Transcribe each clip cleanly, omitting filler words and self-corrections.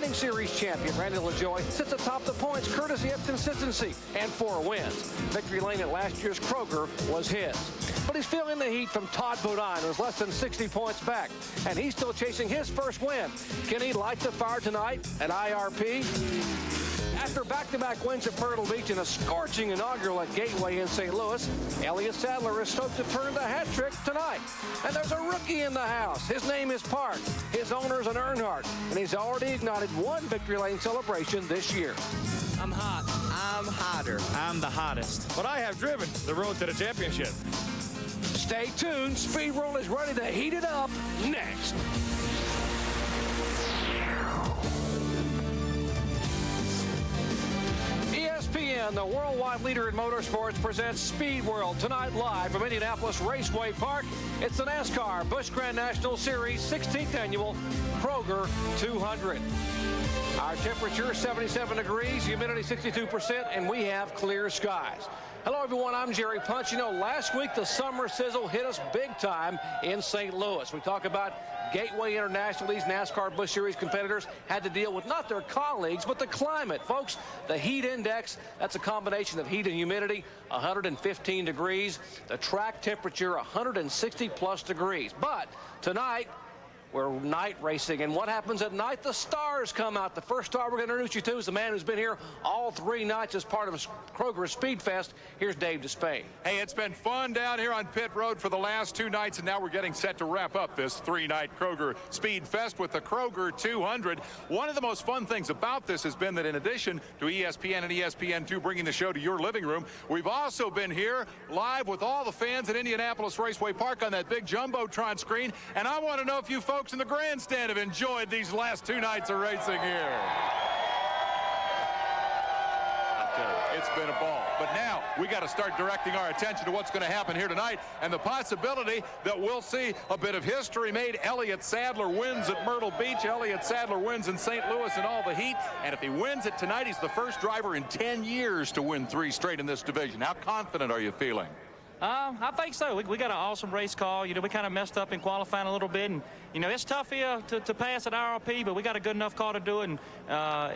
defending series champion Randy LaJoie sits atop the points courtesy of consistency and 4 wins. Victory lane at last year's Kroger was his. But he's feeling the heat from Todd Bodine, who's less than 60 points back, and he's still chasing his first win. Can he light the fire tonight at IRP? After back-to-back wins at Myrtle Beach and a scorching inaugural at Gateway in St. Louis, Elliott Sadler is stoked to turn the hat trick tonight. And there's a rookie in the house. His name is Park. His owner's an Earnhardt, and he's already ignited one victory lane celebration this year. I'm hot. I'm hotter. I'm the hottest. But I have driven the road to the championship. Stay tuned. Speed World is ready to heat it up next. ESPN, the worldwide leader in motorsports, presents Speed World tonight live from Indianapolis Raceway Park. It's the Nascar Busch Grand National Series 16th Annual Kroger 200. Our temperature 77 degrees, humidity 62%, and we have clear skies. Hello, everyone. I'm Jerry Punch. You know, last week the summer sizzle hit us big time in St. Louis. We talk about Gateway International. These NASCAR Busch Series competitors had to deal with not their colleagues, but the climate. Folks, the heat index, that's a combination of heat and humidity, 115 degrees. The track temperature, 160-plus degrees. But tonight, we're night racing, and what happens at night? The stars come out. The first star we're going to introduce you to is the man who's been here all 3 nights as part of Kroger Speed Fest. Here's Dave Despain. Hey, it's been fun down here on pit road for the last 2 nights, and now we're getting set to wrap up this 3-night Kroger Speed Fest with the Kroger 200. One of the most fun things about this has been that in addition to ESPN and ESPN2 bringing the show to your living room, we've also been here live with all the fans at Indianapolis Raceway Park on that big Jumbotron screen, and I want to know if you folks in the grandstand have enjoyed these last 2 nights of racing here. It's been a ball. But now we got to start directing our attention to what's going to happen here tonight and the possibility that we'll see a bit of history made. Elliott Sadler wins at Myrtle Beach. Elliott Sadler wins in St. Louis in all the heat. And if he wins it tonight, he's the first driver in 10 years to win 3 straight in this division. How confident are you feeling? I think so. We got an awesome race car. You know, we kind of messed up in qualifying a little bit. And, you know, it's tough here to pass at IRP, but we got a good enough car to do it. And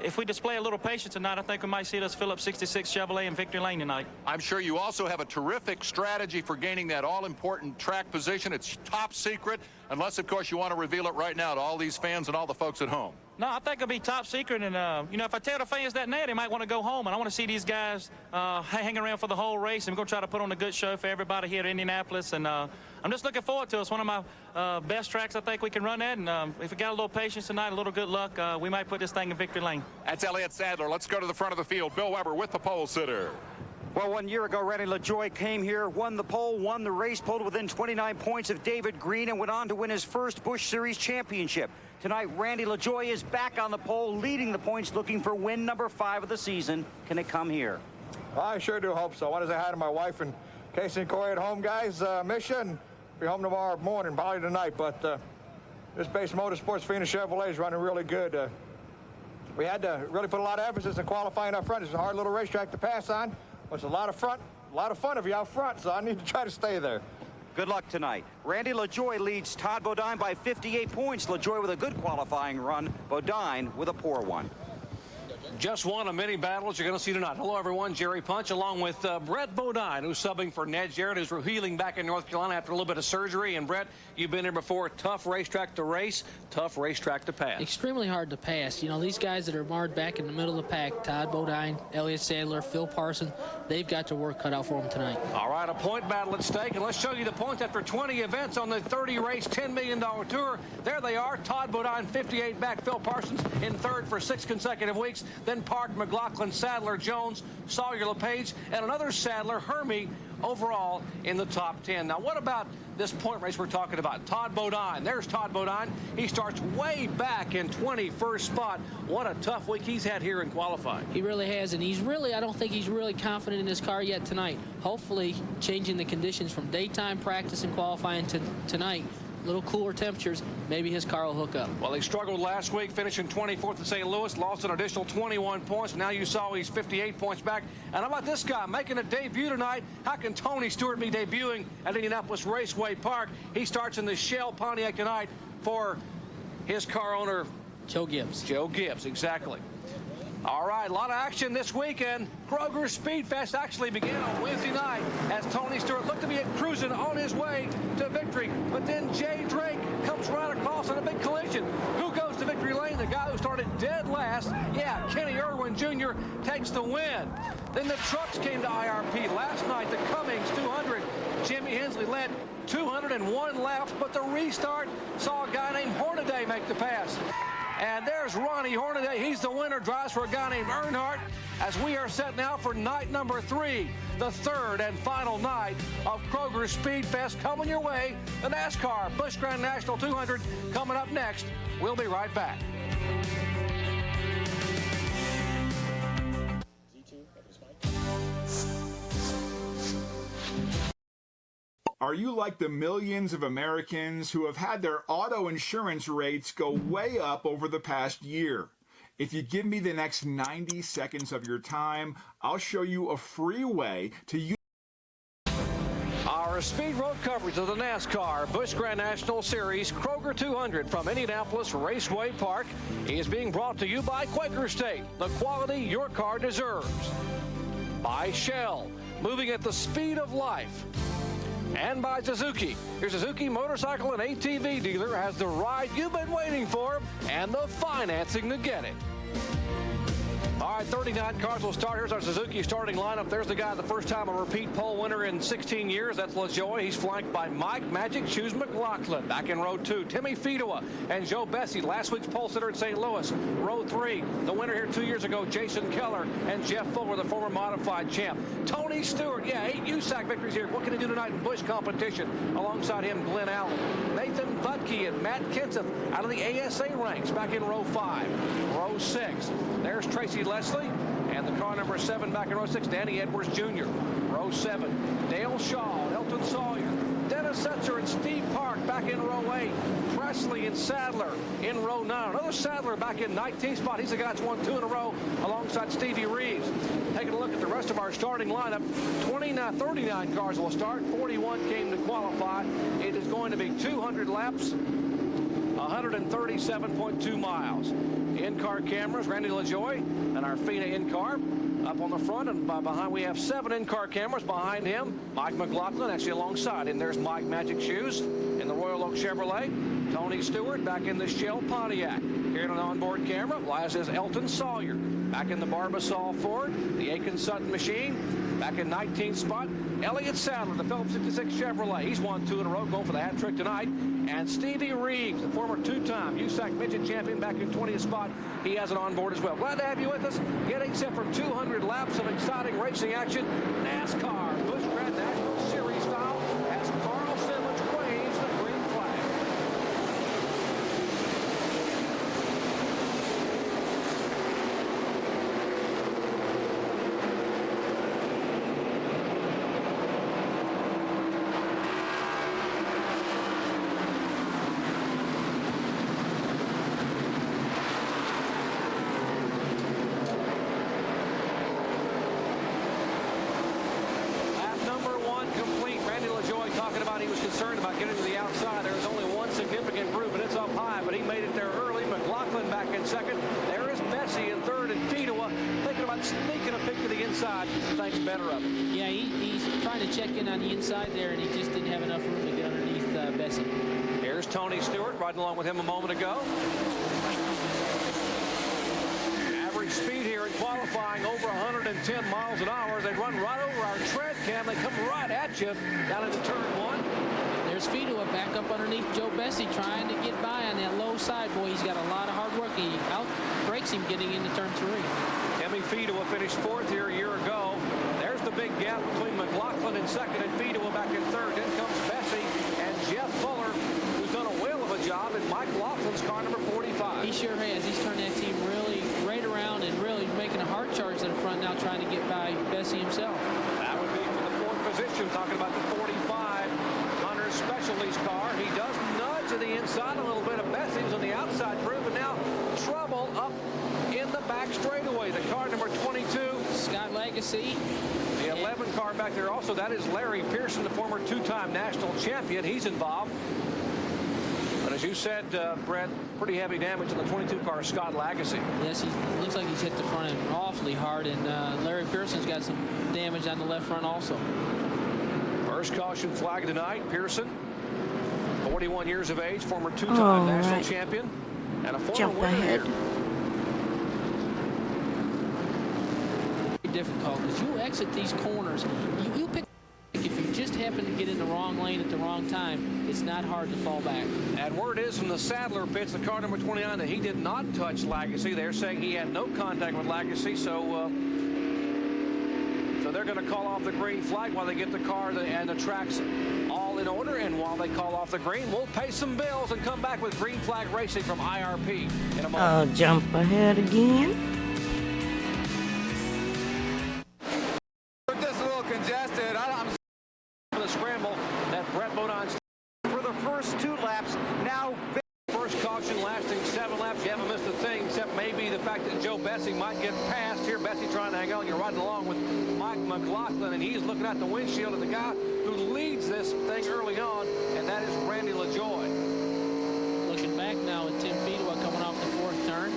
if we display a little patience tonight, I think we might see us fill up 66 Chevrolet in victory lane tonight. I'm sure you also have a terrific strategy for gaining that all-important track position. It's top secret, unless, of course, you want to reveal it right now to all these fans and all the folks at home. No, I think it'll be top secret, and, you know, if I tell the fans that now, they might want to go home, and I want to see these guys hang around for the whole race, and we're going to try to put on a good show for everybody here at Indianapolis, and I'm just looking forward to it. It's one of my best tracks I think we can run at, and if we got a little patience tonight, a little good luck, we might put this thing in victory lane. That's Elliott Sadler. Let's go to the front of the field. Bill Weber with the pole sitter. Well, 1 year ago, Randy LaJoie came here, won the pole, won the race, pulled within 29 points of David Green, and went on to win his first Busch Series championship. Tonight, Randy LaJoie is back on the pole, leading the points, looking for win number 5 of the season. Can it come here? I sure do hope so. I want to say hi to my wife and Casey and Corey at home, guys. Miss you, and be home tomorrow morning, probably tonight. But this Base Motorsports Phoenix Chevrolet is running really good. We had to really put a lot of emphasis in qualifying up front. It's a hard little racetrack to pass on. It's a lot of fun of you out front, so I need to try to stay there. Good luck tonight. Randy LaJoie leads Todd Bodine by 58 points. LaJoie with a good qualifying run, Bodine with a poor one. Just one of many battles you're going to see tonight. Hello, everyone. Jerry Punch, along with Brett Bodine, who's subbing for Ned Jarrett, who's healing back in North Carolina after a little bit of surgery. And, Brett, you've been here before. Tough racetrack to race, tough racetrack to pass. Extremely hard to pass. You know, these guys that are marred back in the middle of the pack, Todd Bodine, Elliott Sadler, Phil Parson, they've got their work cut out for them tonight. All right, a point battle at stake. And let's show you the points after 20 events on the 30-race, $10 million tour. There they are. Todd Bodine, 58 back. Phil Parsons in third for 6 consecutive weeks. Then Park, McLaughlin, Sadler, Jones, Sawyer, LePage, and another Sadler, Hermie, overall in the top 10. Now, what about this point race we're talking about? Todd Bodine. There's Todd Bodine. He starts way back in 21st spot. What a tough week he's had here in qualifying. He really has, and I don't think he's really confident in his car yet tonight. Hopefully, changing the conditions from daytime practice and qualifying to tonight, little cooler temperatures, maybe his car will hook up. Well, he struggled last week, finishing 24th in St. Louis, lost an additional 21 points. Now you saw he's 58 points back. And how about this guy making a debut tonight? How can Tony Stewart be debuting at Indianapolis Raceway Park? He starts in the Shell Pontiac tonight for his car owner, Joe Gibbs. Joe Gibbs, exactly. All right, a lot of action this weekend. Kroger Speed Fest actually began on Wednesday night as Tony Stewart looked to be cruising on his way to victory. But then Jay Drake comes right across in a big collision. Who goes to victory lane? The guy who started dead last. Yeah, Kenny Irwin Jr. takes the win. Then the trucks came to IRP. Last night, the Cummings 200. Jimmy Hensley led 201 laps, but the restart saw a guy named Hornaday make the pass. And there's Ronnie Hornaday. He's the winner, drives for a guy named Earnhardt, as we are set now for night number 3, the third and final night of Kroger Speed Fest. Coming your way, the NASCAR Busch Grand National 200 coming up next. We'll be right back. Are you like the millions of Americans who have had their auto insurance rates go way up over the past year? If you give me the next 90 seconds of your time, I'll show you a free way to use our speed road coverage of the NASCAR Busch Grand National Series Kroger 200 from Indianapolis Raceway Park is being brought to you by Quaker State, the quality your car deserves. By Shell, moving at the speed of life. And by Suzuki. Your Suzuki motorcycle and ATV dealer has the ride you've been waiting for and the financing to get it. All right, 39 cars will start. Here's our Suzuki starting lineup. There's the guy, the first time a repeat pole winner in 16 years. That's LaJoie. He's flanked by Mike Magic Shoes McLaughlin. Back in row 2, Timmy Fedua and Joe Bessie, last week's pole sitter in St. Louis. Row 3, the winner here 2 years ago, Jason Keller and Jeff Fuller, the former modified champ. Tony Stewart, 8 USAC victories here. What can he do tonight in Busch competition? Alongside him, Glenn Allen. Nathan Butke and Matt Kenseth out of the ASA ranks back in row 5. Row 6, there's Tracy Leslie and the car number 7 back in row 6, Danny Edwards Jr. Row 7, Dale Shaw, Elton Sawyer, Dennis Setzer and Steve Park back in row 8, Presley and Sadler in row 9. Another Sadler back in 19th spot. He's the guy that's won 2 in a row alongside Stevie Reeves. Taking a look at the rest of our starting lineup, 39 cars will start. 41 came to qualify. It is going to be 200 laps, 137.2 miles. In-car cameras, Randy LaJoie and our FINA in-car up on the front, and behind we have 7 in-car cameras. Behind him, Mike McLaughlin, actually alongside him. There's Mike Magic Shoes in the Royal Oak Chevrolet. Tony Stewart back in the Shell Pontiac. Here in an onboard camera, as is Elton Sawyer. Back in the Barbasol Ford, the Aiken Sutton machine. Back in 19th spot, Elliott Sadler, the Phillips 66 Chevrolet. He's won 2 in a row, going for the hat trick tonight. And Stevie Reeves, the former 2-time USAC midget champion, back in 20th spot. He has it on board as well. Glad to have you with us. Getting set for 200 laps of exciting racing action. NASCAR Busch Grand National Series style as Carl Simmons waves the green flag. Concerned about getting to the outside. There was only one significant group, and it's up high, but he made it there early. McLaughlin back in second. There is Bessie in third, and Fedua thinking about sneaking a pick to the inside. Thinks better of it. Yeah, he's trying to check in on the inside there, and he just didn't have enough room to get underneath Bessie. Here's Tony Stewart riding along with him a moment ago. Average speed here in qualifying over 110 miles an hour. They run right over our tread cam. They come right at you down into turn 1. There's Fedua back up underneath Joe Bessie trying to get by on that low side. Boy, he's got a lot of hard work. He out-breaks him getting into turn 3. Timmy Fedua finished 4th here a year ago. There's the big gap between McLaughlin in second and Fedua back in third. Then comes Bessie and Jeff Fuller, who's done a whale of a job in Mike Laughlin's car number 45. He sure has. He's turned that team really right around and really making a hard charge to the front now, trying to get by Bessie himself. That would be for the 4th position, talking about the 45 Hunter Specialties car. He does nudge to the inside a little bit of Bessie's on the outside group, and now trouble up in the back straightaway. The car number 22. Scott Legacy. The 11 car back there also. That is Larry Pearson, the former 2-time national champion. He's involved. But as you said, Brett, pretty heavy damage in the 22 car, Scott Lagasse. Yes, he looks like he's hit the front end awfully hard, and Larry Pearson's got some damage on the left front also. First caution flag tonight. Pearson, 41 years of age, former two-time national champion, and a former winner here. Difficult because you exit these corners, you pick. If you just happen to get in the wrong lane at the wrong time, it's not hard to fall back. And word is from the Sadler pits, the car number 29, that he did not touch Lagasse. They're saying he had no contact with Lagasse, so they're going to call off the green flag while they get the car and the tracks all in order. And while they call off the green, we'll pay some bills and come back with green flag racing from IRP in a moment. I'll jump ahead again. Just a little congested. I'm the scramble that Brett Bodon's For the first 2 laps, now first caution lasting 7 laps. You haven't missed a thing except maybe the fact that Joe Bessie might get past here. Bessie trying to hang on. You're riding along with Mike McLaughlin, and he's looking at the windshield of the guy who leads this thing early on, and that is Randy LaJoie. Looking back now at Tim Fedewa coming off the 4th turn.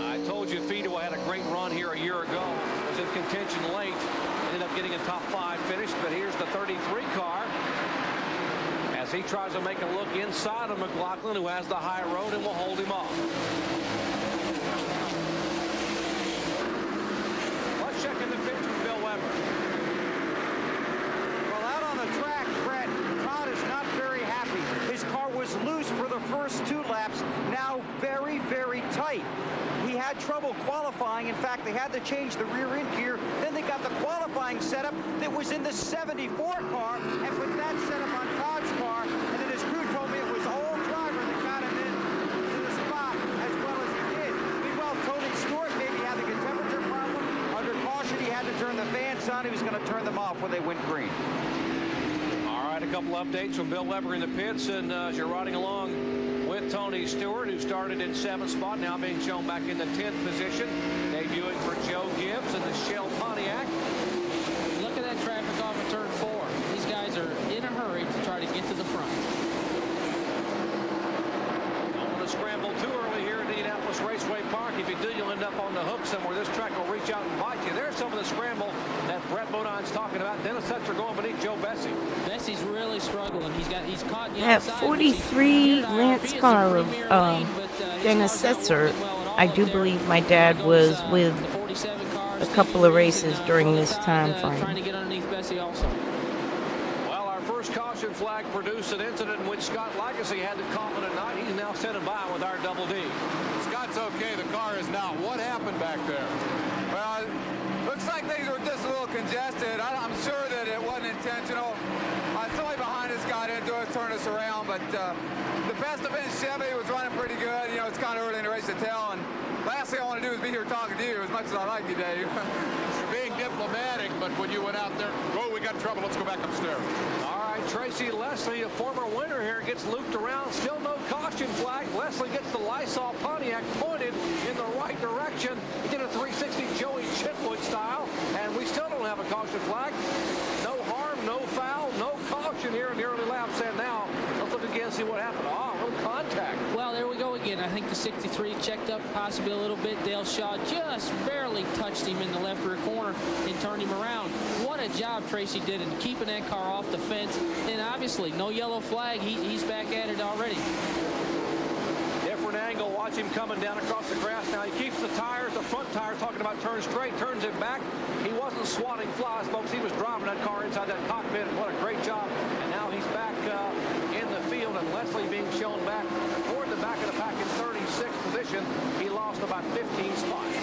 I told you Fedewa had a great run here a year ago. Was in contention late. Ended up getting a top 5 finish, but here's the 33 car as he tries to make a look inside of McLaughlin, who has the high road and will hold him off. Let's check in the pits with Bill Weber. Well, out on the track, Brett, Todd is not very happy. His car was loose for the first 2 laps, now very, very tight. He had trouble qualifying. In fact, they had to change the rear end gear. Then they got the qualifying setup that was in the 74 car and put that setup on Todd's car. And then his crew told me it was old driver that got him into the spot as well as he did. Meanwhile, Tony Stewart maybe had a temperature problem. Under caution, he had to turn the fans on. He was going to turn them off when they went green. All right, a couple updates from Bill Weber in the pits, and as you're riding along with Tony Stewart, who started in 7th spot, now being shown back in the 10th position, debuting for Joe Gibbs in the Shell Pontiac. Look at that traffic off of turn 4. These guys are in a hurry to try to get to the front. Don't want to scramble too early here at Indianapolis Raceway Park. If you do, you'll end up on the hook somewhere. This track will reach out and bite you. There's some of the scramble that Brett Bodon's talking about. Dennis Setzer going beneath Joe Bessie. Bessie's really struggling. He's caught the At outside, 43 Lance car of Dennis Setzer, I do believe my dad was with a couple of races during this time frame. Trying to get underneath Bessie also. Well, our first caution flag produced an incident in which Scott Lagasse had to call it a night. He's now sitting by with our double D. Scott's okay. The car is not. What happened back there? Well, looks like things were just a little congested. I'm sure that it wasn't intentional. Somebody behind us got into it, turned us around, but the best of Vince Chevy was running pretty good. You know, it's kind of early in the race to tell, and last thing I want to do is be here talking to you as much as I like you, Dave. You're being diplomatic, but when you went out there, oh, we got trouble. Let's go back upstairs. All right, Tracy Leslie, a former winner here, gets looped around. Still no caution flag. Leslie gets the Lysol Pontiac pointed in the right direction. He did a 360 Joey Chitwood style, and we still don't have a caution flag. No harm, no foul, no caution here in the early laps. And now, let's look again and see what happened. Oh, a little contact. Well, there we go again. I think the 63 checked up possibly a little bit. Dale Shaw just barely touched him in the left rear corner and turned him around. What a job Tracy did in keeping that car off the fence. And obviously, no yellow flag. He's back at it already. Different angle. Watch him coming down across the grass. Now he keeps the tires, the front tires, talking about turn straight, turns it back. He wasn't swatting flies, folks. He was driving that car inside that cockpit. What a great job. And now he's back in the field, and Leslie being shown back toward the back of the pack in 36th position. He lost about 15 spots.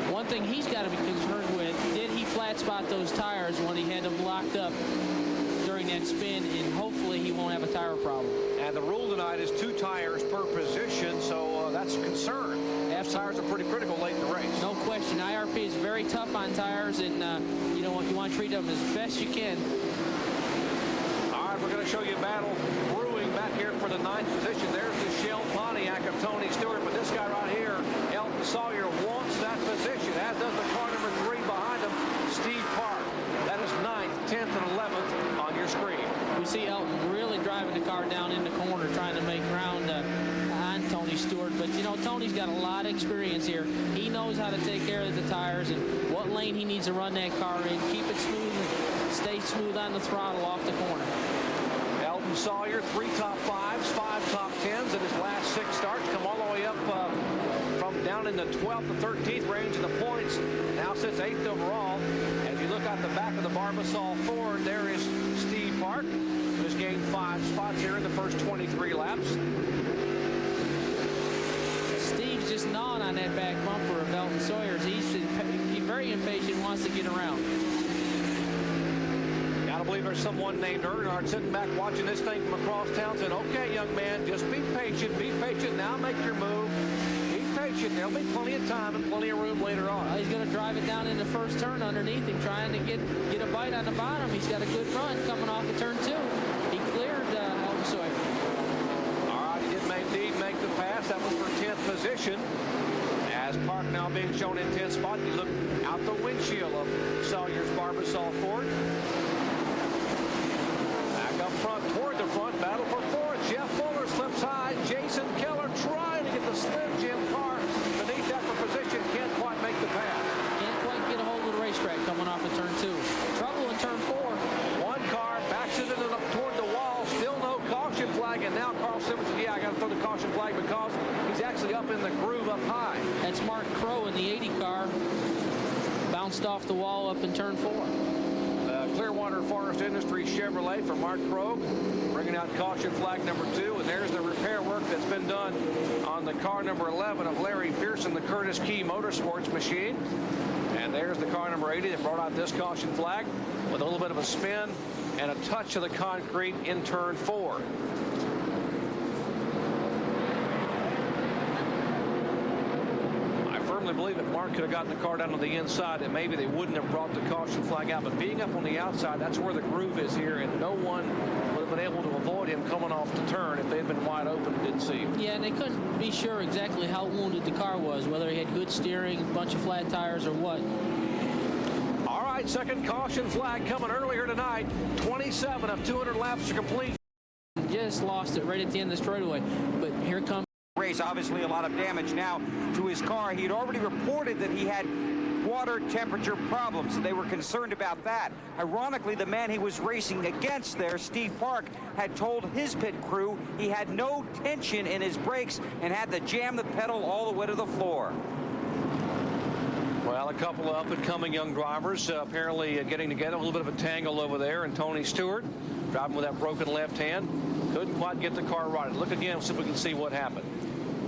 One thing he's got to be concerned with, did he flat spot those tires when he had them locked up during that spin, and hopefully he won't have a tire problem. And the rule tonight is 2 tires per position, so that's a concern. Tires are pretty critical late in the race. No question. IRP is very tough on tires, and you want to treat them as best you can. All right, we're going to show you a battle brewing back here for the 9th position. There's the Shell Pontiac of Tony Stewart, but this guy right here, Elton Sawyer, wants that position, as does the car number 3, see Elton really driving the car down in the corner, trying to make ground on Tony Stewart. But, you know, Tony's got a lot of experience here. He knows how to take care of the tires and what lane he needs to run that car in, keep it smooth, and stay smooth on the throttle off the corner. Elton Sawyer, 3 top 5s, 5 top 10s in his last 6 starts. Come all the way up from down in the 12th to 13th range in the points. Now sits 8th overall. As you look out the back of the Barbasol Ford, there is Steve Park, who's gained 5 spots here in the first 23 laps. Steve's just gnawing on that back bumper of Elton Sawyer's. He's very impatient, wants to get around. I believe there's someone named Earnhardt sitting back watching this thing from across town saying, okay, young man, just be patient, now make your move. Be patient. There'll be plenty of time and plenty of room later on. Well, he's going to drive it down in the first turn underneath him, trying to get a bite on the bottom. He's got a good run coming off of turn 2. He cleared Elton Sawyer. All right, he did indeed make the pass. That was for 10th position. As Park now being shown in 10th spot, you look out the windshield of Sawyer's Barbasol Ford. Up front, toward the front, battle for 4th. Jeff Fuller slips high. Jason Keller trying to get the Slim Jim car beneath that for position. Can't quite make the pass. Can't quite get a hold of the racetrack coming off of turn 2. Trouble in turn 4. One car backs it up toward the wall. Still no caution flag. And now Carl Simmons said, yeah, I got to throw the caution flag because he's actually up in the groove up high. That's Mark Crow in the 80 car. Bounced off the wall up in turn 4. Clearwater Forest Industries Chevrolet for Mark Krogh, bringing out caution flag number 2, and there's the repair work that's been done on the car number 11 of Larry Pearson, the Curtis Key Motorsports machine. And there's the car number 80 that brought out this caution flag with a little bit of a spin and a touch of the concrete in turn 4. I believe if Mark could have gotten the car down to the inside, that maybe they wouldn't have brought the caution flag out. But being up on the outside, that's where the groove is here, and no one would have been able to avoid him coming off the turn if they had been wide open and didn't see him. Yeah, and they couldn't be sure exactly how wounded the car was, whether he had good steering, a bunch of flat tires, or what. All right, second caution flag coming earlier tonight. 27 of 200 laps are complete. Just lost it right at the end of the straightaway, but here comes race. Obviously a lot of damage now to his car. He had already reported that he had water temperature problems. They were concerned about that. Ironically, the man he was racing against there, Steve Park, had told his pit crew he had no tension in his brakes and had to jam the pedal all the way to the floor. Well, a couple of up-and-coming young drivers apparently getting together. A little bit of a tangle over there, and Tony Stewart driving with that broken left hand. Couldn't quite get the car right. Look again, see if we can see what happened.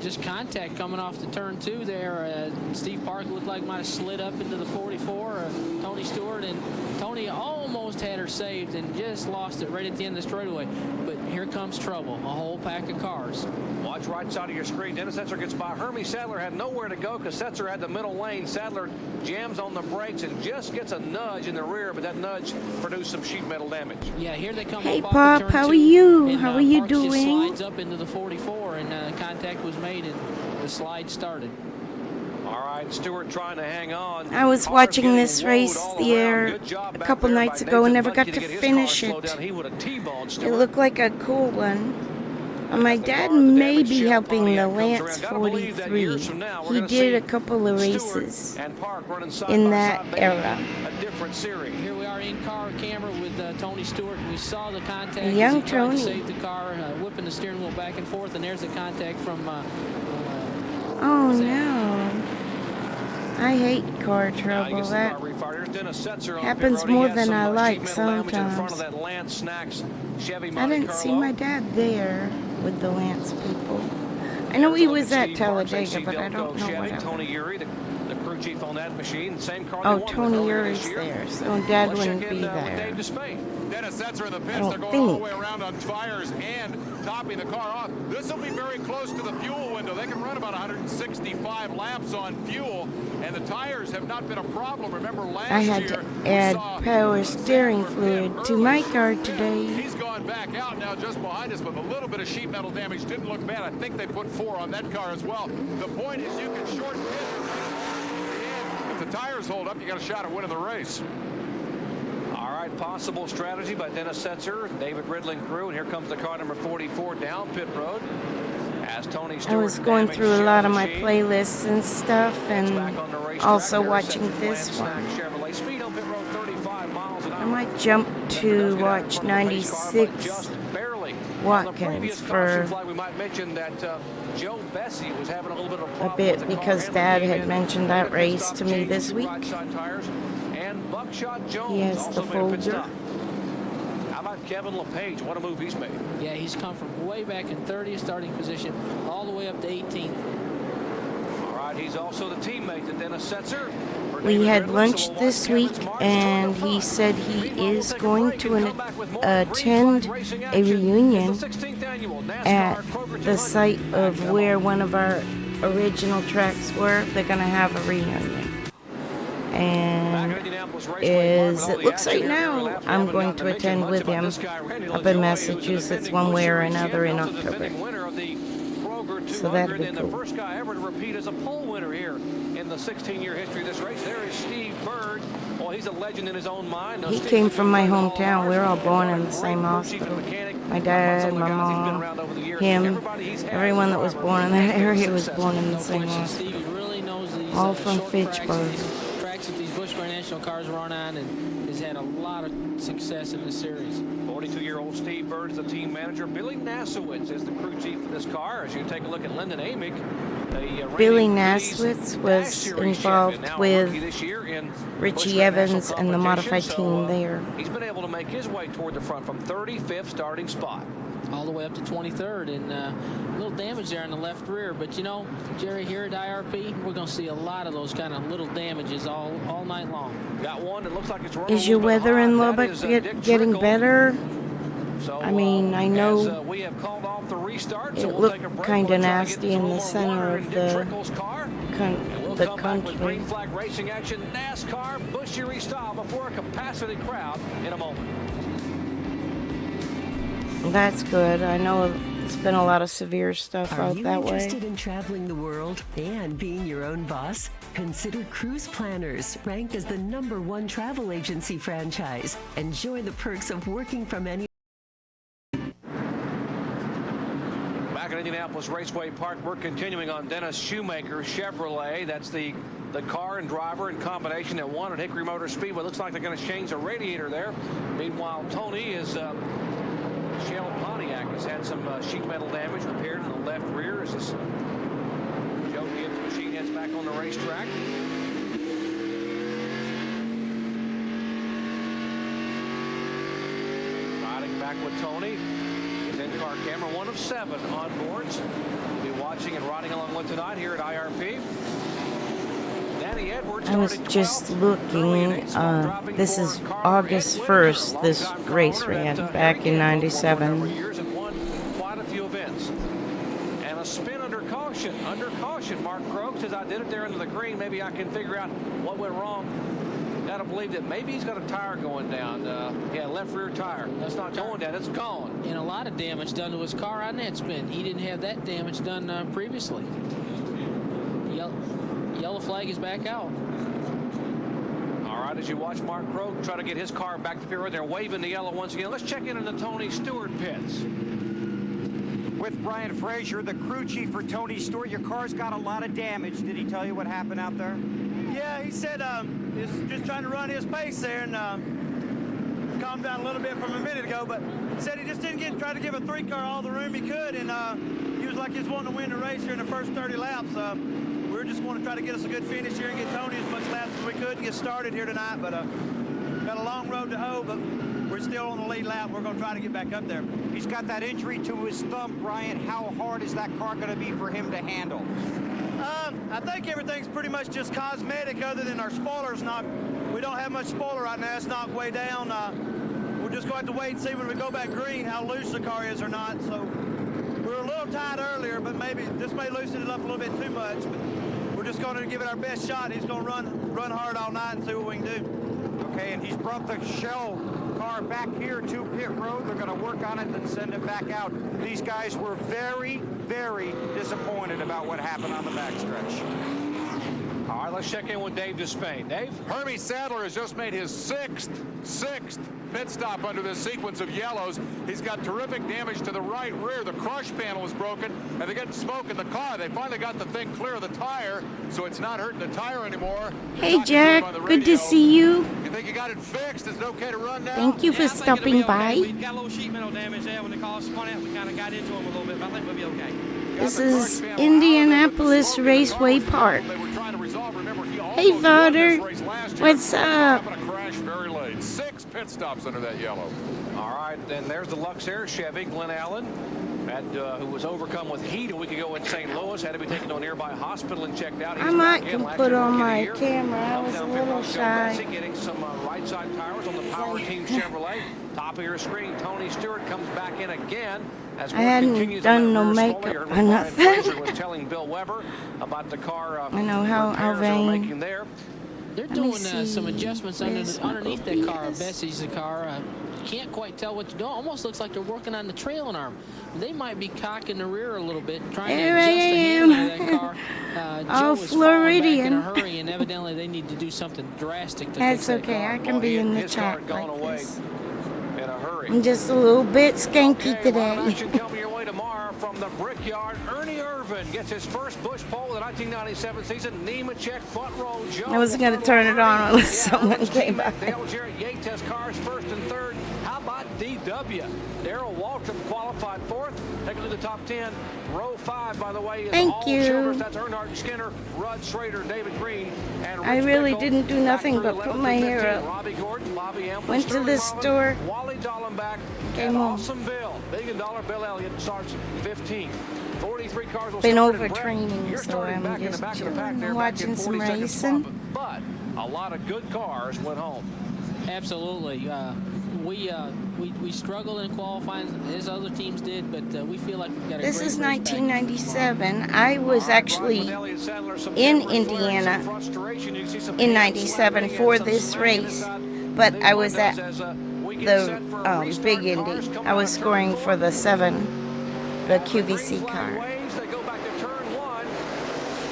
Just contact coming off the turn 2 there. Steve Park looked like might have slid up into the 44. Tony Stewart, and Tony almost had her saved and just lost it right at the end of the straightaway. But here comes trouble. A whole pack of cars. Watch right side of your screen. Dennis Setzer gets by. Hermie Sadler had nowhere to go because Setzer had the middle lane. Sadler jams on the brakes and just gets a nudge in the rear, but that nudge produced some sheet metal damage. Yeah, here they come. Hey, up Pop, off the turn how 2, are you? and, How are you Parks doing? just slides up into the 44, and contact was made, and the slide started. All right, Stewart trying to hang on. I was watching this race there a couple nights ago and never got to finish it. It looked like a cool one. My dad may be helping the Lance 43. He did a couple of races in that era. Here we are in car camera with Tony Stewart, and we saw the contact. Young as he tried Tony. to save the car, whipping the steering wheel back and forth, and there's the contact from. Oh no! I hate car trouble. That happens more than I like sometimes. I didn't see my dad there with the Lance people. I know he was at Talladega, but I don't know what Tony Uri, the crew chief on that machine. Same car. Oh, Tony Uri's there, so Dad wouldn't be there. Dennis Setzer in the pits. I They're don't going all the way think. around on tires and topping the car off. This will be very close to the fuel window. They can run about 165 laps on fuel, and the tires have not been a problem. Remember last year, I had to add power steering fluid to my car today. He's gone back out now just behind us, but a little bit of sheet metal damage didn't look bad. I think they put 4 on that car as well. The point is you can short pit. If the tires hold up, you got a shot at winning the race. All right, right possible strategy by Dennis Setzer, David Ridling crew, and here comes the car number 44 down pit road. As Tony Stewart I was going through a lot of my playlists and stuff, and also watching this one. I might jump to watch 96 Watkins for a bit, because Dad had mentioned that race to me this week. He has the folder. How about Kevin LePage? What a move he's made. Yeah, he's come from way back in 30th starting position all the way up to 18th. All right, he's also the teammate to Dennis Setzer. We had lunch this week, and he said he is going to attend a reunion at the site of where one of our original tracks were. They're going to have a reunion. And as it looks like now, I'm going to attend with him up in Massachusetts one way or another in October. So that'd be cool. The first guy ever to repeat as a pole winner here in the 16-year history of this race. There is Steve Bird. Well, he's a legend in his own mind. He came from my hometown. We're all born in the same hospital. My dad, my mom, him, everyone that was born in that area was born in the same hospital. All from Fitchburg. Tracks that these Busch Grand National cars run on, and has had a lot of success in this series. 42-year-old Steve Bird is the team manager. Billy Nasowitz is the crew chief for this car. As you take a look at Lyndon Amick, Billy Nasowitz was involved with Richie Evans and the modified team there. He's been able to make his way toward the front from 35th starting spot. All the way up to 23rd, and a little damage there in the left rear. But you know, Jerry, here at IRP, we're going to see a lot of those kind of little damages all night long. Got one that looks like it's running. Is your weather in Lubbock getting better? So, I mean, I know we have called off the restart, it looked kind of nasty in the center of the country. Green flag racing action, NASCAR, Busch Series style before a capacity crowd in a moment. That's good. I know it's been a lot of severe stuff out that way. Are you interested in traveling the world and being your own boss? Consider Cruise Planners, ranked as the #1 travel agency franchise. Enjoy the perks of working from any. Back at Indianapolis Raceway Park, we're continuing on Dennis Shoemaker's Chevrolet. That's the car and driver in combination that won at Hickory Motor Speedway. Looks like they're going to change the radiator there. Meanwhile, Tony is Shell Pontiac has had some sheet metal damage repaired in the left rear as this Joe Gibbs machine heads back on the racetrack. Riding back with Tony. His in-car camera, one of 7 on boards. We'll be watching and riding along with tonight here at IRP. I was just looking, this is August 1st, this race ran back in 97. Quite a few events. And a spin under caution. Under caution, Mark Croak says, I did it there into the green. Maybe I can figure out what went wrong. Got to believe that maybe he's got a tire going down. Yeah, left rear tire. That's not going down, it's gone. And a lot of damage done to his car on that spin. He didn't have that damage done previously. Yellow flag is back out. All right, as you watch Mark Croak try to get his car back to pit road, they're waving the yellow once again. Let's check in on the Tony Stewart pits. With Brian Frazier, the crew chief for Tony Stewart. Your car's got a lot of damage. Did he tell you what happened out there? Yeah, he said he's just trying to run his pace there, and calmed down a little bit from a minute ago, but said he just didn't try to give a 3-car all the room he could, and he was like he was wanting to win the race here in the first 30 laps. We were just going to try to get us a good finish here and get Tony as much laps as we could and get started here tonight, but got a long road to hoe, but we're still on the lead lap. We're going to try to get back up there. He's got that injury to his thumb, Brian. How hard is that car going to be for him to handle? I think everything's pretty much just cosmetic, other than our spoiler's not. We don't have much spoiler right now. It's knocked way down. We're just going to have to wait and see when we go back green how loose the car is or not. So we were a little tight earlier, but maybe this may loosen it up a little bit too much. But we're just going to give it our best shot. He's going to run hard all night and see what we can do. Okay, and he's brought the Shell car back here to pit road. They're going to work on it and send it back out. These guys were very, very disappointed about what happened on the backstretch. All right, let's check in with Dave Despain. Dave? Hermie Sadler has just made his sixth pit stop under this sequence of yellows. He's got terrific damage to the right rear. The crush panel is broken, and they're getting smoke in the car. They finally got the thing clear of the tire, so it's not hurting the tire anymore. Hey, Jack. Good to see you. You think you got it fixed? Is it okay to run now? Thank you for stopping by. We got a little sheet metal damage there when the car spun out. We kind of got into them a little bit, but I think we'll be okay. This is Indianapolis Raceway Park. Hey, Father. What's up? Very late. 6 pit stops under that yellow. All right, then there's the Luxair Chevy. Glenn Allen, who was overcome with heat a week ago in St. Louis, had to be taken to a nearby hospital and checked out. I might can put on my camera. I was a little shy. Getting some right side tires on the Power Team Chevrolet. Top of your screen, Tony Stewart comes back in again. As I hadn't done no makeup or nothing. Was telling Bill Weber about the car. I know how vain. They're doing some adjustments underneath that car. Bessie's car. Can't quite tell what to do. Almost looks like they're working on the trailing arm. They might be cocking the rear a little bit, trying to adjust the handling of that car. Joe is falling back in a hurry, and evidently they need to do something drastic to fix that okay. car. I can be in the chat like this. I'm just a little bit skanky today. Coming your way tomorrow from the Brickyard. Ernie Irvin gets his first Busch pole of the 1997 season. Nemechek front row. I wasn't going to turn it on unless someone came by. Dale Jarrett Yates has cars first and third. How about DW? Darrell Waltrip qualified fourth. Take a look at the top 10. Row 5, by the way, is Thank all you. shoulders. That's Earnhardt Skinner, Rudd Schrader, David Green, and I really didn't do nothing but put my hair up. Robbie Gordon, Bobby Ample, went to the store. Wally Dallenbach, came and home. Awesome Bill. $1 million Bill Elliott starts 15. 43 cars will Been start in overtraining, You're so starting I'm back in the just back of the pack chilling, there, back in watching some 42nd racing. spot, but a lot of good cars went home. Absolutely. We struggled in qualifying as other teams did, but we feel like we've got a This great is race 1997. I was actually in Indiana in 97 for this race, but I was at the Big Indy. I was scoring for the QVC car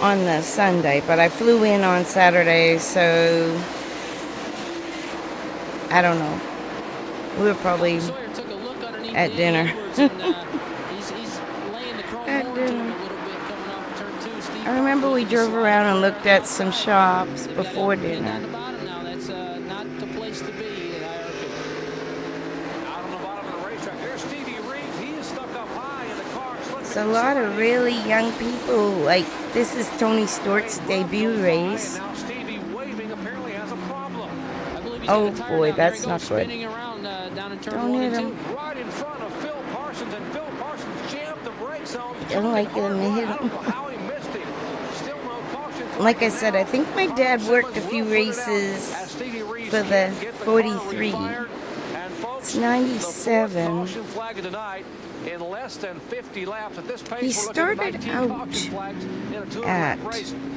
on the Sunday, but I flew in on Saturday, so I don't know. We were probably at dinner. At dinner. I remember we drove around and looked at some shops before dinner. That's not the place to be at IRP. Out on the bottom of the racetrack, there's Stevie Reeves. He is stuck up high in the car. It's a lot of really young people. Like, this is Tony Stewart's debut race. Now Stevie waving apparently has a problem. Oh boy, that's not good. Don't hit him. Right in front of Phil Parsons, and Phil Parsons jammed the brakes on. I don't like it when they hit him. I don't know how he missed him. Still no caution. Like I said, I think my dad worked a few races for the 43. It's 97. In less than 50 laps at this pace, He started out at.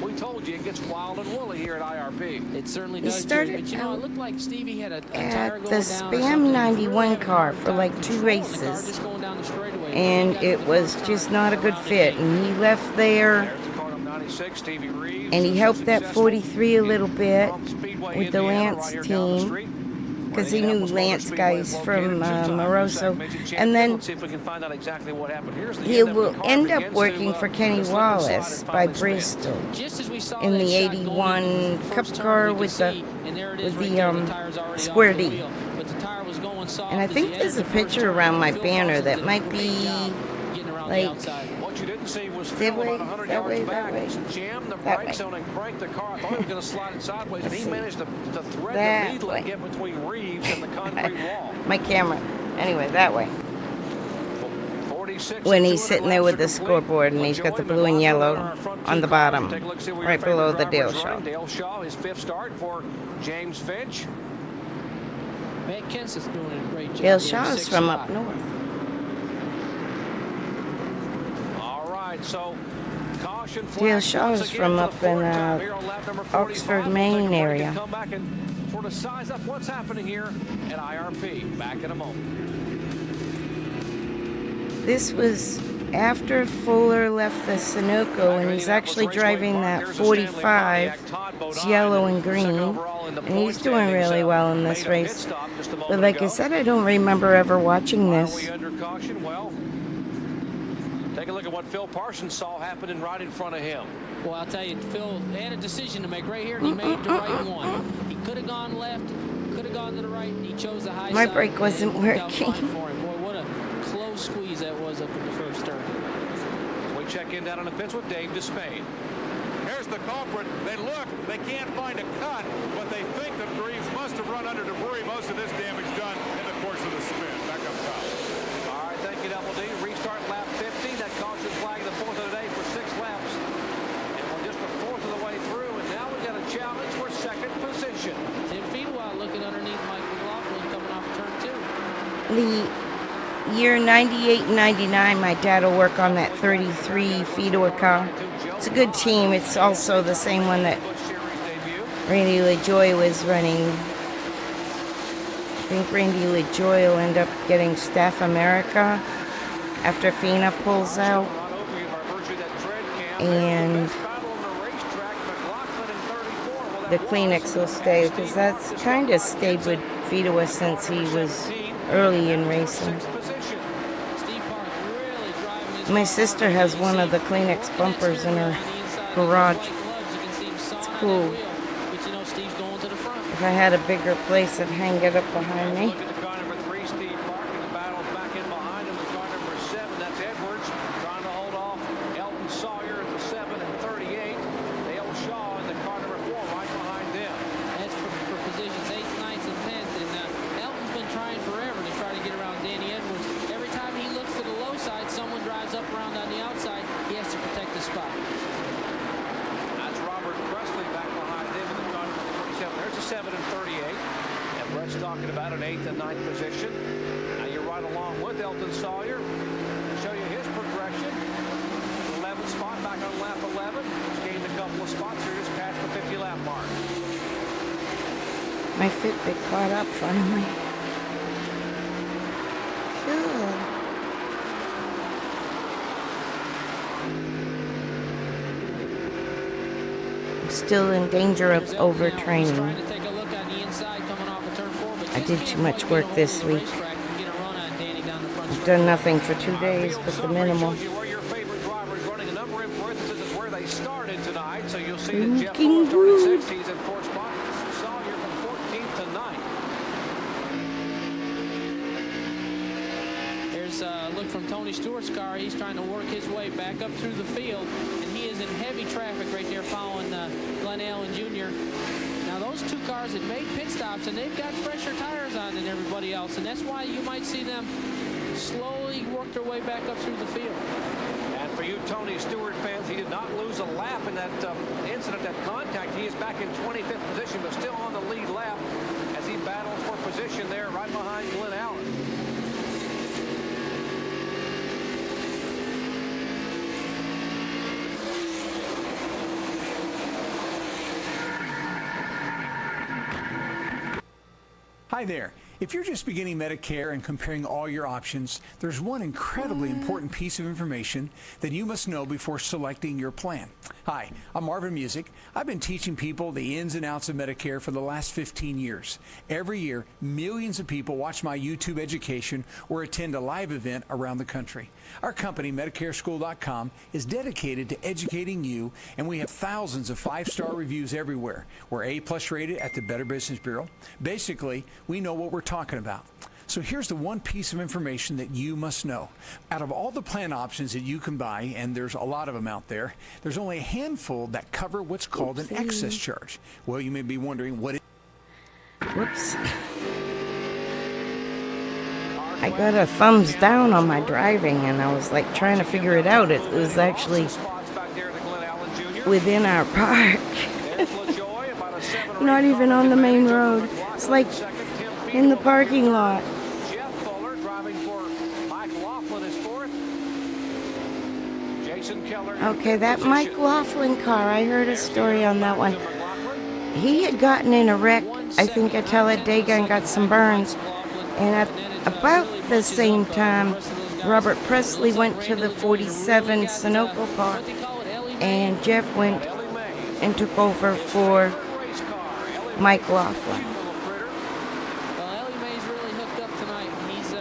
We told you it gets wild and woolly here at IRP. It certainly He does. started But you know, it looked like Stevie had a tire at going the down or Spam something. 91 car for like 2 races, and it was just not a good fit. And he left there, and he helped that 43 a little bit with the Lance team, because he knew Lance guys from Moroso. And then he will end up working for Kenny Wallace by Bristol in the 81 Cup car with the Square D. And I think there's a picture around my banner that might be like that way. That way. That way. My camera. Anyway, that way. When he's sitting there with the scoreboard and he's got the blue and yellow on the bottom, right below the Dale Shaw. Dale Shaw, his 5th start for James Finch. Matt Kent's is doing a great job. Dale Shaw is from up north. So, Dale Shaw is from up in Oxford, Maine area. Come back and sort of size up what's happening here at IRP. Back in a moment. This was after Fuller left the Sunoco, and he's actually driving that 45. It's yellow and green, and he's doing really well in this race. But like I said, I don't remember ever watching this. Take a look at what Phil Parsons saw happening right in front of him. Well, I'll tell you, Phil had a decision to make right here, and he made the right one. He could have gone left, could have gone to the right, and he chose the high side. My brake wasn't working. Boy, what a close squeeze that was up in the first turn. We check in down on the pits with Dave Despain. Here's the culprit. They look, they can't find a cut, but they think the Greaves must have run under debris. Most of this damage done in the course of the spin. Back up top. All right, thank you, Double D. Restart lap 50. That caution flag, the fourth of the day for 6 laps. And we're just a fourth of the way through, and now we got a challenge for second position. 10 feet while looking underneath Mike McLaughlin coming off turn 2. The year 98 and 99, my dad will work on that 33 Fedor car. It's a good team. It's also the same one that Randy LaJoie was running. I think Randy LaJoie will end up getting Staff America after Fina pulls out. And the Kleenex will stay, because that's kind of stayed with Fedor since he was early in racing. My sister has one of the Kleenex bumpers in her garage. It's cool. If I had a bigger place, I'd hang it up behind me. Talking about an 8th and 9th position. Now you're right along with Elton Sawyer. Show you his progression. 11th spot back on lap 11. He's gained a couple of spots here just past the 50 lap mark. My Fitbit caught up finally. Cool. I'm still in danger of overtraining. I did too much work this week. I've done nothing for 2 days but the minimal. Looking good. Here's a look from Tony Stewart's car. He's trying to work his way back up through the field, and he is in heavy traffic right there following Glenn Allen Jr. Now those two cars had made pit stops, and they've got fresher tires on than everybody else, and that's why you might see them slowly work their way back up through the field. And for you Tony Stewart fans, he did not lose a lap in that incident, that contact. He is back in 25th position, but still on the lead lap as he battles for position there right behind Glenn Allen. Hi there. If you're just beginning Medicare and comparing all your options, there's one incredibly important piece of information that you must know before selecting your plan. Hi, I'm Marvin Music. I've been teaching people the ins and outs of Medicare for the last 15 years. Every year, millions of people watch my YouTube education or attend a live event around the country. Our company, MedicareSchool.com, is dedicated to educating you, and we have thousands of 5-star reviews everywhere. We're A+ rated at the Better Business Bureau. Basically, we know what we're talking about. So here's the one piece of information that you must know. Out of all the plan options that you can buy, and there's a lot of them out there, there's only a handful that cover what's called an excess charge. Well, you may be wondering what it is. Whoops. I got a thumbs down on my driving, and I was like trying to figure it out. It was actually within our park. Not even on the main road. It's like in the parking lot. Okay, that Mike Laughlin car, I heard a story on that one. He had gotten in a wreck, I think, at Talladega and got some burns. And at about the same time, Robert Presley went to the 47 Sunoco car, and Jeff went and took over for Mike Laughlin. Well, Ellie Mae's really hooked up tonight. He's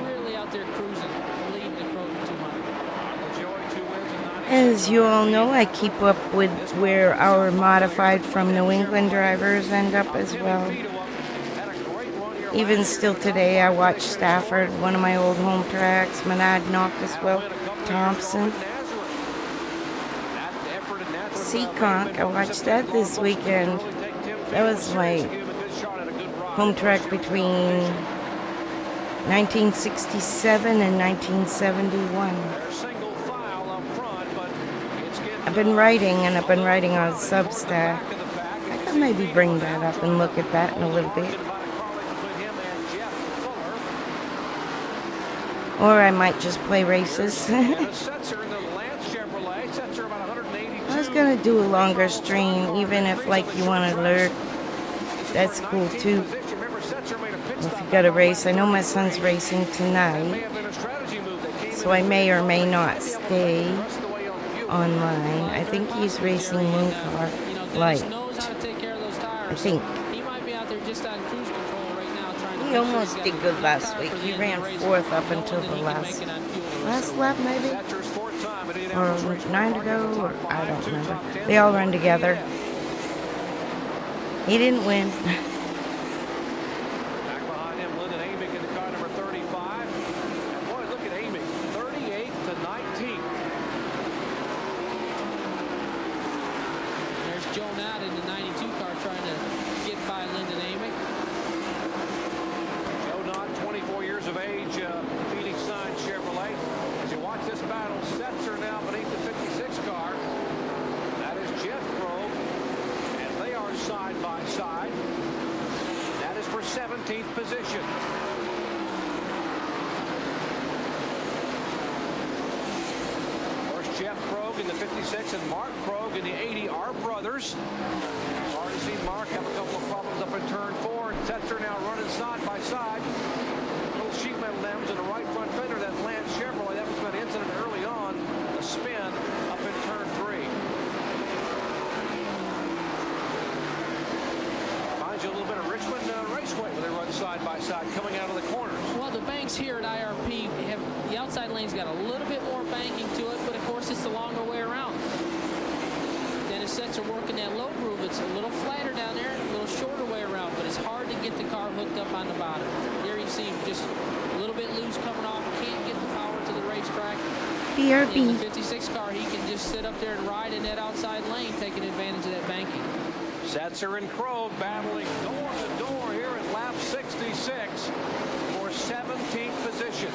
really out there cruising, leading the Kroger 200. As you all know, I keep up with where our modified from New England drivers end up as well. Even still today, I watch Stafford, one of my old home tracks, Menard, Knoxville, Thompson. Seekonk, I watched that this weekend. That was my home track between 1967 and 1971. I've been writing, and I've been writing on Substack. I could maybe bring that up and look at that in a little bit. Or I might just play races. I was gonna do a longer stream, even if like you want to lurk. That's cool too. If you got a race, I know my son's racing tonight, so I may or may not stay online. I think he's racing Moon Car Light. I think. He almost did good last week. He ran 4th up until the last lap, maybe? Or 9 to go, or I don't remember. They all run together. He didn't win. Here at IRP, the outside lane's got a little bit more banking to it, but of course it's the longer way around. Then his sets are working that low groove. It's a little flatter down there, a little shorter way around, but it's hard to get the car hooked up on the bottom. There you see him just a little bit loose coming off, can't get the power to the racetrack. BRB. In the 56 car, he can just sit up there and ride in that outside lane, taking advantage of that banking. Setzer and Krogh battling door to door here at lap 66. 17th position.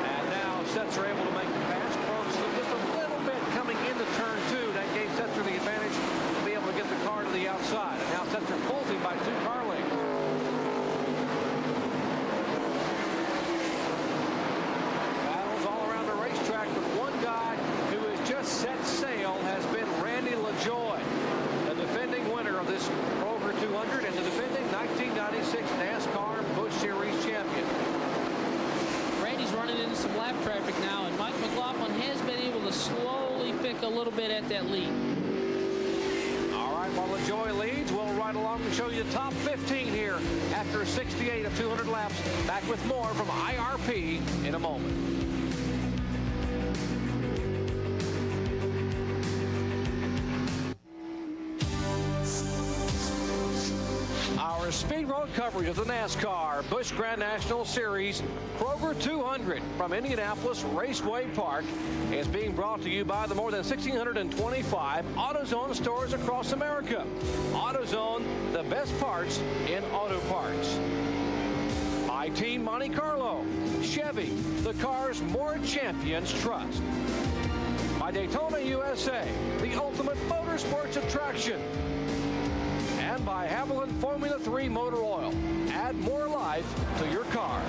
And now Setzer able to make the pass. Krogh just a little bit coming into turn 2. That gave Setzer the advantage to be able to get the car to the outside. And now Setzer pulls him by 2 car lengths. Battles all around the racetrack, but one guy who has just set sail has been Randy LaJoie, the defending winner of this Kroger 200 and the defending 1996 Nascar Busch Series champion. Randy's running into some lap traffic now, and Mike McLaughlin has been able to slowly pick a little bit at that lead. All right, while LaJoie leads, we'll ride along and show you the top 15 here after 68 of 200 laps. Back with more from IRP in a moment. Our speed road coverage of the NASCAR Busch Grand National Series Kroger 200 from Indianapolis Raceway Park is being brought to you by the more than 1,625 AutoZone stores across America. AutoZone, the best parts in auto parts. By Team Monte Carlo, Chevy, the cars more champions trust. By Daytona USA, the ultimate motorsports attraction. And by Haviland Formula 3 Motor Oil. Add more life to your car.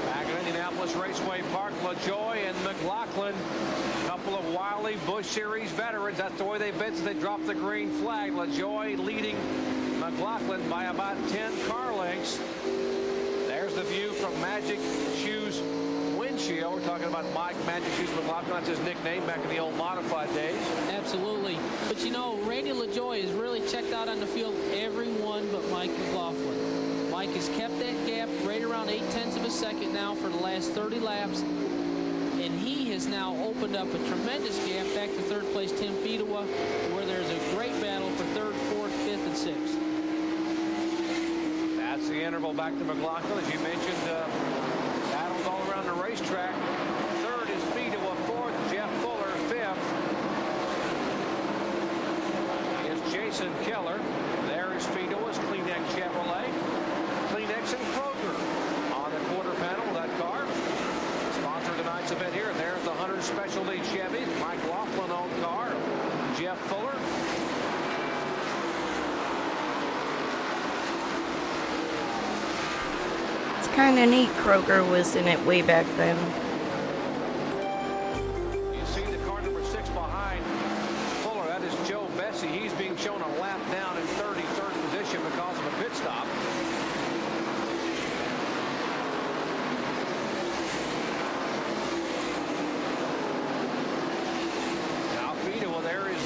Back in Indianapolis. Indianapolis Raceway Park. LaJoie and McLaughlin, a couple of Wiley Busch Series veterans. That's the way they've been since they dropped the green flag. LaJoie leading McLaughlin by about 10 car lengths. There's the view from Magic Shoes windshield. We're talking about Mike Magic Shoes McLaughlin. That's his nickname back in the old modified days. Absolutely. But you know, Randy LaJoie has really checked out on the field everyone but Mike McLaughlin. Mike has kept that gap right around 0.8 of a second now for the last 30 laps. And he has now opened up a tremendous gap back to third place Tim Fedewa, where there's a great battle for third, fourth, fifth, and sixth. That's the interval back to McLaughlin. As you mentioned, battles all around the racetrack. Third is Fedewa. Fourth, Jeff Fuller. Fifth is Jason Keller. There is Fedewa's Kleenex Chevrolet. Kleenex and Kroger on the quarter panel of that car. Sponsor of tonight's event here. There's the Hunter Specialty Chevy. Mike Laughlin-owned car. Jeff Fuller. Kind of neat Kroger was in it way back then. You see the car number 6 behind Fuller. That is Joe Bessie. He's being shown a lap down in 33rd position because of a pit stop. Now Fedewa, there is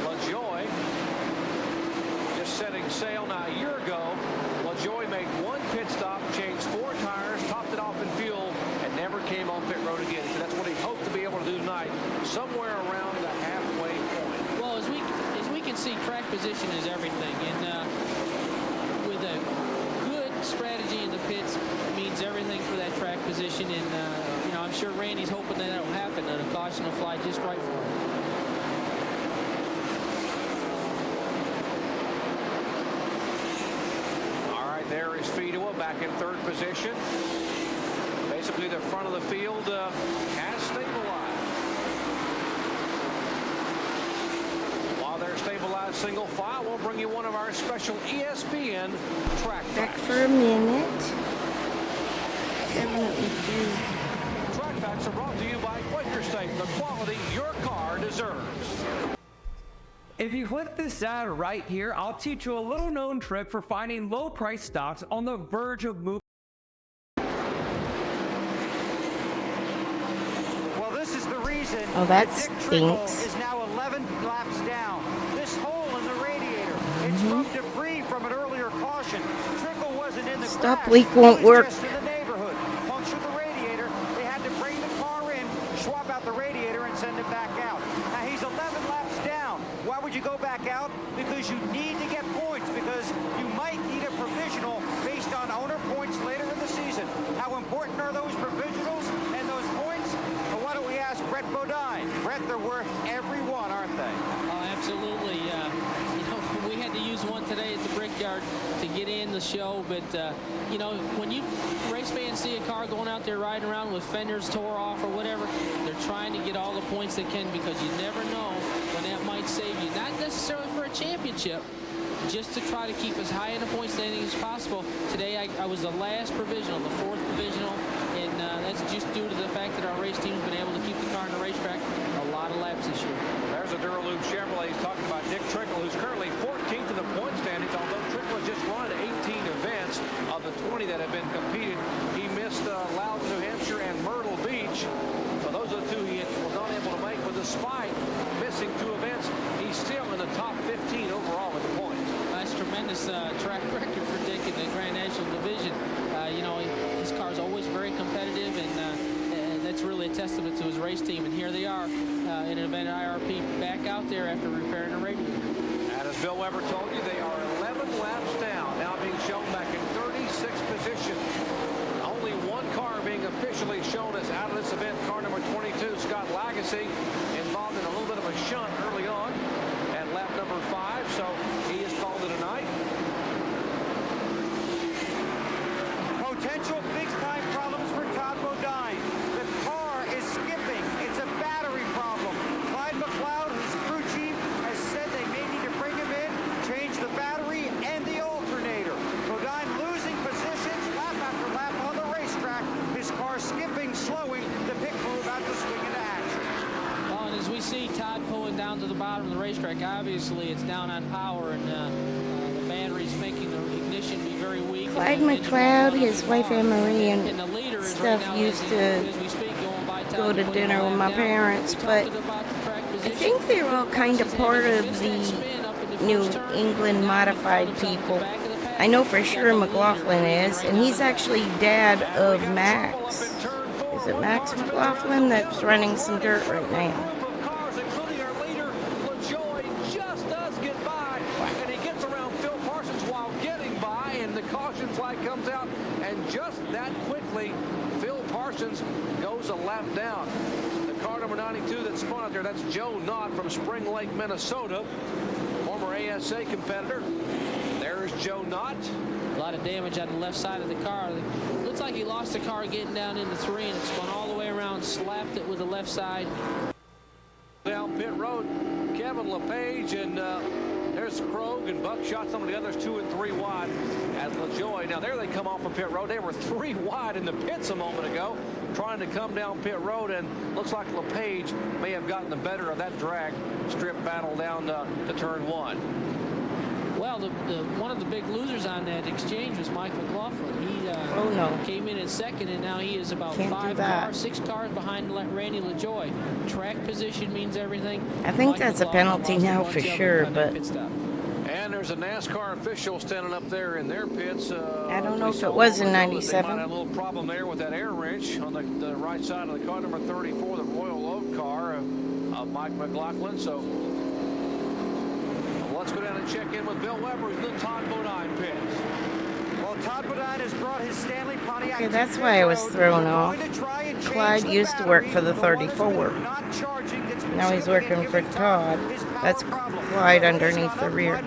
LaJoie just setting sail. Now a year ago, LaJoie made one pit stop, changed 4 tires, topped it off in fuel, and never came on pit road again. So that's what he hoped to be able to do tonight, somewhere around the halfway point. Well, as we can see, track position is everything, and with a good strategy in the pits means everything for that track position. And you know, I'm sure Randy's hoping that will happen, and a caution will fly just right for him. There is Fedewa back in third position. Basically, the front of the field has stabilized. While they're stabilized single file, we'll bring you one of our special ESPN track facts. Back for a minute. Definitely do. Track facts are brought to you by Quaker State, the quality your car deserves. If you click this ad right here, I'll teach you a little known trick for finding low price stocks on the verge of moving. Well, this is the reason that Dick Trickle stinks. is now 11 laps down. This hole in the radiator, it's from debris from an earlier caution. Trickle wasn't in the Stop crash, leak won't he was work. just in the neighborhood. Punctured the radiator. They had to bring the car in, swap out the radiator, and send it back out. Now he's 11 laps down. Why would you go back out? Because you need to get points, because you might need a provisional based on owner points later in the season. How important are those provisionals and those points? Well, why don't we ask Brett Bodine? Brett, they're worth every one, aren't they? Oh, absolutely. You know, we had to use one today at the Brickyard to get in the show, but you know, when you race fans see a car going out there riding around with fenders tore off or whatever, they're trying to get all the points they can, because you never know when that might save you. Not necessarily for a championship, just to try to keep as high in the point standing as possible. Today I was the last provisional, the 4th provisional, and that's just due to the fact that our race team's been able to keep the car on the racetrack a lot of laps this year. There's a Duralube Chevrolet. He's talking about Dick Trickle, who's currently 14th in the point standings, although Trickle has just run 18 events of the 20 that have been competed. He missed Loudon, New Hampshire, and Myrtle Beach. So those are the 2 he was not able to make. But despite missing 2 events, he's still in the top 15 overall with the points. That's tremendous track record for Dick in the Grand National Division. You know, his car's always very competitive, and that's really a testament to his race team. And here they are in an event at IRP, back out there after repairing the radiator. And as Bill Weber told you, they are 11 laps down, now being shown back in 36th position. Only one car being officially shown as out of this event, car number 22, Scott Lagasse, involved in a little bit of a shunt early on at lap number 5, so he has called it a night. Potential big-time problems for Todd Bodine. The car is skipping. It's a battery problem. Clyde McLeod, his crew chief, has said they may need to bring him in, change the battery and the alternator. Bodine losing positions lap after lap on the racetrack. His car down to the bottom of the racetrack. Obviously, it's down on power, and the battery's making the ignition be very weak. Clyde McLeod, his wife Anne Marie, and stuff used to go to dinner with my parents, but I think they're all kind of part of the New England modified people. I know for sure McLaughlin is, and he's actually dad of Max. Is it Max McLaughlin that's running some dirt right now? Cars, including our leader, LaJoy, just does get by, and he gets around Phil Parsons while getting by, and the caution flag comes out, and just that quickly, Phil Parsons goes a lap down. The car number 92 that spun out there, that's Joe Knott from Spring Lake, Minnesota, former ASA competitor. There's Joe Knott. A lot of damage on the left side of the car. Looks like he lost the car getting down into 3 and it spun all the way around, slapped it with the left side. Down pit road, Kevin LePage, and there's Krogh and Buckshot. Some of the others 2 and 3 wide as LaJoy. Now there they come off of pit road. They were 3 wide in the pits a moment ago, trying to come down pit road, and looks like LePage may have gotten the better of that drag strip battle down to turn 1. Well, one of the big losers on that exchange was Mike McLaughlin. He came in second, and now he is about 6 cars behind Randy LaJoy. Track position means everything. I think that's a penalty now for sure, but... And there's a NASCAR official standing up there in their pits. I don't know if it was in 97. They might have a little problem there with that air wrench on the right side of the car, number 34, the Royal Oak car of Mike McLaughlin. So let's go down and check in with Bill Weber, who's in the Todd Bodine pits. Well, Todd Bodine has brought his Stanley Pontiac. Okay, that's why I was thrown off. Clyde used to work for the 34. Now he's working for Todd. That's Clyde underneath the rear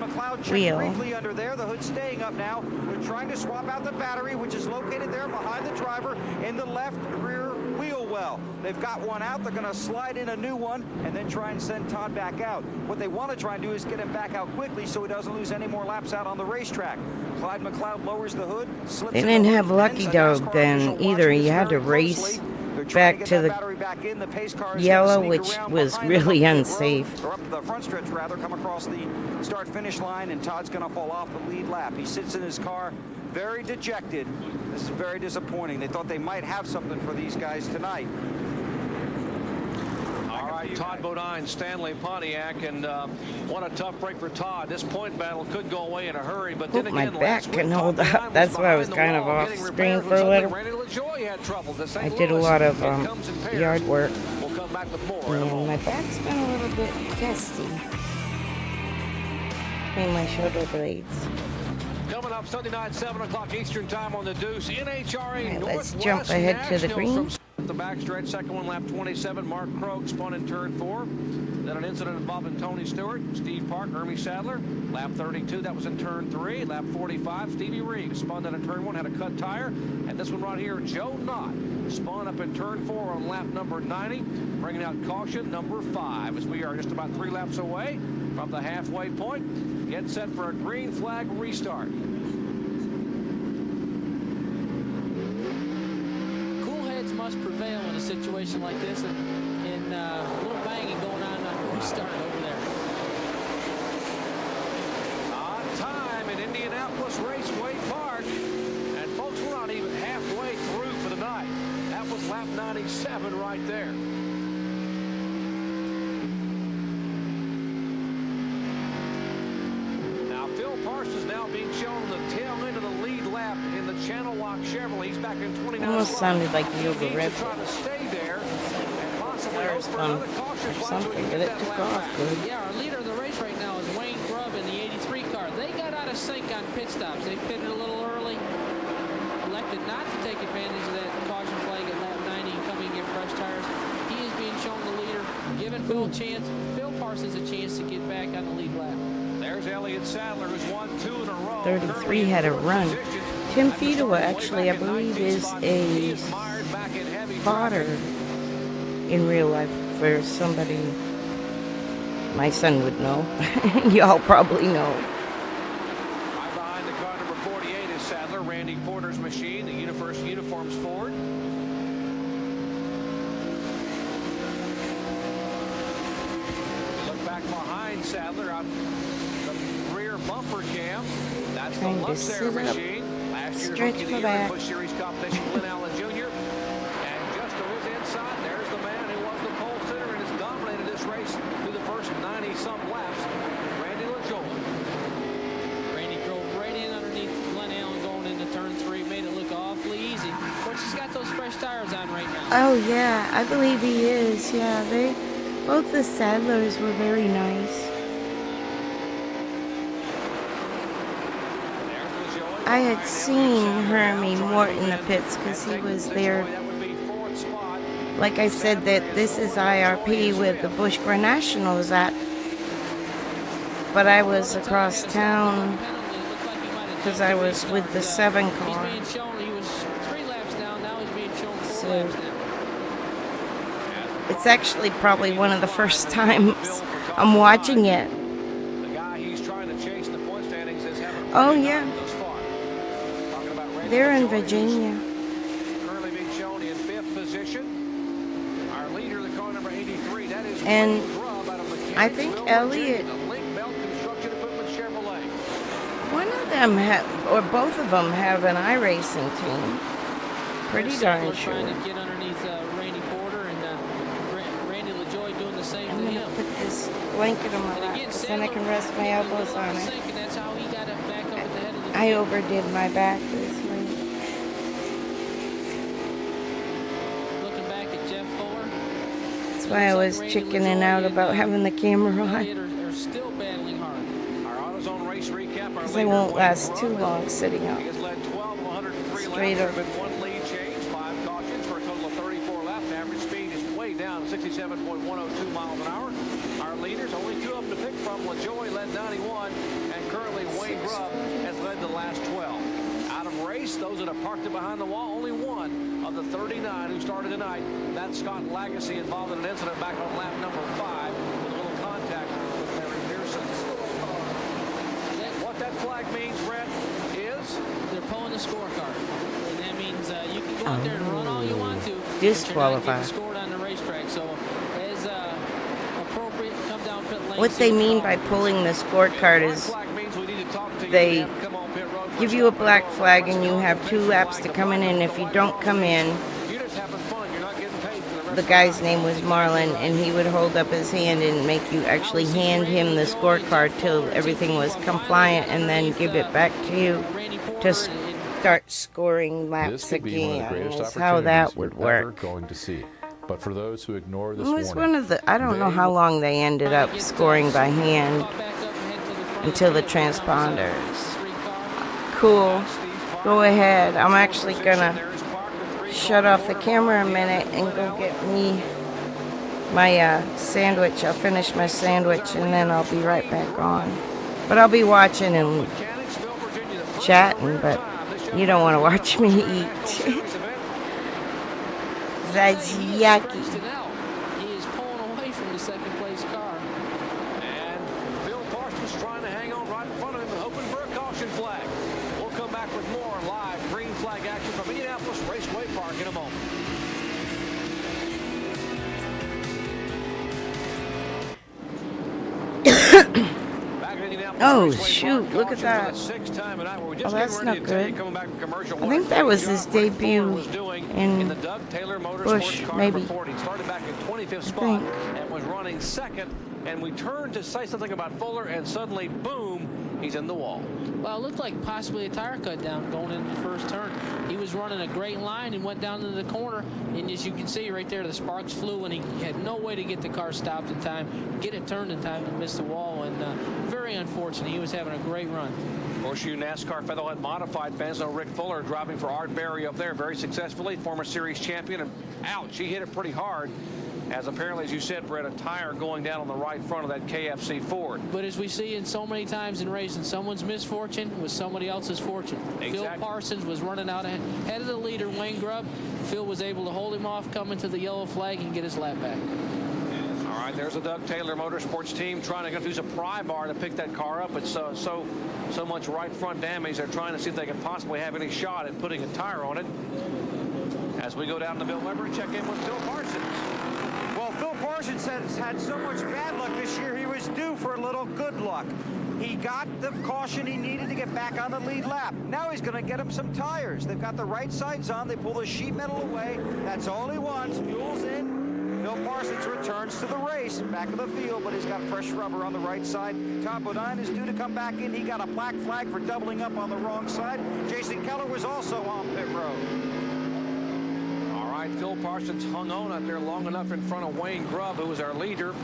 wheel. Under there, the hood's staying up now. We're trying to swap out the battery, which is located there behind the driver in the left rear wheel well. They've got one out. They're going to slide in a new one and then try and send Todd back out. What they want to try and do is get him back out quickly so he doesn't lose any more laps out on the racetrack. Clyde McLeod lowers the hood. They didn't have Lucky Dog then either. He had to race back to the yellow, which was really unsafe. Or up the front stretch, rather, come across the start-finish line, and Todd's going to fall off the lead lap. He sits in his car very dejected. This is very disappointing. They thought they might have something for these guys tonight. All right, Todd Bodine, Stanley Pontiac, and what a tough break for Todd. This point battle could go away in a hurry, but then again, my back can hold up. That's why I was kind of off screen for a little. I did a lot of yard work, and my back's been a little bit testy between my shoulder blades. Coming up Sunday night, 7 o'clock Eastern time on the Deuce. NHRA Right, let's jump ahead to the green. The backstretch, second one, lap 27. Mark Krogh spun in turn 4. Then an incident involving Tony Stewart, Steve Park, Ernie Sadler. Lap 32, that was in turn 3. Lap 45, Stevie Reeves spun in turn 1, had a cut tire. And this one right here, Joe Knott, spun up in turn 4 on lap number 90, bringing out caution number 5 as we are just about 3 laps away from the halfway point. Get set for a green flag restart. Must prevail in a situation like this, and a little banging going on the restart over there. On time in Indianapolis Raceway Park, and folks, we're not even halfway through for the night. That was lap 97 right there. Now Phil Parsons now being shown the tail end of the lead lap in the Channel Lock Chevrolet. He's back in 29. Almost sounded like you over red. Trying to stay there and possibly There's one or something, but it took off good. Yeah, our leader of the race right now is Wayne Grubb in the 83 car. They got out of sync on pit stops. They pitted a little early, elected not to take advantage of that caution flag at lap 90 and come in and get fresh tires. He is being shown the leader, giving Phil Parsons a chance to get back on the lead lap. There's Elliott Sadler, who's won 2 in a row. 33 had a run. Tim Fedewa, actually, I believe, is a spotter in real life for somebody my son would know. Y'all probably know. Right behind the car number 48 is Sadler, Randy Porter's machine, the uniforms forward. Look back Dean Sadler out the rear bumper cam. That's the Trying to Luxair sit up, machine. Last year's stretch Rookie of my the Year in back. Busch Series competition, Glenn Allen Jr. And just to his inside, there's the man who was the pole sitter and has dominated this race through the first 90-some laps, Randy LaJoie. Randy drove right in underneath Glenn Allen going into turn 3, made it look awfully easy. Of course, he's got those fresh tires on right now. Oh yeah, I believe he is. Yeah, both the Sadlers were very nice. I had seen Hermie Mort in the pits because he was there. Like I said, that this is IRP with the Busch Grand Nationals at. But I was across town because I was with the 7 car. So it's actually probably one of the first times I'm watching it. Oh yeah. They're in Virginia. Currently being shown in 5th position. Our leader, the car number 83, that is And I think Elliott, one of them or both of them have an iRacing team. Pretty darn sure. Trying to get underneath Randy Porter and Randy LaJoie doing the same I'm to gonna him. put this blanket on my lap because then I can rest my elbows on it. And that's how he got it back up at the head of the I overdid my back this week. Looking back at Jeff Fuller. That's why I was chickening out about having the camera on. Are still battling hard. Our AutoZone race recap. Because they won't last too long sitting up. He has led 12 of 103 Straight laps. over. There have been 1 lead change, 5 cautions for a total of 34 laps. Average speed is way down, 67.102 miles an hour. Our leaders, only 2 of them to pick from. LaJoie led 91, and currently Wayne Grubb has led the last 12. Out of race, those that have parked it behind the wall, only 1 of the 39 who started tonight. That's Scott Lagacy, involved in an incident back on lap number 5 with a little contact with Larry Pearson. What that flag means, Brett, is they're pulling the scorecard. And that means you can go out there and run all you want to. Disqualified. Scored on the racetrack. So as appropriate, come down pit lane. What they mean by pulling the scorecard is they give you a black flag and you have 2 laps to come in, and if you don't come in, the guy's name was Marlon, and he would hold up his hand and make you actually hand him the scorecard till everything was compliant, and then give it back to you to start scoring laps again. Is how that would work. Going to see. But for those who ignore this It was warning, one of the, I don't know how long they ended up scoring by hand until the transponders. Cool. Go ahead. I'm actually gonna shut off the camera a minute and go get me my sandwich. I'll finish my sandwich and then I'll be right back on. But I'll be watching and chatting, but you don't want to watch me eat. That's yucky. He is pulling away from the second place car. And Bill Parsons trying to hang on right in front of him, hoping for a caution flag. We'll come back with more live green flag action from Indianapolis Raceway Park in a moment. Oh shoot, look at that. Oh, that's not good. I think that was his debut in Busch, maybe. Started back in 25th spot and was running second, and we turned to say something about Fuller, and suddenly, boom, he's in the wall. Well, it looked like possibly a tire cut down going into the first turn. He was running a great line and went down into the corner, and as you can see right there, the sparks flew, and he had no way to get the car stopped in time, get it turned in time, and miss the wall, and very unfortunate. He was having a great run. Horseshoe NASCAR Featherhead Modified fans know Rick Fuller driving for Art Berry up there very successfully, former series champion, and ouch, he hit it pretty hard. As apparently, as you said, Brett, a tire going down on the right front of that KFC Ford. But as we see in so many times in racing, someone's misfortune was somebody else's fortune. Exactly. Phil Parsons was running out ahead of the leader, Wayne Grubb. Phil was able to hold him off, come into the yellow flag, and get his lap back. All right, there's a Doug Taylor Motorsports team trying to use a pry bar to pick that car up. It's so much right front damage. They're trying to see if they can possibly have any shot at putting a tire on it. As we go down to Bill Weber, check in with Phil Parsons. Well, Phil Parsons said has had so much bad luck this year, he was due for a little good luck. He got the caution he needed to get back on the lead lap. Now he's going to get him some tires. They've got the right sides on. They pull the sheet metal away. That's all he wants. Fuel's in. Phil Parsons returns to the race, back of the field, but he's got fresh rubber on the right side. Tom Bodine is due to come back in. He got a black flag for doubling up on the wrong side. Jason Keller was also on pit road. All right, Phil Parsons hung on out there long enough in front of Wayne Grubb, who was our leader.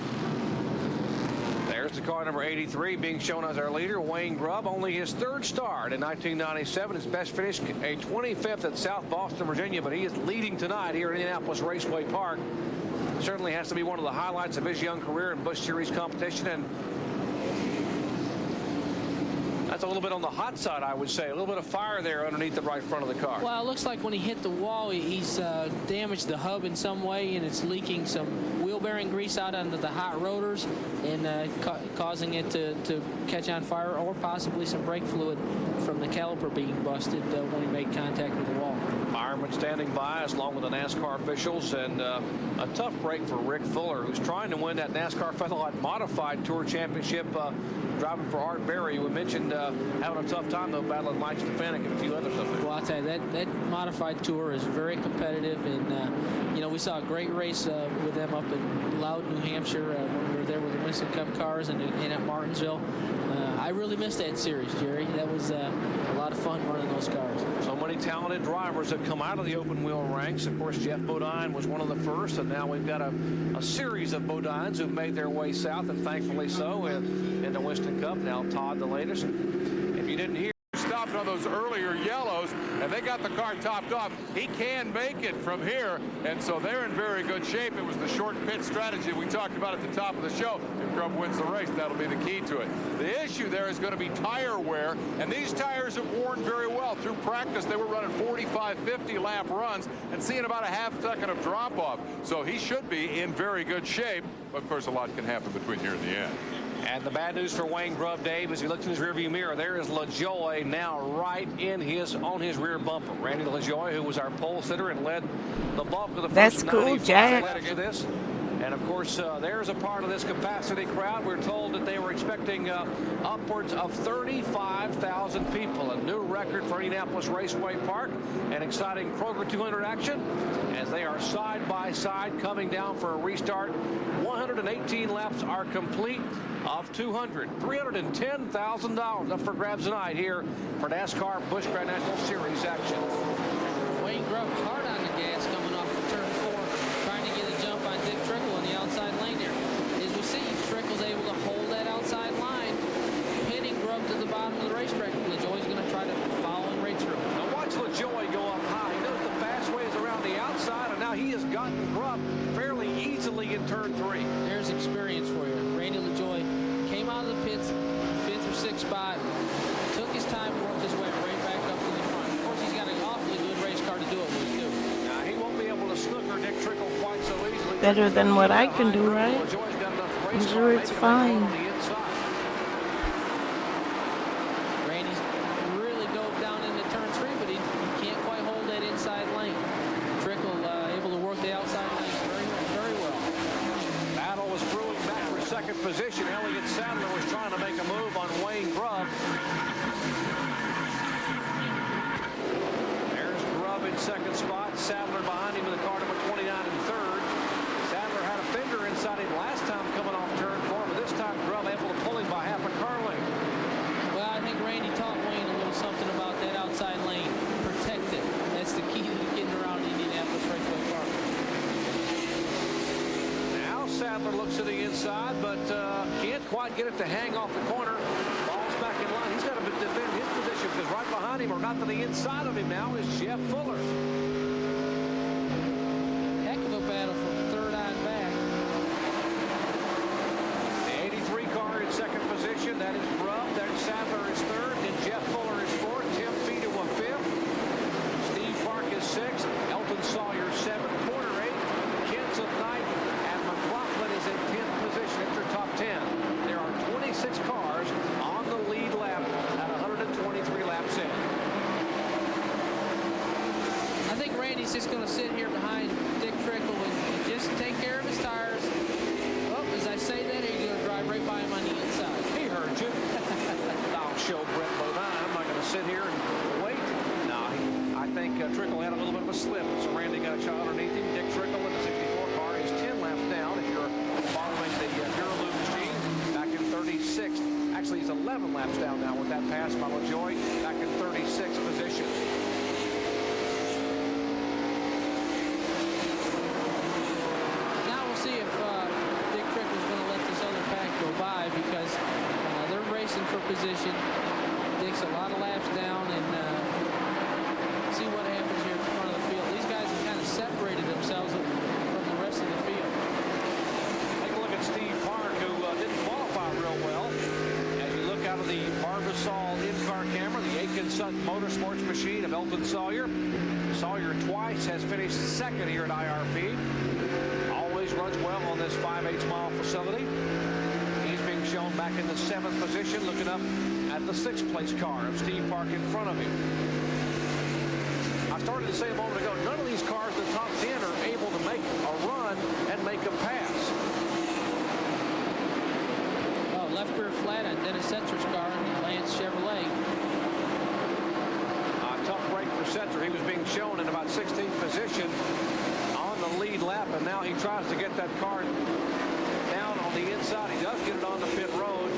There's the car number 83 being shown as our leader, Wayne Grubb. Only his third start in 1997. His best finish, a 25th at South Boston, Virginia, but he is leading tonight here at Indianapolis Raceway Park. Certainly has to be one of the highlights of his young career in Busch Series competition, and that's a little bit on the hot side, I would say. A little bit of fire there underneath the right front of the car. Well, it looks like when he hit the wall, he's damaged the hub in some way, and it's leaking some wheel bearing grease out onto the hot rotors and causing it to catch on fire, or possibly some brake fluid from the caliper being busted when he made contact with the wall. Firemen standing by us along with the NASCAR officials, and a tough break for Rick Fuller, who's trying to win that NASCAR Featherlight Modified Tour Championship, driving for Art Berry. We mentioned having a tough time, though, battling Mike Stefanik and a few others up there. Well, I'll tell you, that Modified Tour is very competitive, and, you know, we saw a great race with them up in Loudon, New Hampshire, when we were there with the Winston Cup cars and at Martinsville. I really missed that series, Jerry. That was a lot of fun running those cars. So many talented drivers have come out of the open wheel ranks. Of course, Jeff Bodine was one of the first, and now we've got a series of Bodines who've made their way south, and thankfully so, in the Winston Cup. Now Todd, the latest. If you didn't hear, stopped on those earlier yellows, and they got the car topped off. He can make it from here, and so they're in very good shape. It was the short pit strategy we talked about at the top of the show. If Grubb wins the race, that'll be the key to it. The issue there is going to be tire wear, and these tires have worn very well. Through practice, they were running 45, 50 lap runs and seeing about a half second of drop off. So he should be in very good shape. But of course, a lot can happen between here and the end. and the bad news for Wayne Grubb, Dave, as he looked in his rearview mirror, there is LaJoie now right in on his rear bumper. Randy LaJoie, who was our pole sitter and led the bulk of the That's first cool, Jack. to this. And of course, there's a part of this capacity crowd. We're told that they were expecting upwards of 35,000 people, a new record for Indianapolis Raceway Park. An exciting Kroger 200 action as they are side by side coming down for a restart. 118 laps are complete of 200. $310,000 up for grabs tonight here for NASCAR Busch Grand National Series action. Wayne Grubb hard on the gas coming off of turn 4, trying to get a jump on Dick Trickle in the outside lane there. As we see, Trickle's able to hold that outside line, hitting Grubb to the bottom of the racetrack. LaJoie's going to try to follow him right through. Now watch LaJoie go up high. He knows the fast way is around the outside, and now he has gotten Grubb fairly easily in turn 3. There's experience for you. Randy LaJoie came out of the pits, 5th or 6th spot, took his time, worked his way right back up to the front. Of course, he's got an awfully good race car to do it with, too. Now, he won't be able to snooker Dick Trickle quite so easily. Better than what I can do, right? I'm sure it's fine. Randy's really dove down into turn 3, but he can't quite hold that inside lane. Trickle able to work the outside lane very well. Battle was brewing back for second position. Elliott Sadler was trying to make a move on Wayne Grubb. There's Grubb in second spot. Sadler behind him in the car number 29 in third. Sadler had a fender inside him last time coming off turn 4, but this time Grubb able to pull him by half a car length. Well, I think Randy taught Wayne a little something about that outside lane. Protect it. That's the key to getting around Indianapolis Raceway Park. Now Sadler looks to the inside, but can't quite get it to hang off the corner. Ball's back in line. He's got to defend his position because right behind him, or not to the inside of him now, is Jeff Fuller. Heck of a battle from third on back. The 83 car in second position. That is Grubb. Then Sadler is third. Then Jeff Fuller is fourth. Tim Feeder was fifth. Steve Park is sixth. Elton Sawyer seventh. Porter eighth. Kenson ninth. And McLaughlin is in 10th position. Enter top 10. There are 26 cars on the lead lap at 123 laps in. I 7 laps down now with that pass by LaJoie, back in 36th position. Now we'll see if Dick Trick is going to let this other pack go by, because they're racing for position. Dick's a lot of laps down, and see what happens here at the front of the field. These guys have kind of separated themselves from the rest of the field. Take a look at Steve Park, who didn't qualify real well. As you look out of the Barbasol in-car camera, the Aiken Sutton Motorsports machine of Elton Sawyer. Sawyer twice has finished second here at IRP. Always runs well on this 5/8 mile facility. He's being shown back in the 7th position, looking up at the 6th place car of Steve Park in front of him. I started to say a moment ago, none of these cars in the top 10 are able to make a run and make a pass. Oh, left rear flat on Dennis Setzer's car in Lance Chevrolet. Tough break for Setzer. He was being shown in about 16th position on the lead lap, and now he tries to get that car down on the inside. He does get it on the pit road,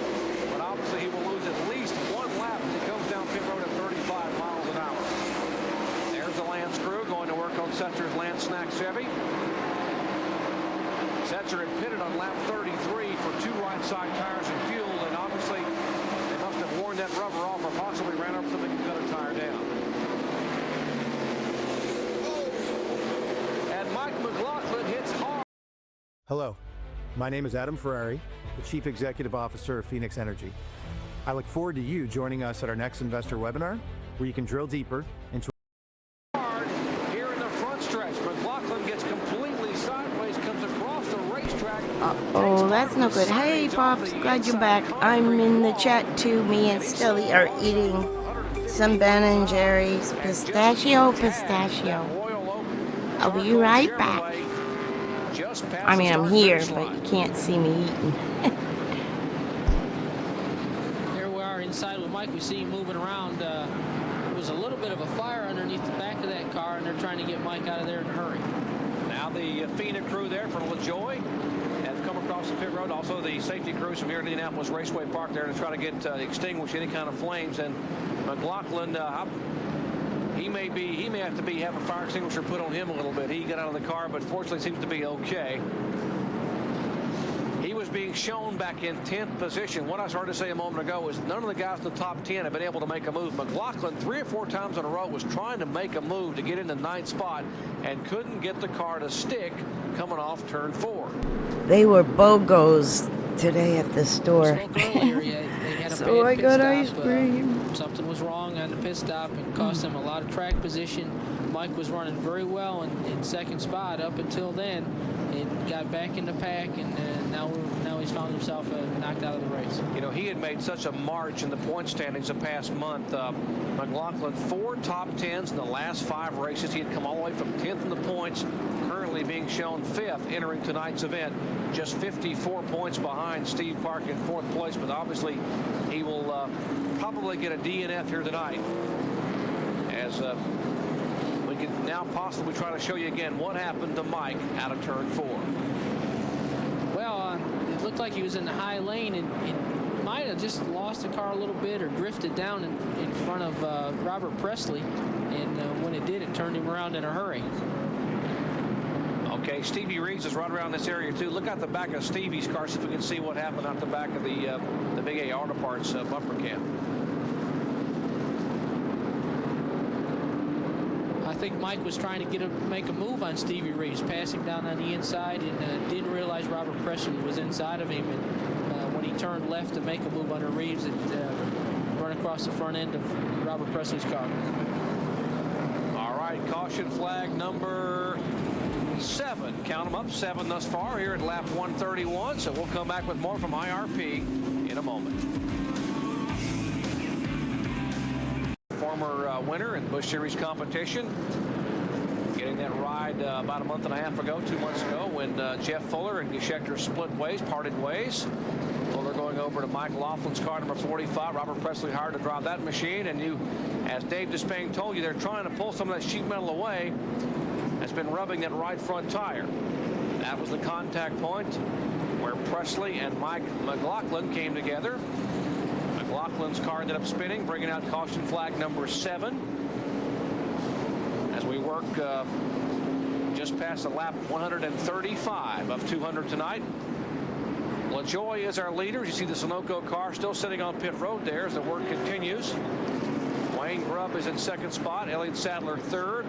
but obviously he will lose at least 1 lap as he comes down pit road at 35 miles an hour. There's the Lance crew going to work on Setzer's Lance Snack Chevy. Setzer had pitted on lap 33 for 2 right side tires and fuel, and obviously they must have worn that rubber off or possibly ran up something and cut a tire down. And Mike McLaughlin hits hard. Hello, my name is Adam Ferrari, the Chief Executive Officer of Phoenix Energy. I look forward to you joining us at our next investor webinar, where you can drill deeper into here in the front stretch. McLaughlin gets completely sideways, comes across the racetrack. Oh, that's no good. Hey, Pops, glad you're back. I'm in the chat too. Me and Stelly are eating some Ben & Jerry's pistachio. I'll be right back. I mean, I'm here, but you can't see me eating. Here we are inside with Mike. We see him moving around. There was a little bit of a fire underneath the back of that car, and they're trying to get Mike out of there in a hurry. Now the Phoenix crew there from LaJoie have come across the pit road. Also the safety crews from here at Indianapolis Raceway Park there to try to get extinguish any kind of flames. And McLaughlin, he may have to have a fire extinguisher put on him a little bit. He got out of the car, but fortunately seems to be okay. He was being shown back in 10th position. What I started to say a moment ago is none of the guys in the top 10 have been able to make a move. McLaughlin 3 or 4 times in a row was trying to make a move to get in the 9th spot and couldn't get the car to stick coming off turn 4. They were BOGOs today at the store. So I got ice cream. Something was wrong on the pit stop and cost them a lot of track position. Mike was running very well in 2nd spot up until then. It got back in the pack, and now he's found himself knocked out of the race. You know, he had made such a march in the point standings the past month. McLaughlin 4 top 10s in the last 5 races. He had come all the way from 10th in the points, currently being shown 5th entering tonight's event, just 54 points behind Steve Park in 4th place, but obviously he will probably get a DNF here tonight, as we can now possibly try to show you again what happened to Mike out of turn 4. Well, it looked like he was in the high lane and might have just lost the car a little bit or drifted down in front of Robert Presley, and when it did, it turned him around in a hurry. Okay, Stevie Reeves is right around this area too. Look out the back of Stevie's car, see if we can see what happened out the back of the Big A Auto Parts bumper cam. I think Mike was trying to make a move on Stevie Reeves, pass him down on the inside, and didn't realize Robert Presley was inside of him. And when he turned left to make a move under Reeves, it run across the front end of Robert Presley's car. All right, caution flag number 7. Count them up, 7 thus far here at lap 131. So we'll come back with more from IRP in a moment. Former winner in Busch Series competition, getting that ride about a month and a half ago, 2 months ago, when Jeff Fuller and Geschecter split ways, parted ways. Fuller going over to Mike Laughlin's car, number 45. Robert Presley hired to drive that machine, and as Dave Despang told you, they're trying to pull some of that sheet metal away that's been rubbing that right front tire. That was the contact point where Presley and Mike McLaughlin came together. McLaughlin's car ended up spinning, bringing out caution flag number 7. As we work just past the lap 135 of 200 tonight. LaJoie is our leader. You see the Sunoco car still sitting on pit road there as the work continues. Wayne Grubb is in second spot. Elliott Sadler third.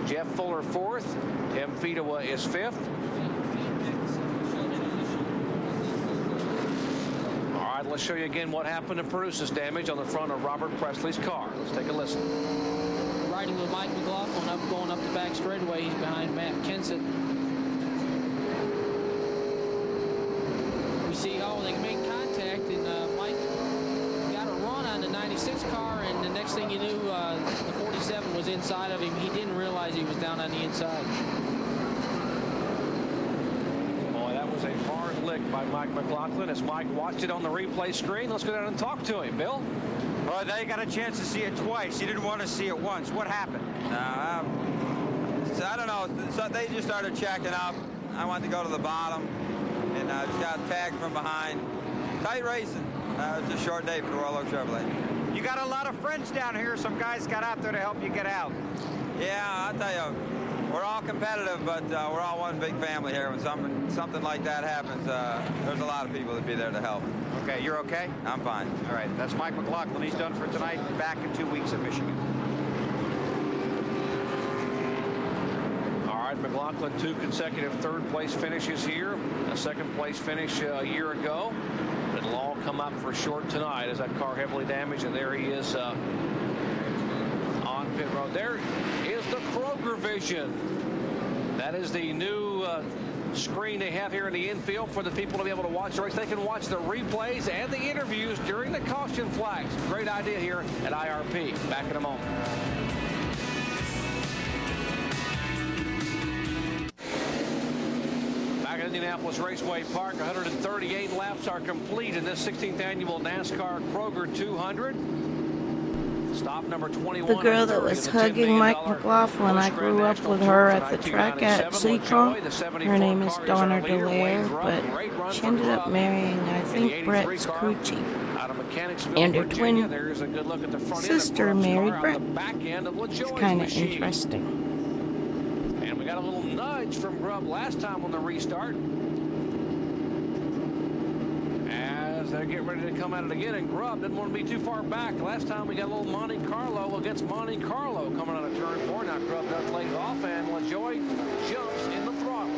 Jeff Fuller fourth. Tim Fedewa is fifth. All right, let's show you again what happened to produce this damage on the front of Robert Presley's car. Let's take a listen. Riding with Mike McLaughlin going up the back straightaway. He's behind Matt Kenseth. We see, they made contact, and Mike got a run on the 96 car, and the next thing you knew, the 47 was inside of him. He didn't realize he was down on the inside. Boy, that was a hard lick by Mike McLaughlin as Mike watched it on the replay screen. Let's go down and talk to him. Bill? Well, they got a chance to see it twice. He didn't want to see it once. What happened? I don't know. So they just started checking up. I wanted to go to the bottom, and just got tagged from behind. Tight racing. It's a short day for the Royal Oak Chevrolet. You got a lot of friends down here. Some guys got out there to help you get out. Yeah, I'll tell you, we're all competitive, but we're all one big family here. When something like that happens, there's a lot of people that be there to help. Okay, you're okay? I'm fine. All right, that's Mike McLaughlin. He's done for tonight. Back in 2 weeks in Michigan. All right, McLaughlin, 2 consecutive third-place finishes here. A second-place finish a year ago. It'll all come up for short tonight as that car heavily damaged, and there he is on pit road. There is the Kroger Vision. That is the new screen they have here in the infield for the people to be able to watch the race. They can watch the replays and the interviews during the caution flags. Great idea here at IRP. Back in a moment. Back at Indianapolis Raceway Park, 138 laps are complete in this 16th annual NASCAR Kroger 200. Stop number 21. The girl that was hugging Mike McLaughlin, I grew up with her at the track at Seacon. Her name is Donna Delaire, but she ended up marrying, I think, Brett Scrucci. And her twin sister married Brett. It's kind of interesting. And we got a little nudge from Grubb last time on the restart. As they're getting ready to come at it again, and Grubb didn't want to be too far back. Last time we got a little Monte Carlo against Monte Carlo coming out of turn 4. Now Grubb does lay it off, and LaJoie jumps in the throttle.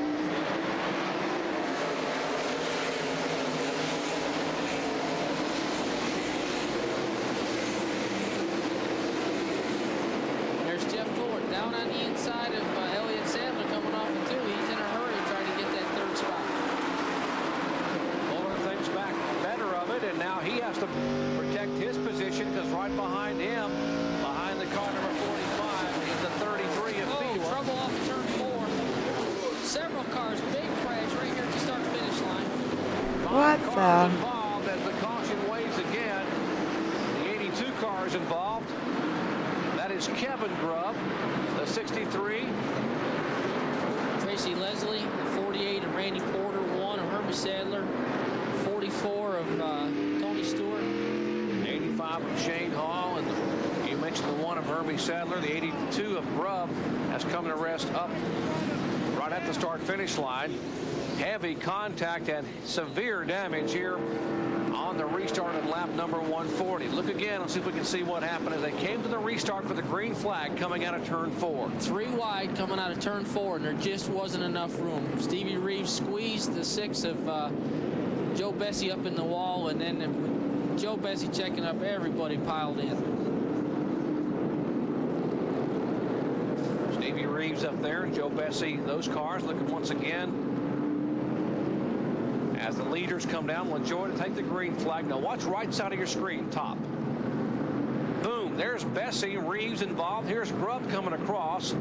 There's Jeff Fuller down on the inside of Elliott Sadler coming off the 2. He's in a hurry trying to get that third spot. Fuller thinks back better of it, and now he has to protect his position because right behind him, behind the car number 45, is the 33 of Fedewa. Trouble off turn 4. Several cars, big crash right here at the start-finish line. What the? Involved as the caution waves again. The 82 cars involved. That is Kevin Grubb, the 63. Tracy Leslie, the 48 of Randy Porter, 1 of Hermie Sadler, 44 of Tony Stewart. 85 of Shane Hall, and you mentioned the 1 of Hermie Sadler. The 82 of Grubb has come to rest up right at the start-finish line. Heavy contact and severe damage here on the restart at lap number 140. Look again. Let's see if we can see what happened as they came to the restart for the green flag coming out of turn 4. 3 wide coming out of turn 4, and there just wasn't enough room. Stevie Reeves squeezed the 6 of Joe Bessie up in the wall, and then with Joe Bessie checking up, everybody piled in. Stevie Reeves up there, Joe Bessie, those cars looking once again. As the leaders come down, LaJoie to take the green flag. Now watch right side of your screen, top. Boom, there's Bessie, Reeves involved. Here's Grubb coming across.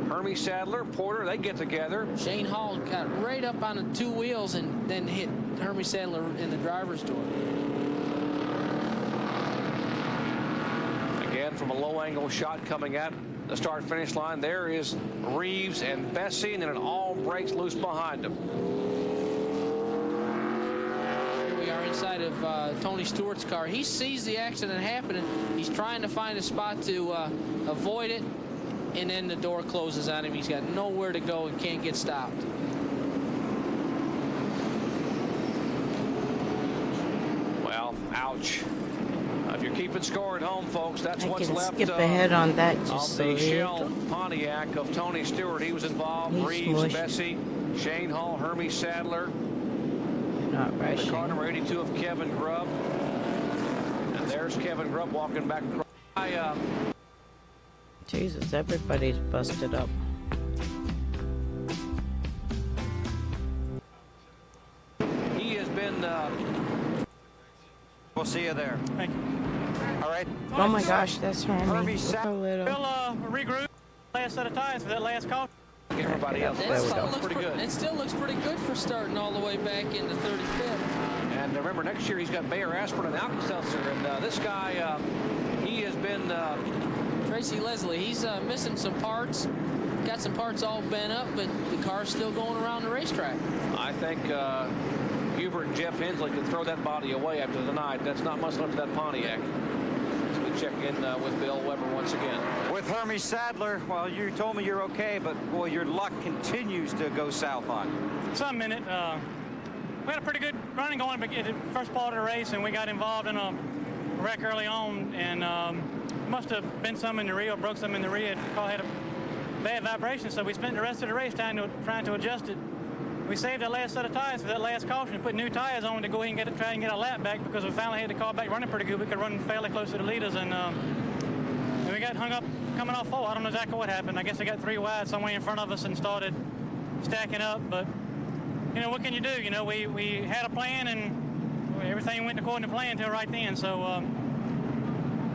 Hermie Sadler, Porter, they get together. Shane Hall got right up on the 2 wheels and then hit Hermie Sadler in the driver's door. Again, from a low-angle shot coming at the start-finish line, there is Reeves and Bessie, and then it all breaks loose behind them. Here we are inside of Tony Stewart's car. He sees the accident happening. He's trying to find a spot to avoid it, and then the door closes on him. He's got nowhere to go and can't get stopped. Well, ouch. If you're keeping score at home, folks, that's what's left. Skip ahead on that just of a the little. Shell Pontiac of Tony Stewart. He was involved. He's Reeves, smushed. Bessie, Shane Hall, Hermie Sadler. Not rushing. The car number 82 of Kevin Grubb. And there's Kevin Grubb walking back across. Jesus, everybody's busted up. He has been... We'll see you there. Thank you. All right. Oh my gosh, that's Hermie. Look a little. We'll regroup. Last set of tires for that last call. Everybody else. That still looks pretty good. It still looks pretty good for starting all the way back into 35th. And remember, next year he's got Bayer Aspirin and Alka-Seltzer. And this guy, he has been... Tracy Leslie, he's missing some parts. Got some parts all bent up, but the car's still going around the racetrack. I think Hubert and Jeff Hensley can throw that body away after the night. That's not much left of that Pontiac. So we check in with Bill Weber once again. With Hermie Sadler, well, you told me you're okay, but boy, your luck continues to go south on you. Some minute. We had a pretty good running going at the first part of the race, and we got involved in a wreck early on, and must have been some in the rear, broke some in the rear. The car had a bad vibration, so we spent the rest of the race trying to adjust it. We saved our last set of tires for that last caution and put new tires on to go ahead and try and get our lap back, because we finally had the car back running pretty good. We could run fairly close to the leaders, and we got hung up coming off 4. I don't know exactly what happened. I guess they got 3 wide somewhere in front of us and started stacking up. But, you know, what can you do? You know, we had a plan, and everything went according to plan until right then. So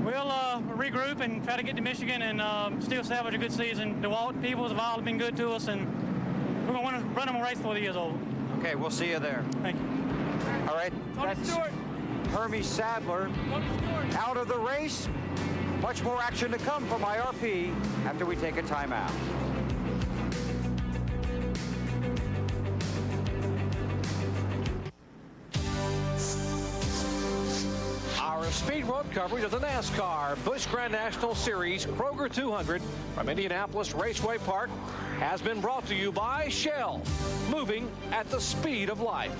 we'll regroup and try to get to Michigan and still salvage a good season. DeWalt people have all been good to us, and we're going to run them a race 40 years old. Okay, we'll see you there. Thank you. All right. That's Hermie Sadler out of the race. Much more action to come from IRP after we take a timeout. Our speed road coverage of the Nascar Busch Grand National Series Kroger 200 from Indianapolis Raceway Park has been brought to you by Shell, moving at the speed of life.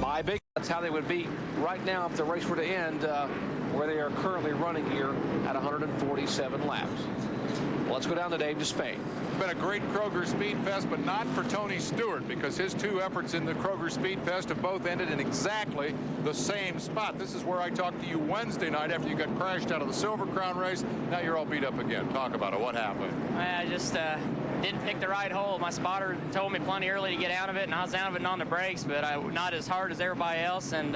By Big, that's how they would be right now if the race were to end where they are currently running here at 147 laps. Well, let's go down to Dave Despain. Been a great Kroger Speed Fest, but not for Tony Stewart, because his 2 efforts in the Kroger Speed Fest have both ended in exactly the same spot. This is where I talked to you Wednesday night after you got crashed out of the Silver Crown race. Now you're all beat up again. Talk about it. What happened? I just didn't pick the right hole. My spotter told me plenty early to get out of it, and I was out of it on the brakes, but not as hard as everybody else, and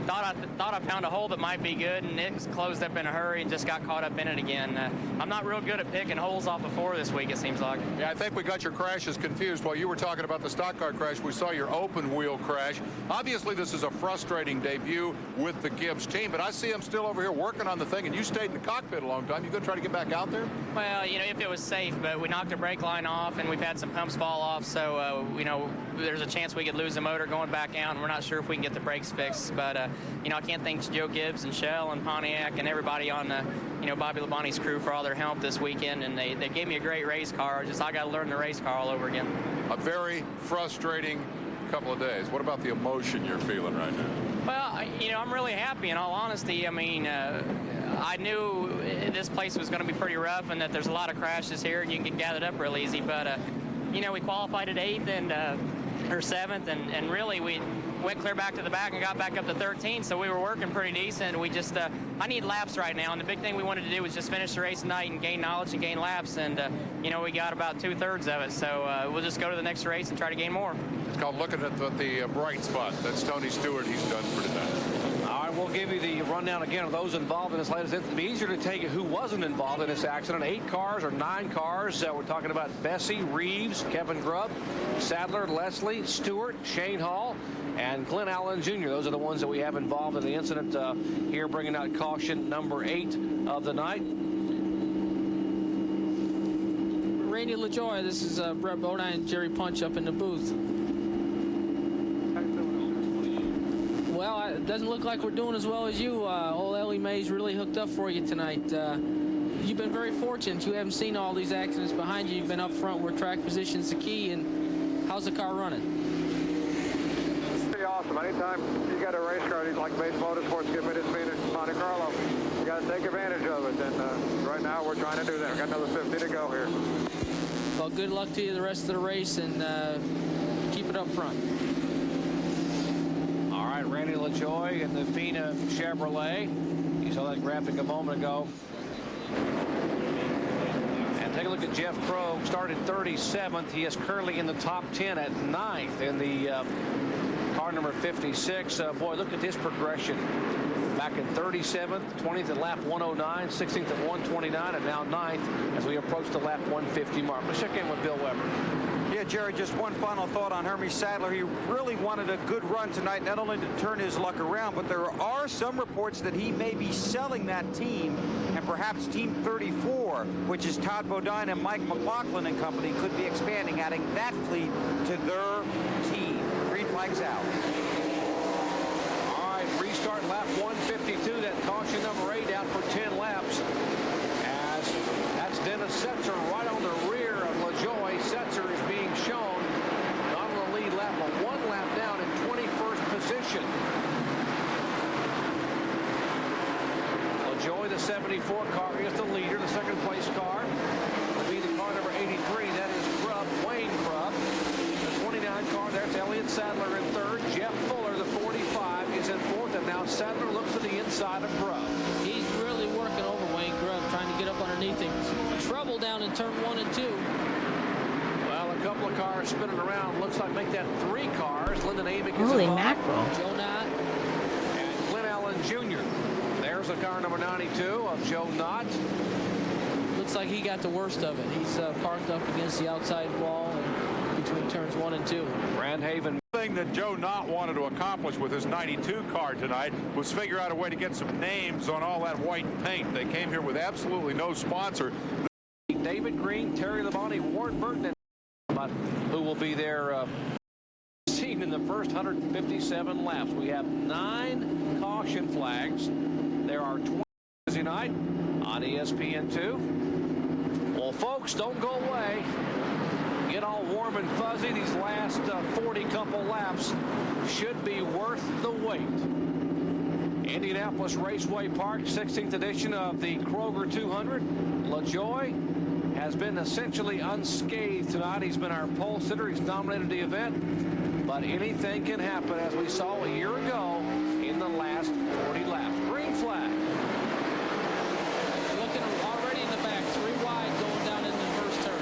thought I found a hole that might be good, and it closed up in a hurry and just got caught up in it again. I'm not real good at picking holes off of 4 this week, it seems like. Yeah, I think we got your crashes confused. While you were talking about the stock car crash, we saw your open wheel crash. Obviously, this is a frustrating debut with the Gibbs team, but I see them still over here working on the thing, and you stayed in the cockpit a long time. You going to try to get back out there? Well, you know, if it was safe, but we knocked the brake line off, and we've had some pumps fall off, so, you know, there's a chance we could lose the motor going back out, and we're not sure if we can get the brakes fixed. But, you know, I can't thank Joe Gibbs and Shell and Pontiac and everybody on, you know, Bobby Labonte's crew for all their help this weekend, and they gave me a great race car. Just I got to learn the race car all over again. A very frustrating couple of days. What about the emotion you're feeling right now? Well, you know, I'm really happy, in all honesty. I mean, I knew this place was going to be pretty rough and that there's a lot of crashes here and you can get gathered up real easy. But, you know, we qualified at 8th and or 7th, and really we went clear back to the back and got back up to 13th, so we were working pretty decent. We just, I need laps right now, and the big thing we wanted to do was just finish the race tonight and gain knowledge and gain laps, and, you know, we got about 2/3 of it, so we'll just go to the next race and try to gain more. It's called looking at the bright spot. That's Tony Stewart. He's done for tonight. All right, we'll give you the rundown again of those involved in this latest incident. It'd be easier to take who wasn't involved in this accident. 8 cars or 9 cars. We're talking about Bessie, Reeves, Kevin Grubb, Sadler, Leslie, Stewart, Shane Hall, and Glenn Allen Jr. Those are the ones that we have involved in the incident here, bringing out caution number 8 of the night. Randy LaJoie, this is Brett Bodine and Jerry Punch up in the booth. Well, doesn't look like we're doing as well as you. Old Ellie Mae's really hooked up for you tonight. You've been very fortunate. You haven't seen all these accidents behind you. You've been up front where track position's the key. And how's the car running? It's pretty awesome. Anytime you got a race car like Base Motorsports give me this mean in Monte Carlo, you got to take advantage of it. And right now we're trying to do that. We've got another 50 to go here. Well, good luck to you the rest of the race, and keep it up front. All right, Randy LaJoie in the Fina Chevrolet. You saw that graphic a moment ago. And take a look at Jeff Krogh. Started 37th. He is currently in the top 10 at 9th in the car number 56. Boy, look at his progression. Back in 37th, 20th at lap 109, 16th at 129, and now 9th as we approach the lap 150 mark. Let's check in with Bill Weber. Yeah, Jerry, just one final thought on Hermie Sadler. He really wanted a good run tonight, not only to turn his luck around, but there are some reports that he may be selling that team, and perhaps Team 34, which is Todd Bodine and Mike McLaughlin and company, could be expanding, adding that fleet to their team. Green flags out. Restart lap 152. That caution number 8 out for 10 laps. As that's Dennis Setzer right on the rear of LaJoie. Setzer is being shown not on the lead lap, but 1 lap down in 21st position. LaJoie, the 74 car, is the leader. The second place car will be the car number 83. That is Grubb, Wayne Grubb. The 29 car, there's Elliott Sadler in third. Jeff Fuller, the 45, is in fourth. And now Sadler looks to the inside of Grubb. He's really working over Wayne Grubb, trying to get up underneath him. Trouble down in turn 1 and 2. Well, a couple of cars spinning around. Looks like make that 3 cars. Lyndon Amick is Holy above. mackerel. Joe Knott. And Clint Allen Jr. There's the car number 92 of Joe Knott. Looks like he got the worst of it. He's parked up against the outside wall and between turns 1 and 2. Brandhaven. The thing that Joe Knott wanted to accomplish with his 92 car tonight was figure out a way to get some names on all that white paint. They came here with absolutely no sponsor. David Green, Terry Labonte, Ward Burton, and who will be there seen in the first 157 laps. We have 9 caution flags. There are 20 Thursday night on ESPN2. Well, folks, don't go away. Get all warm and fuzzy. These last 40 couple laps should be worth the wait. Indianapolis Raceway Park, 16th edition of the Kroger 200. LaJoie has been essentially unscathed tonight. He's been our pole sitter. He's dominated the event. But anything can happen, as we saw a year ago in the last 40 laps. Green flag. Looking already in the back, 3 wide going down in the first turn.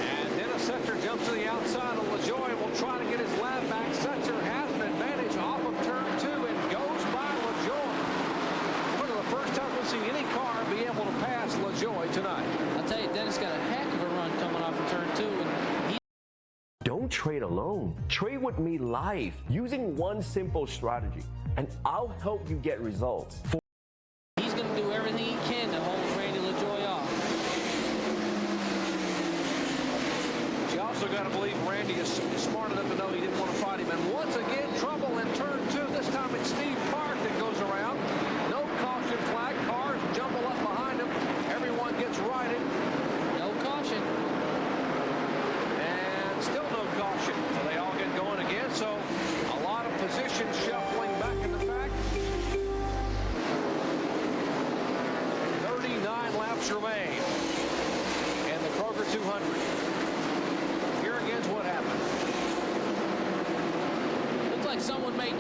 And Dennis Setzer jumps to the outside of LaJoie. Will try to get his lap back. Setzer has an advantage off of turn 2 and goes by LaJoie. For the first time we'll see any car be able to pass LaJoie tonight. I'll tell you, Dennis got a heck of a run coming off of turn 2. And don't trade alone. Trade with me live using one simple strategy, and I'll help you get results. He's going to do everything he can to hold Randy LaJoie off. You also got to believe Randy is smart enough to know he didn't want to fight him. And once again, trouble in turn 2. This time it's Steve Park that goes around. No caution flag. Cars jumble up behind him. Everyone gets righted. No caution. And still no caution. So they all get going again. So a lot of position shuffling back in the pack. 39 laps remain in the Kroger 200. Here again's what happened. Looks like someone made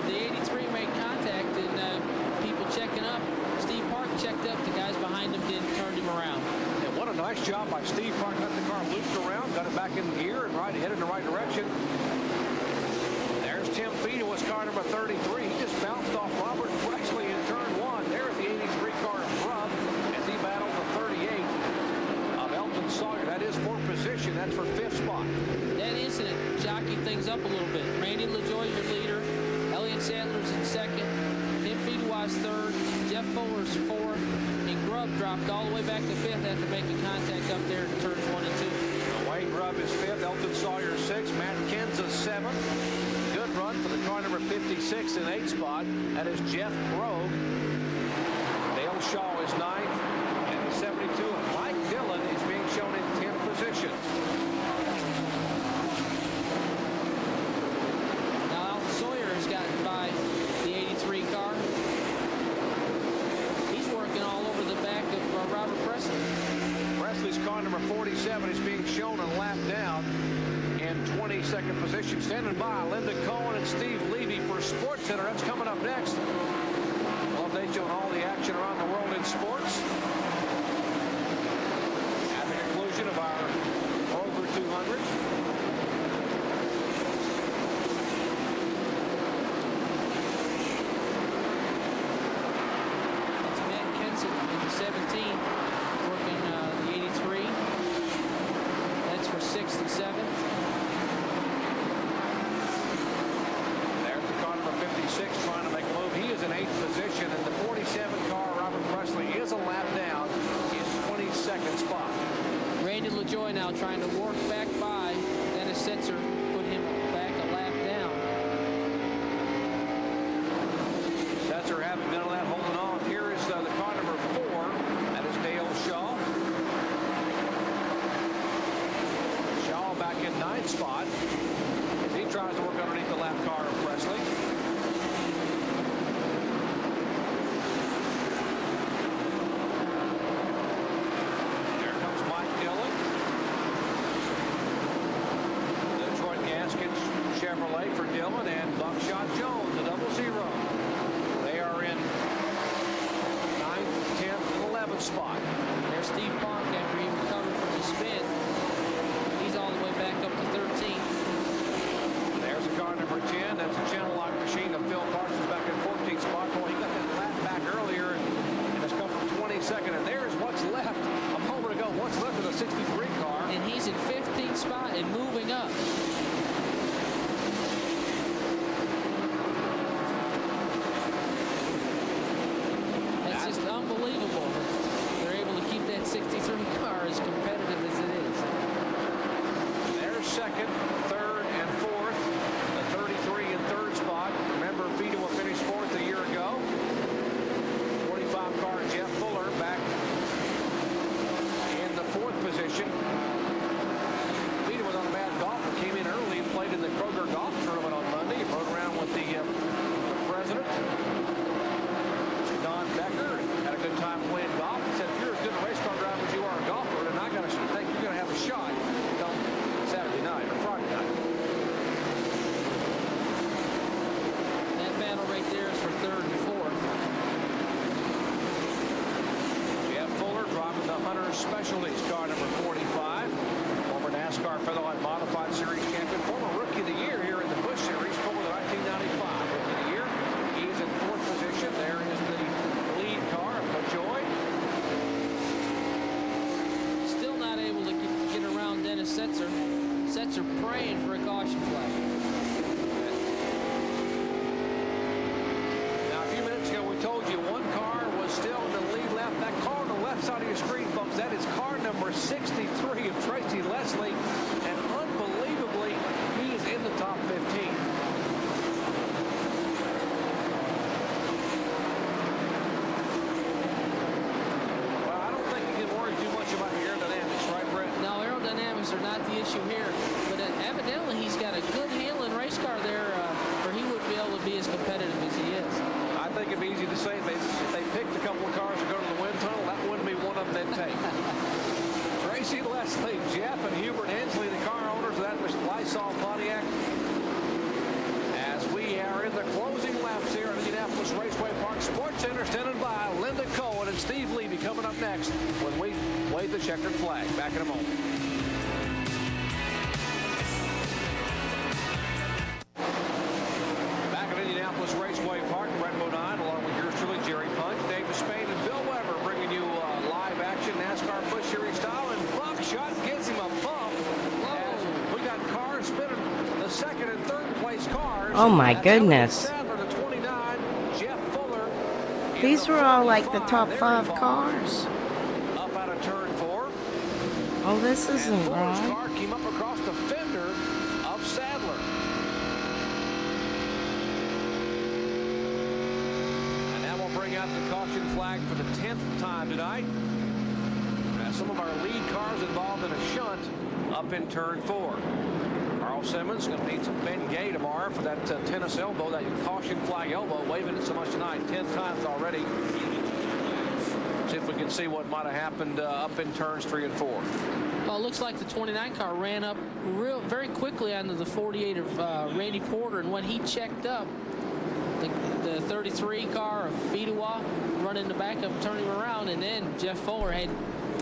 the 83 made contact, and people checking up. Steve Park checked up. The guys behind him didn't turn him around. And what a nice job by Steve Park. Got the car looped around, got it back in gear, and headed in the right direction. There's Tim Feet, who was car number 33. He just bounced off Robert Wexley in turn 1. There's the 83 car of Grubb as he battled the 38 of Elton Sawyer. That is for position. That's for 5th spot. That incident jockeyed things up a little bit. Randy LaJoie, your leader. Elliott Sadler's in 2nd. Tim Feedewa's 3rd. Jeff Fuller's 4th. And Grubb dropped all the way back to 5th after making contact up there in turns 1 and 2. Wayne Grubb is 5th. Elton Sawyer 6th. 6. Matt Kenza 7. Good run for the car number 56 in 8th spot. That is Jeff Brogue. Dale Shaw is 9th. And the 72 of Mike Dillon is being shown in 10th position. Now Alton Sawyer has gotten by the 83 car. He's working all over the back of Robert Presley. Presley's car number 47 is being shown a lap down in 22nd position. Standing by, Linda Cohen and Steve Levy for Sports Center. That's coming up next. Well, they showing all the action around the world in sports. At the conclusion of our Kroger 200. It's Matt Kenson in the 17, working the 83. That's for 6th and 7th. There's the car number 56 trying to make a move. He is in 8th position, and the 47 car, Robert Presley, is a lap down in 22nd spot. Randy LaJoie now trying to work back by Dennis Setzer, put him back a lap down. Setzer having done that, holding on. Here is the car number 4. That is Dale Shaw. Shaw back in 9th spot as he tries to work underneath the lap car of Presley. There comes Mike Dillon. Detroit Gaskets Chevrolet for Dillon and Buckshot Jones, the 00. They are in 9th, 10th, and 11th spot. There's Steve Park after he recovered from the spin. He's all the way back up to 13th. There's a car number 10. That's a channel lock machine of Phil Parsons back in 14th spot. Well, he got that lap back earlier and has come from 22nd. And there's what's left a moment ago. What's left of the 63 car. And he's in 15th spot and moving up. That's just unbelievable. They're able to keep that 63 car as competitive as it is. There's 2nd, 3rd, and 4th. The 33 in 3rd spot. Remember, Fedewa finished 4th a year ago. 45 car Jeff Fuller back in the 4th position. Fedewa was on a bad golfer. Came in early and played in the Kroger Golf Tournament on Monday. He rode around with the president, Don Becker, and had a good time playing golf. He said, if you're as good a race car driver as you are a golfer, then I got to think you're going to have a shot come Saturday night or Friday night. That battle right there is for 3rd and 4th. Jeff Fuller driving the Hunter Specialties car number 45. Former NASCAR Featherlight Modified Series champion. Former Rookie of the Year here in the Busch Series. Former the 1995 Rookie of the Year. He's in 4th position. There is the lead car of LaJoie. Still not able to get around Dennis Setzer. Setzer praying for a caution flag. Now, a few minutes ago, we told you one car was still in the lead lap. That car on the left side of your screen, folks, that is car number 63 of Tracy Leslie. And unbelievably, he is in the top 15. Well, I don't think you can worry too much about the aerodynamics, right, Brett? No, aerodynamics are not the issue here. But evidently, he's got a good handling race car there, or he wouldn't be able to be as competitive as he is. I think it'd be easy to say if they picked a couple of cars to go to the wind tunnel, that wouldn't be one of them they'd take. Tracy Leslie, Jeff, and Hubert Hensley, the car owners of that Lysol Pontiac. As we are in the closing laps here at Indianapolis Raceway Park Sports Center, standing by Linda Cohen and Steve Levy coming up next when we wave the checkered flag. Back in a moment. Back at Indianapolis Raceway Park, Brett Bodine, along with yours truly, Jerry Punch, Dave Despain, and Bill Weber, bringing you live action NASCAR Busch Series style. And Buckshot gets him a bump. As we got cars spinning the 2nd and 3rd place cars. Oh my goodness. Sadler, the 29, Jeff Fuller. These were all like the top 5 cars. Up out of turn 4. Oh, this isn't Fuller's right. car came up across the fender of out the caution flag for the 10th time tonight. Some of our lead cars involved in a shunt up in turn 4. Carl Simmons going to need some Ben Gay tomorrow for that tennis elbow, that caution flag elbow, waving it so much tonight, 10 times already. See if we can see what might have happened up in turns 3 and 4. Well, it looks like the 29 car ran up very quickly onto the 48 of Randy Porter, and when he checked up, the 33 car of Fidoua running in the back of him, turning him around, and then Jeff Fuller had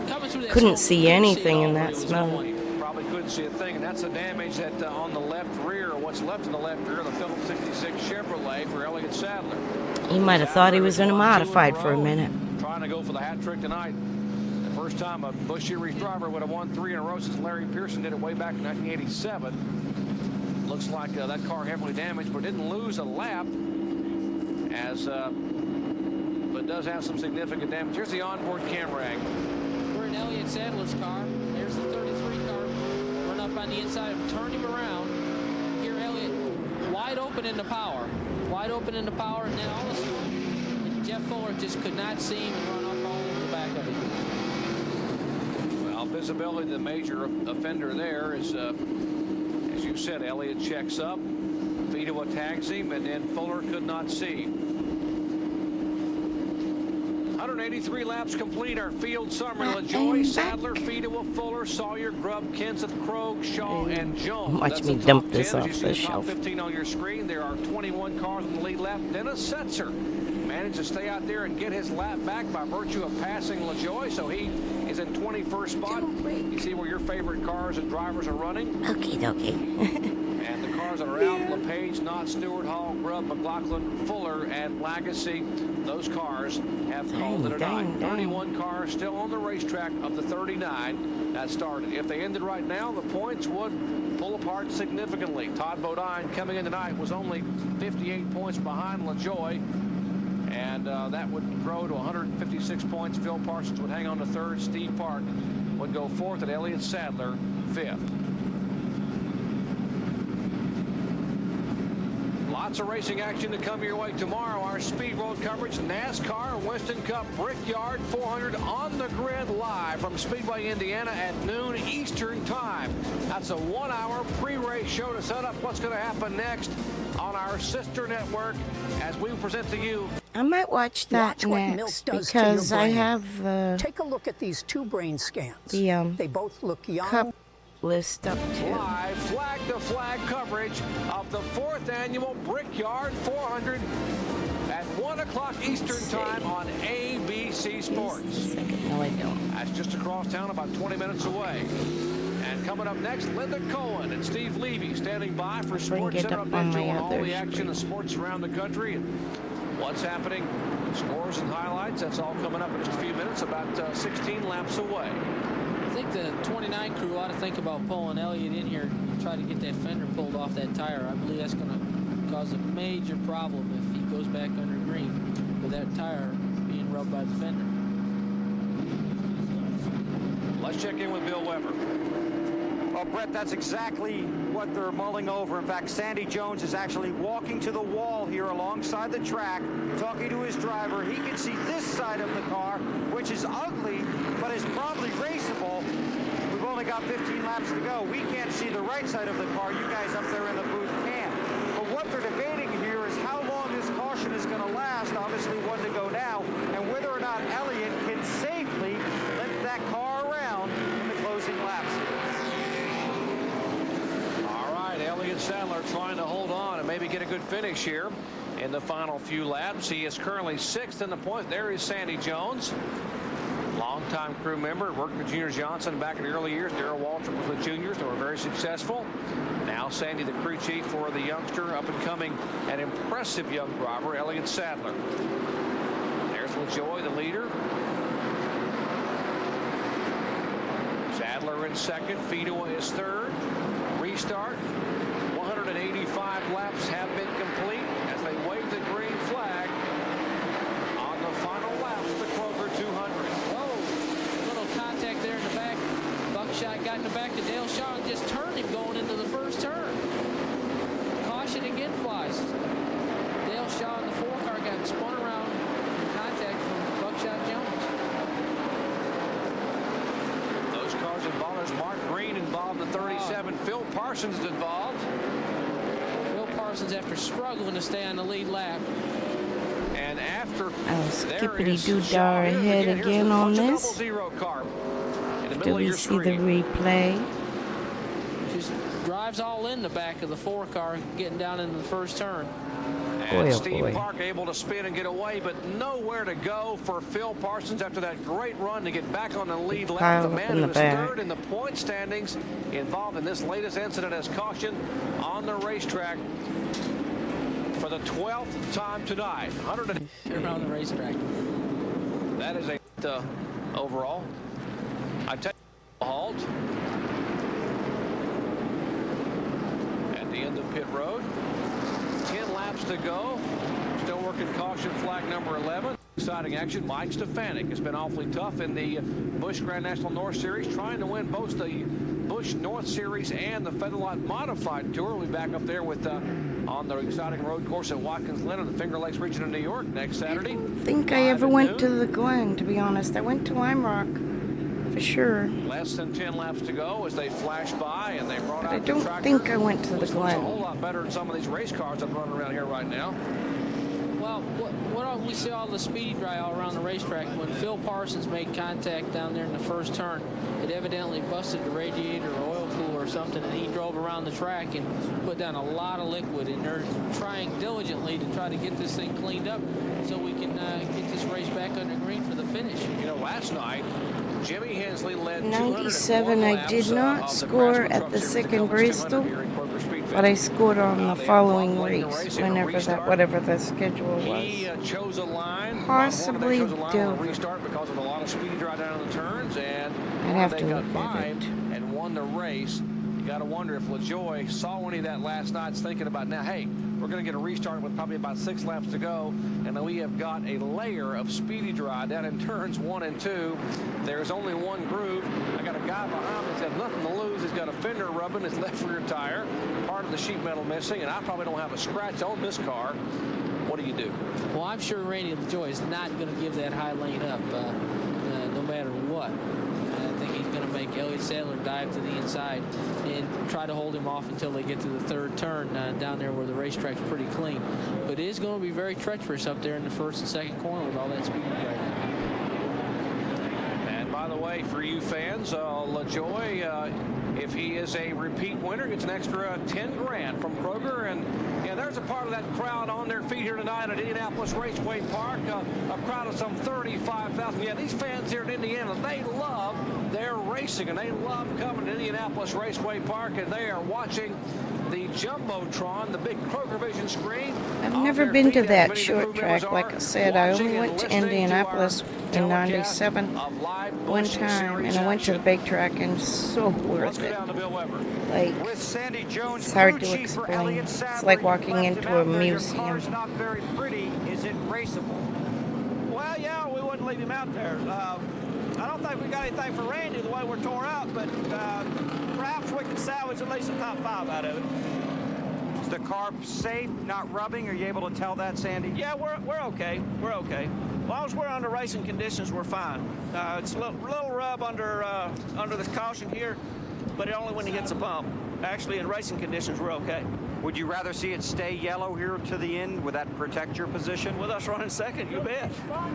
coming through that. Couldn't see anything in that smoke. Probably couldn't see a thing, and that's the damage that on the left rear, or what's left in the left rear of the Phillips 66 Chevrolet for Elliott Sadler. He might have thought he was in a modified for a minute. Trying to go for the hat trick tonight. The first time a Busch Series driver would have won 3 in a row since Larry Pearson did it way back in 1987. Looks like that car heavily damaged, but didn't lose a lap, but does have some significant damage. Here's the onboard camera angle. We're in Elliott Sadler's car. There's the 33 car. Run up on the inside of him, turn him around. Here, Elliott wide open into power. Wide open into power, and then all of a sudden, Jeff Fuller just could not see him and run up all over the back of him. Well, visibility, the major offender there is, as you said, Elliott checks up. Fidoua tags him, and then Fuller could not see. 183 laps complete. Our field summary: LaJoie, Sadler, Fidoua, Fuller, Sawyer, Grubb, Kenseth, Krogh, Shaw, and Jones. Watch me dump this off the shelf. 15 on your screen. There are 21 cars in the lead lap. Dennis Setzer managed to stay out there and get his lap back by virtue of passing LaJoie, so he is in 21st spot. You see where your favorite cars and drivers are running? Okay. And the cars that are out: LePage, Knott, Stewart, Hall, Grubb, McLaughlin, Fuller, and Lagasse. Those cars have called it a night. 31 cars still on the racetrack of the 39 that started. If they ended right now, the points would pull apart significantly. Todd Bodine coming in tonight was only 58 points behind LaJoie, and that would grow to 156 points. Phil Parsons would hang on to 3rd. Steve Park would go 4th, and Elliott Sadler 5th. Lots of racing action to come your way tomorrow. Our Speed World coverage: NASCAR, Winston Cup, Brickyard 400 on the grid live from Speedway, Indiana at noon Eastern time. That's a 1-hour pre-race show to set up what's going to happen next on our sister network as we present to you. I might watch that next because I have Take a look at these 2 brain scans. They both look young. Cup list up too. Live flag-to-flag coverage of the 4th annual Brickyard 400 at 1 o'clock Eastern time on ABC Sports. No, I don't. That's just across town, about 20 minutes away. And coming up next, Linda Cohen and Steve Levy standing by for Sports Center update on all the action of sports around the country and what's happening, scores and highlights. That's all coming up in just a few minutes, about 16 laps away. I think the 29 crew ought to think about pulling Elliott in here and try to get that fender pulled off that tire. I believe that's going to cause a major problem if he goes back under green with that tire being rubbed by the fender. Let's check in with Bill Weber. Well, Brett, that's exactly what they're mulling over. In fact, Sandy Jones is actually walking to the wall here alongside the track, talking to his driver. He can see this side of the car, which is ugly, but is probably raceable. We've only got 15 laps to go. We can't see the right side of the car. You guys up there in the booth can. But what they're debating here is how long this caution is going to last. Obviously, 1 to go now, and whether or not Elliott can safely limp that car around in the closing laps. Elliott Sadler trying to hold on and maybe get a good finish here in the final few laps. He is currently 6th in the points. There is Sandy Jones, longtime crew member, worked with Junior Johnson back in the early years. Darrell Waltrip was with juniors. They were very successful. Now Sandy, the crew chief for the youngster, up and coming, an impressive young driver, Elliott Sadler. There's LaJoie, the leader. Sadler in 2nd. Fidoua is 3rd. Restart. 185 laps have been complete as they wave the green flag on the final laps of the Kroger 200. Whoa, little contact there in the back. Buckshot got in the back of Dale Shaw and just turned him going into the first turn. Caution again flies. Dale Shaw in the 4 car got spun around, not Parsons is involved. Phil Parsons, after struggling to stay on the lead lap. And after skippity-doo-dah ahead again on this. Do we see the replay? Just drives all in the back of the 4 car, getting down into the first turn. And Steve Park able to spin and get away, but nowhere to go for Phil Parsons after that great run to get back on the lead lap. The man who is third in the point standings, involved in this latest incident as caution on the racetrack for the 12th time tonight. Around the racetrack. That is a overall. I take a halt at the end of pit road. 10 laps to go. Still working caution flag number 11. Exciting action. Mike Stefanik has been awfully tough in the Busch Grand National North Series, trying to win both the Busch North Series and the Federal Modified Tour. We'll be back up there with on the exciting road course at Watkins Glen in the Finger Lakes region of New York next Saturday. I don't think I ever went to the Glen, to be honest. I went to Lime Rock, for sure. Less than 10 laps to go as they flash by, and they brought out I don't think I went to the Glen. A whole lot better than some of these race cars that are running around here right now. Well, we see all the speedy dry all around the racetrack. When Phil Parsons made contact down there in the first turn, it evidently busted the radiator or oil cooler or something, and he drove around the track and put down a lot of liquid, and they're trying diligently to try to get this thing cleaned up so we can get this race back under green for the finish. You know, last night, Jimmy Hensley led 97. I did not score at the second Bristol, but I scored on the following race, whatever the schedule was. He chose a line. Possibly Dover. Restart because of a lot of speed dry down in the turns, and I'd have they to got look by at it. and won the race. You got to wonder if LaJoy saw any of that last night, thinking about now, hey, we're going to get a restart with probably about 6 laps to go, and we have got a layer of speedy dry down in turns 1 and 2. There's only one groove. I got a guy behind me that's got nothing to lose. He's got a fender rubbing his left rear tire, part of the sheet metal missing, and I probably don't have a scratch on this car. What do you do? Well, I'm sure Randy LaJoy is not going to give that high lane up no matter what. I think he's going to make Elliott Sadler dive to the inside and try to hold him off until they get to the third turn down there where the racetrack's pretty clean. But it is going to be very treacherous up there in the first and second corner with all that speed right now. And by the way, for you fans, LaJoy, if he is a repeat winner, gets an extra 10 grand from Kroger. And yeah, there's a part of that crowd on their feet here tonight at Indianapolis Raceway Park, a crowd of some 35,000. Yeah, these fans here in Indiana, they love their racing, and they love coming to Indianapolis Raceway Park, and they are watching the Jumbotron, the big Kroger Vision screen. I've never been to that short track. Like I said, I only went to Indianapolis in '97 one time, and I went to the big track, and it's so worth it. Like, it's hard to explain. It's like walking into a museum. Not very pretty. Is it raceable? Well, yeah, we wouldn't leave him out there. I don't think we got anything for Randy the way we're tore out, but perhaps we can salvage at least a top 5 out of it. Is the car safe, not rubbing? Are you able to tell that, Sandy? Yeah, we're okay. We're okay. As long as we're under racing conditions, we're fine. It's a little rub under the caution here, but only when he hits a bump. Actually, in racing conditions, we're okay. Would you rather see it stay yellow here to the end? Would that protect your position? With us running second, you bet.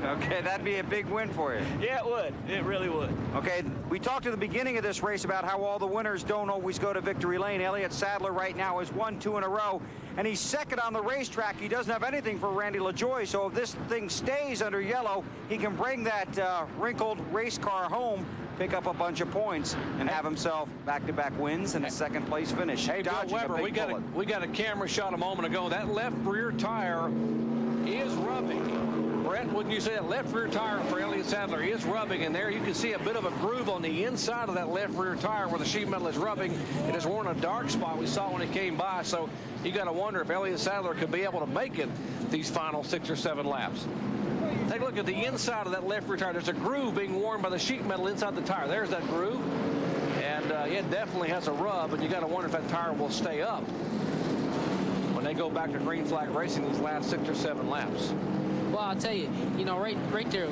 Okay, that'd be a big win for you. Yeah, it would. It really would. Okay, we talked at the beginning of this race about how all the winners don't always go to victory lane. Elliott Sadler right now has won 2 in a row, and he's second on the racetrack. He doesn't have anything for Randy LaJoy, so if this thing stays under yellow, he can bring that wrinkled race car home, pick up a bunch of points, and have himself back-to-back wins and a second-place finish. Hey, Bill Weber, we got a camera shot a moment ago. That left rear tire is rubbing. Brett, wouldn't you say that left rear tire for Elliott Sadler is rubbing? And there you can see a bit of a groove on the inside of that left rear tire where the sheet metal is rubbing. It has worn a dark spot we saw when it came by. So you got to wonder if Elliott Sadler could be able to make it these final 6 or 7 laps. Take a look at the inside of that left rear tire. There's a groove being worn by the sheet metal inside the tire. There's that groove. And it definitely has a rub, and you got to wonder if that tire will stay up when they go back to green flag racing these last 6 or 7 laps. Well, I'll tell you, right there,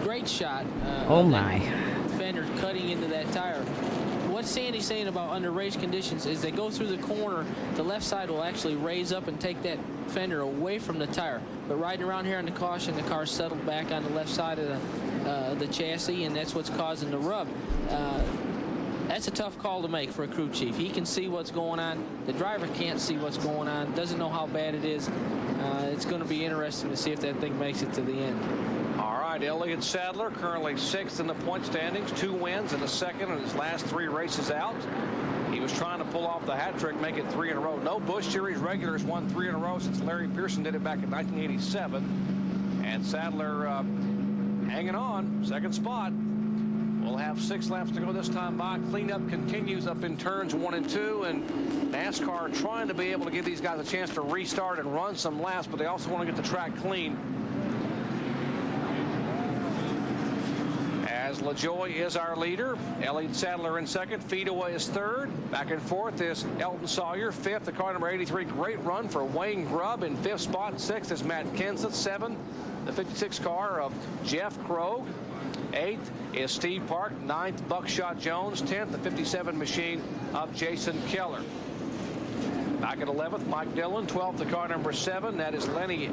great shot. Oh my! Fender cutting into that tire. what Sandy's saying about under race conditions is they go through the corner, the left side will actually raise up and take that fender away from the tire. But riding around here on the caution, the car's settled back on the left side of the chassis, and that's what's causing the rub. That's a tough call to make for a crew chief. He can see what's going on. The driver can't see what's going on, doesn't know how bad it is. It's going to be interesting to see if that thing makes it to the end. All right, Elliott Sadler currently 6th in the point standings, 2 wins and a second in his last 3 races out. He was trying to pull off the hat trick, make it 3 in a row. No Busch Series regulars won 3 in a row since Larry Pearson did it back in 1987. And Sadler hanging on, 2nd spot. We'll have 6 laps to go this time by. Cleanup continues up in turns 1 and 2, and NASCAR trying to be able to give these guys a chance to restart and run some laps, but they also want to get the track clean. As LaJoie is our leader, Elliott Sadler in 2nd, Feedaway is 3rd. Back and forth is Elton Sawyer, 5th. The car number 83, great run for Wayne Grubb in 5th spot. 6th is Matt Kenseth, 7th. The 56 car of Jeff Krogh. 8th is Steve Park. 9th, Buckshot Jones. 10th, the 57 machine of Jason Keller. Back at 11th, Mike Dillon. 12th, the car number 7. That is Danny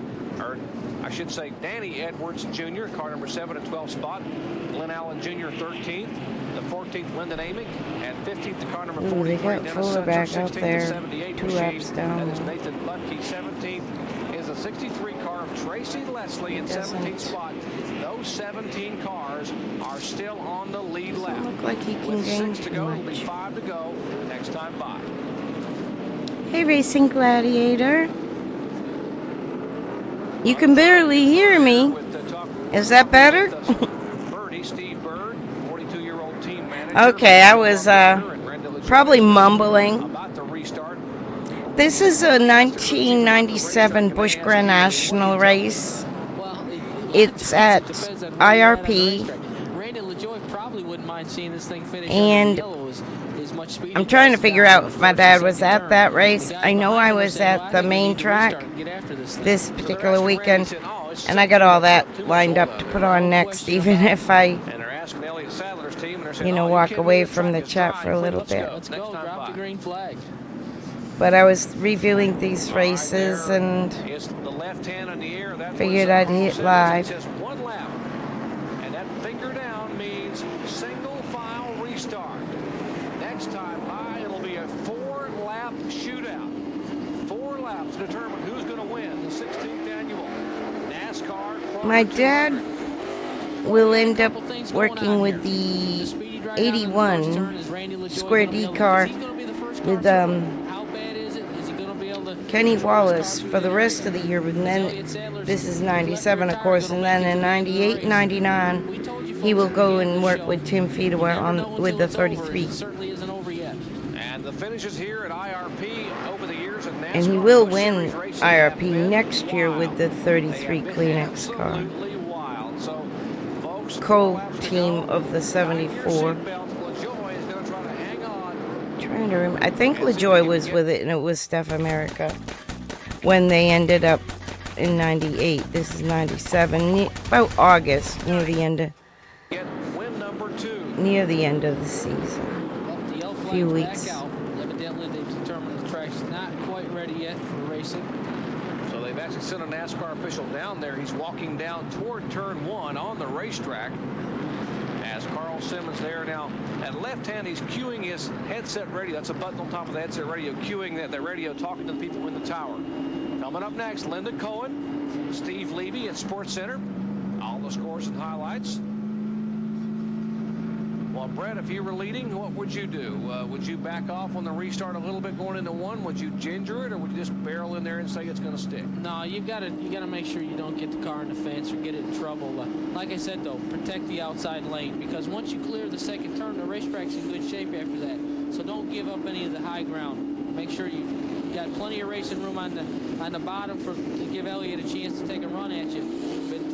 Edwards Jr., car number 7 at 12th spot. Glenn Allen Jr., 13th. The 14th, Lyndon Amick. And 15th, the car number 43. They got Fuller back out there, 2 laps down. That is Nathan Butke. 17th is a 63 car of Tracy Leslie in 17th spot. Those 17 cars are still on the lead lap. Look like he can With gain 6 to too go, much. it'll be 5 to go next time by. Hey, Racing Gladiator. You can barely hear me. Is that better? Okay, I was probably mumbling. This is a 1997 Busch Grand National race. It's at IRP. And I'm trying to figure out if my dad was at that race. I know I was at the main track this particular weekend, and I got all that lined up to put on next, even if I, walk away from the chat for a little bit. But I was reviewing these races and figured I'd hit live. And that finger down means single file restart. Next time by, it'll be a 4-lap shootout. 4 laps to determine who's going to win the 16th annual NASCAR. My dad will end up working with the 81 Square D car with Kenny Wallace for the rest of the year, and then this is 97, of course, and then in 98, 99, he will go and work with Tim Feedaway with the 33. And the finishes here at IRP over the years at NASCAR. And he will win IRP next year with the 33 Kleenex car. Co-team of the 74. Trying to remember. I think LaJoie was with it, and it was Steph America when they ended up in 98. This is 97, about August, near the end of the season. A few weeks. Evidently, they've determined the track's not quite ready yet for racing. So they've actually sent a NASCAR official down there. He's walking down toward turn 1 on the racetrack. As Carl Simmons there now at left hand, he's cueing his headset radio. That's a button on top of the headset radio, cueing the radio, talking to the people in the tower. Coming up next, Linda Cohen, Steve Levy at Sports Center. All the scores and highlights. Well, Brett, if you were leading, what would you do? Would you back off on the restart a little bit going into 1? Would you ginger it, or would you just barrel in there and say it's going to stick? No, you got to make sure you don't get the car in the fence or get it in trouble. Like I said, though, protect the outside lane, because once you clear the second turn, the racetrack's in good shape after that. So don't give up any of the high ground. Make sure you've got plenty of racing room on the bottom to give Elliott a chance to take a run at you. But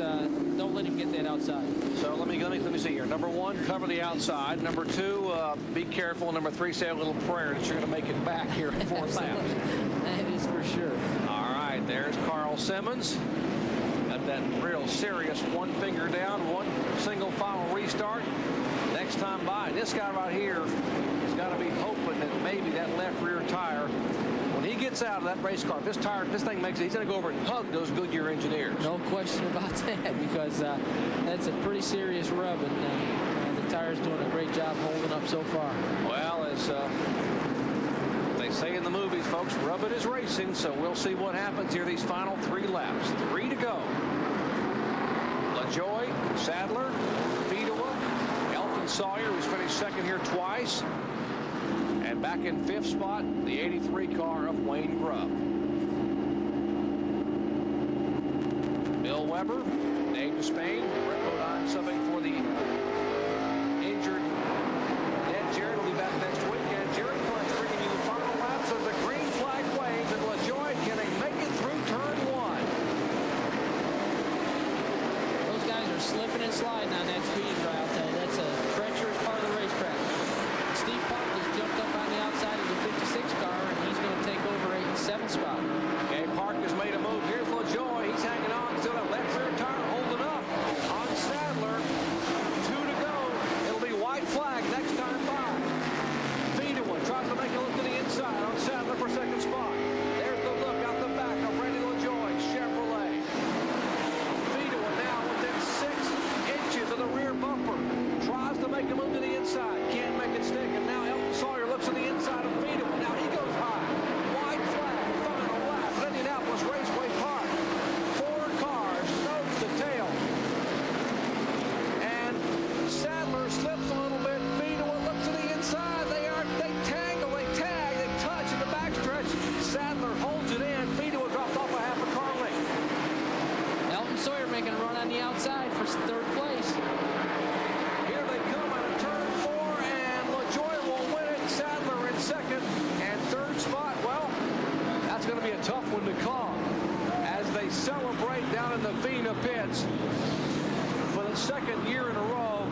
don't let him get that outside. So let me see here. Number 1, cover the outside. Number 2, be careful. Number 3, say a little prayer that you're going to make it back here in 4 laps. That is for sure. All right, there's Carl Simmons. Got that real serious 1 finger down, 1 single final restart. Next time by, this guy right here has got to movie, that left rear tire. When he gets out of that race car, this thing makes it, he's going to go over and hug those Goodyear engineers. No question about that, because that's a pretty serious rub, and the tire's doing a great job holding up so far. Well, as they say in the movies, folks, rubbing is racing, so we'll see what happens here these final 3 laps. 3 to go. LaJoie, Sadler, Fedewa, Elton Sawyer, who's finished second here twice. And back in 5th spot, the 83 car of Wayne Grubb. Bill Weber, Dave Despain, Brett Bodine subbing for the injured Ned Jarrett. Will be back next week. And Jerry Punch bringing you the final laps of the green flag waves. And LaJoie, can he make it through turn 1? Those guys are slipping and sliding on that speed route. That's a treacherous part of the racetrack. Steve Park has jumped up on the outside of the 56 car, and he's going to take over 8 and 7 spot. Okay, Park has made a move. Here's LaJoie. He's hanging on. Still that left rear tire holding up on Sadler. 2 to go. It'll be white flag next time by. Fedewa tries to make a look to the inside on Sadler for second spot. There's the look out the back of Randy LaJoie, Chevrolet. Fedewa now within 6 inches of the rear bumper. Tries to make a move to the inside. Can't make it stick. And now Elton Sawyer looks to the inside of Fedewa. Now he goes high. White flag. Final lap at Indianapolis Raceway Park. 4 cars, nose to tail. And Sadler slips a little bit. Fedewa looks to the inside. They tangle, they tag, they touch in the backstretch. Sadler holds it in. Fedewa dropped off a half a car length. Elton Sawyer making a run on the outside for 3rd place. Here they come out of turn 4, and LaJoie will win it. Sadler in second, and 3rd spot. Well, that's going to be a tough one to call as they celebrate down in the Vena pits. For the 2nd year in a row,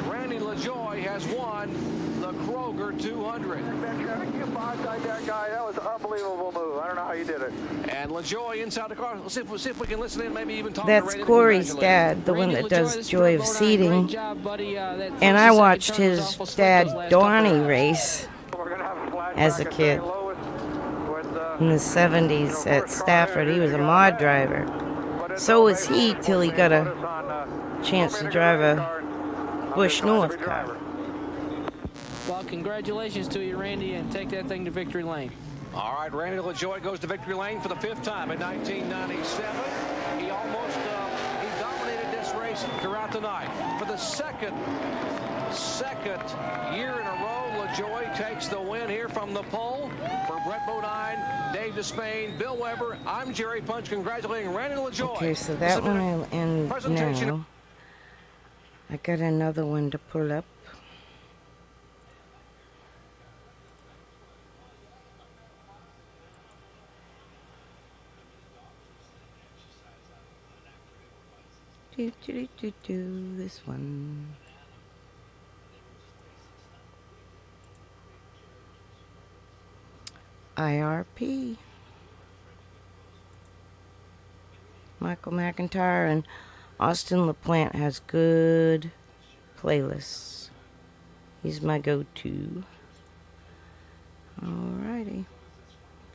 Randy LaJoie has won the Kroger 200. That guy, that was an unbelievable move. I don't know how you did it. And LaJoie inside the car. Let's see if we can listen in, maybe even talk That's to Randy. Corey's dad, the one that does Joy of Seating. And I watched his dad, Donnie, race as a kid in the 70s at Stafford. He was a mod driver. So was he till he got a chance to drive a Busch North car. Well, congratulations to you, Randy, and take that thing to victory lane. All right, Randy LaJoie goes to victory lane for the 5th time in 1997. He almost he dominated this race throughout the night. For the second year in a row, LaJoie takes the win here from the pole. For Brett Bodine, Dave Despain, Bill Weber, I'm Jerry Punch congratulating Randy LaJoie. Okay, so that one will end now. I got another one to pull up. This one. IRP. Michael McIntyre and Austin LaPlante has good playlists. He's my go-to. Alrighty.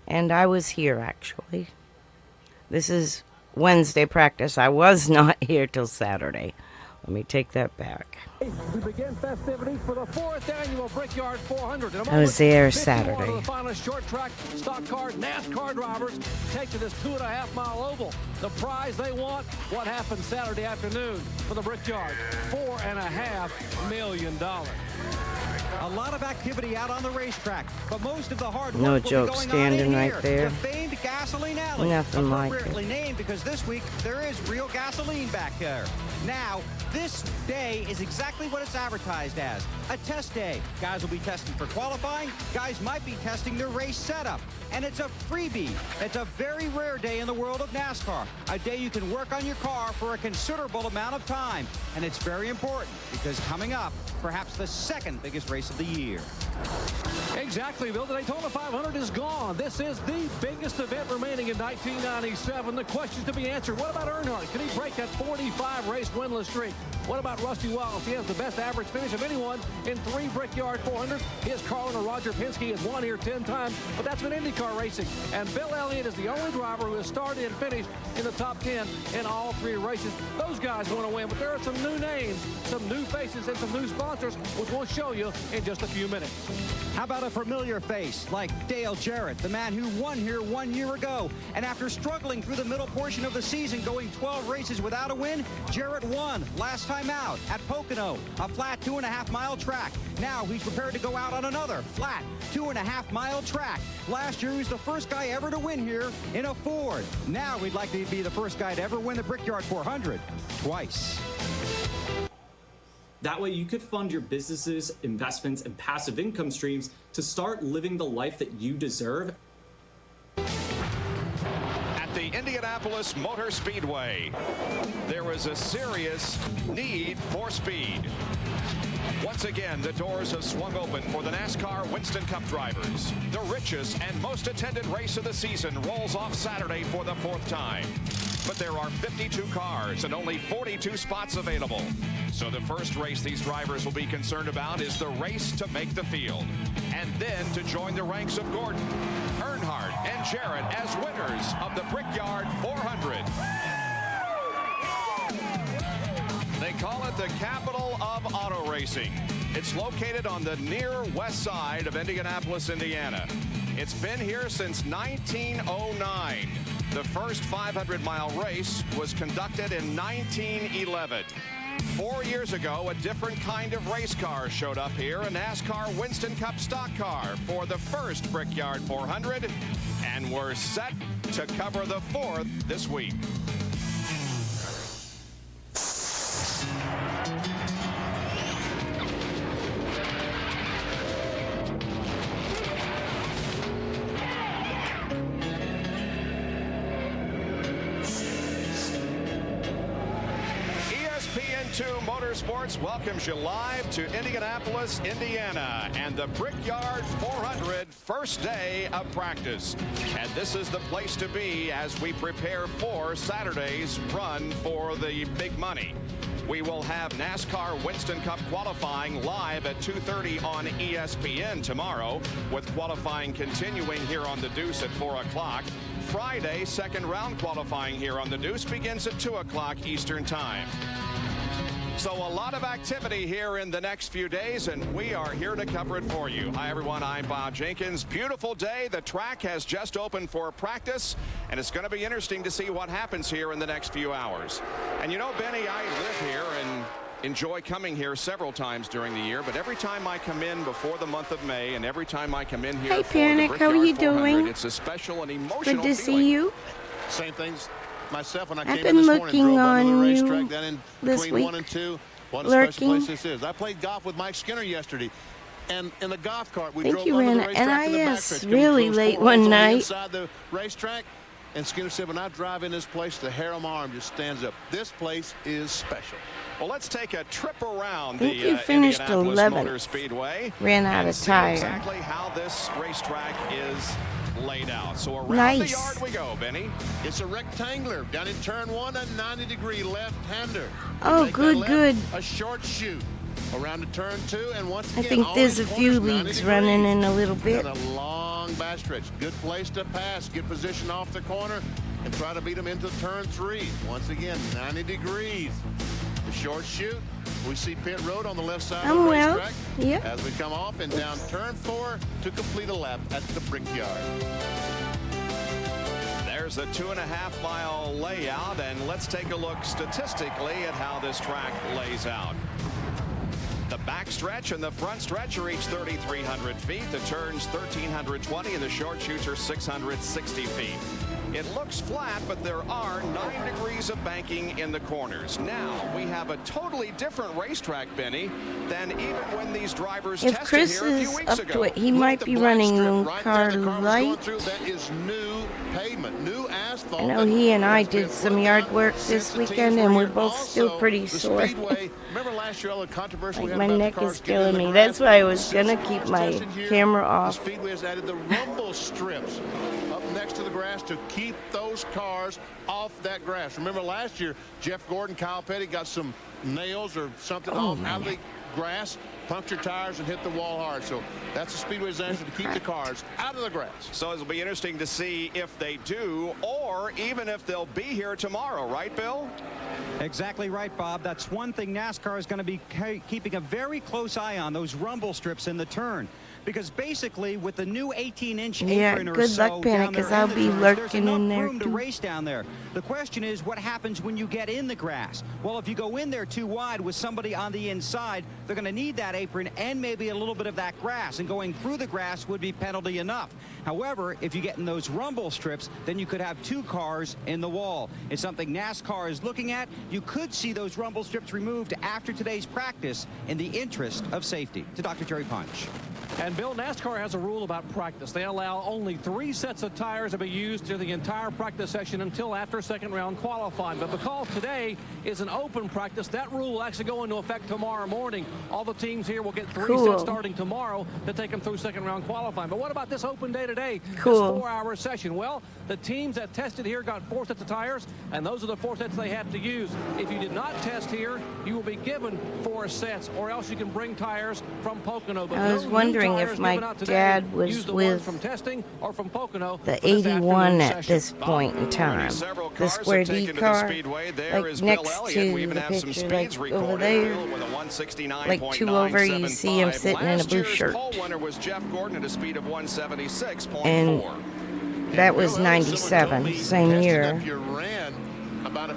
And I was here, actually. This is Wednesday practice. I was not here till Saturday. Let me take that back. We begin festivities for the 4th annual Brickyard 400. I was there Saturday. The final short track stock car NASCAR drivers take to this 2.5-mile oval. The prize they want, what happened Saturday afternoon for the Brickyard, $4.5 million. A lot of activity out on the racetrack, but most of the hard work no joke standing right there. The famed gasoline alley, nothing like it. Appropriately named because this week there is real gasoline back there. Now, this day is exactly what it's advertised as, a test day. Guys will be testing for qualifying, guys might be testing their race setup, and it's a freebie. It's a very rare day in the world of NASCAR, a day you can work on your car for a considerable amount of time, and it's very important because coming up, perhaps the 2nd biggest race of the year. Exactly, Bill. The Daytona 500 is gone. This is the biggest event remaining in 1997. The questions to be answered. What about Earnhardt? Can he break that 45-race winless streak? What about Rusty Wallace? He has the best average finish of anyone in 3 Brickyard 400. His car owner, Roger Penske, has won here 10 times, but that's been IndyCar racing. And Bill Elliott is the only driver who has started and finished in the top 10 in all 3 races. Those guys want to win, but there are some new names, some new faces, and some new sponsors, which we'll show you in just a few minutes. How about a familiar face like Dale Jarrett, the man who won here 1 year ago? And after struggling through the middle portion of the season, going 12 races without a win, Jarrett won last time out at Pocono, a flat 2.5-mile track. Now he's prepared to go out on another flat 2.5-mile track. Last year, he was the first guy ever to win here in a Ford. Now he'd like to be the first guy to ever win the Brickyard 400 twice. That way you could fund your businesses, investments, and passive income streams to start living the life that you deserve. At the Indianapolis Motor Speedway, there is a serious need for speed. Once again, the doors have swung open for the Nascar Winston Cup drivers. The richest and most attended race of the season rolls off Saturday for the 4th time. But there are 52 cars and only 42 spots available. So the first race these drivers will be concerned about is the race to make the field. And then to join the ranks of Gordon, Earnhardt, and Jarrett as winners of the Brickyard 400. They call it the capital of auto racing. It's located on the near west side of Indianapolis, Indiana. It's been here since 1909. The first 500-mile race was conducted in 1911. 4 years ago, a different kind of race car showed up here, a NASCAR Winston Cup stock car for the first Brickyard 400, and we're set to cover the 4th this week. ESPN2 Motorsports welcomes you live to Indianapolis, Indiana, and the Brickyard 400 first day of practice. And this is the place to be as we prepare for Saturday's run for the big money. We will have NASCAR Winston Cup qualifying live at 2:30 on ESPN tomorrow, with qualifying continuing here on the Deuce at 4 o'clock. Friday, second round qualifying here on the Deuce begins at 2 o'clock Eastern Time. So a lot of activity here in the next few days, and we are here to cover it for you. Hi, everyone. I'm Bob Jenkins. Beautiful day. The track has just opened for practice, and it's going to be interesting to see what happens here in the next few hours. And you know, Benny, I live here and enjoy coming here several times during the year, but every time I come in before the month of May and every time I come in here Hey, for Panic, the how are you Brickyard 400, doing? it's a special and emotional Good to feeling. see you. Same things myself when I I've came in been this morning, looking drove on under the you racetrack down in this between week, 1 and 2. What a lurking. special place this is. I played golf with Mike Skinner yesterday, and in the golf cart we Think drove you under ran the racetrack in the NIS backstretch, really close late 4 one holes on the night. inside the racetrack, and Skinner said, when I drive in this place, the hair on my arm just stands up. This place is special. Well, let's take a trip around I think the you finished Indianapolis 11th. Motor Speedway. Ran out and of see tire. exactly how this racetrack is laid out. So around the Nice. yard we go, Benny. It's a rectangular. Down in turn 1, a 90-degree left-hander. Oh, Make that good, left good. A short shoot. Around to turn 2, and once I again, think there's a always few corners, 90 leads running in a little bit. And a long back stretch. Good place to pass. Get position off the corner and try to beat them into turn 3. Once again, 90 degrees. The short shoot. We see pit road on the left side of the well. racetrack. Yep. As we come off and down turn 4 to complete a lap at the Brickyard. There's a 2.5-mile layout, and let's take a look statistically at how this track lays out. The back stretch and the front stretch are each 3,300 feet. The turns 1,320, and the short shoots are 660 feet. It looks flat, but there are 9 degrees of banking in the corners. Now, we have a totally different racetrack, Benny, than even when these drivers If tested Chris here a few is weeks up ago. to it, he Look might at the be black running strip Moon right Car there the car was going Light. through. That is new pavement, new asphalt. I know he and I did some yard work this weekend, and we're both still pretty sore. Remember last year all the controversy we Like had my about the neck cars is getting in killing the me. grass? That's why I was Since gonna the keep cars my tested here, camera the off. Speedway has added the rumble strips up next to the grass to keep those cars off that grass. Remember last year, Jeff Gordon, Kyle Petty got some nails or something out of the grass, punctured tires, and hit the wall hard. So that's the Speedway's answer to keep the cars out of the grass. So it'll be interesting to see if they do, or even if they'll be here tomorrow, right, Bill? Exactly right, Bob. That's one thing NASCAR is going to be keeping a very close eye on, those rumble strips in the turn. Because basically, with the new 18-inch apron or good so luck, Panic, because I'll be lurking in there room to race down there. The question is, what happens when you get in the grass? Well, if you go in there too wide with somebody on the inside, they're going to need that apron and maybe a little bit of that grass, and going through the grass would be penalty enough. However, if you get in those rumble strips, then you could have two cars in the wall. It's something NASCAR is looking at. You could see those rumble strips removed after today's practice in the interest of safety. To Dr. Jerry Punch. And Bill, NASCAR has a rule about practice. They allow only 3 sets of tires to be used through the entire practice session until after second round qualifying. But because today is an open practice, that rule will actually go into effect tomorrow morning. All the teams here will get 3 sets starting tomorrow to take them through second round qualifying. But what about this open day today? This 4-hour session. Well, the teams that tested here got 4 sets of tires, and those are the 4 sets they have to use. If you did not test here, you will be given 4 sets, or else you can bring tires from Pocono. But I was wondering if my dad was with the 81 at this point in time. The Square D car, like next to the picture, like over there, like 2 over, you see him sitting in a blue shirt. And that was 97, same year.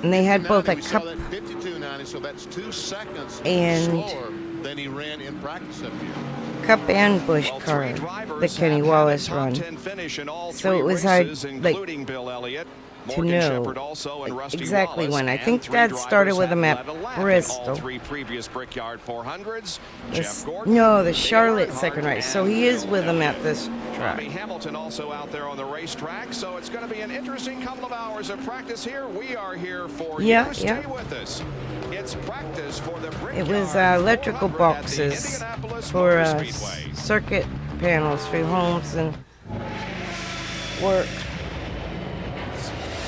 And they had both a cup and Cup and Busch car that Kenny Wallace run. So it was hard, like, to know exactly when. I think Dad started with him at Bristol. No, the Charlotte second race. So he is with him at this track. Hamilton also out there on the racetrack, so it's going to be an interesting couple of hours of practice here. We are here for you. Stay with us. It's practice for the It was electrical boxes for circuit panels for homes and work.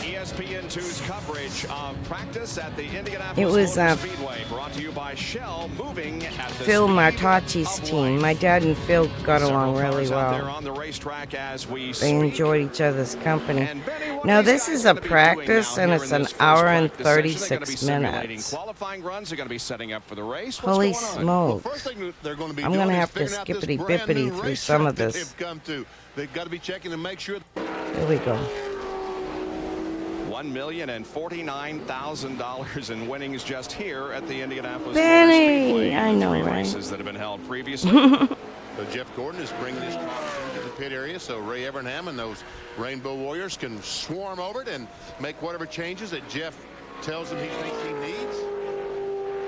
ESPN2's coverage of practice at the Indianapolis It was Speedway, brought to you by Shell, moving at the Phil Martacci's team. My dad and Phil got along really well. They enjoyed each other's company. Now this is a practice, and it's an hour and 36 minutes. Qualifying runs are going to be setting up for the race. Holy smokes! I'm going to have to skippity bippity through some of this. They've got to be checking to make sure. Here we go. $1,049,000 in winnings just here at the Indianapolis Speedway. I know, right? Races that have been held previously. So Jeff Gordon is bringing his car into the pit area so Ray Evernham and those Rainbow Warriors can swarm over it and make whatever changes that Jeff tells them he thinks he needs.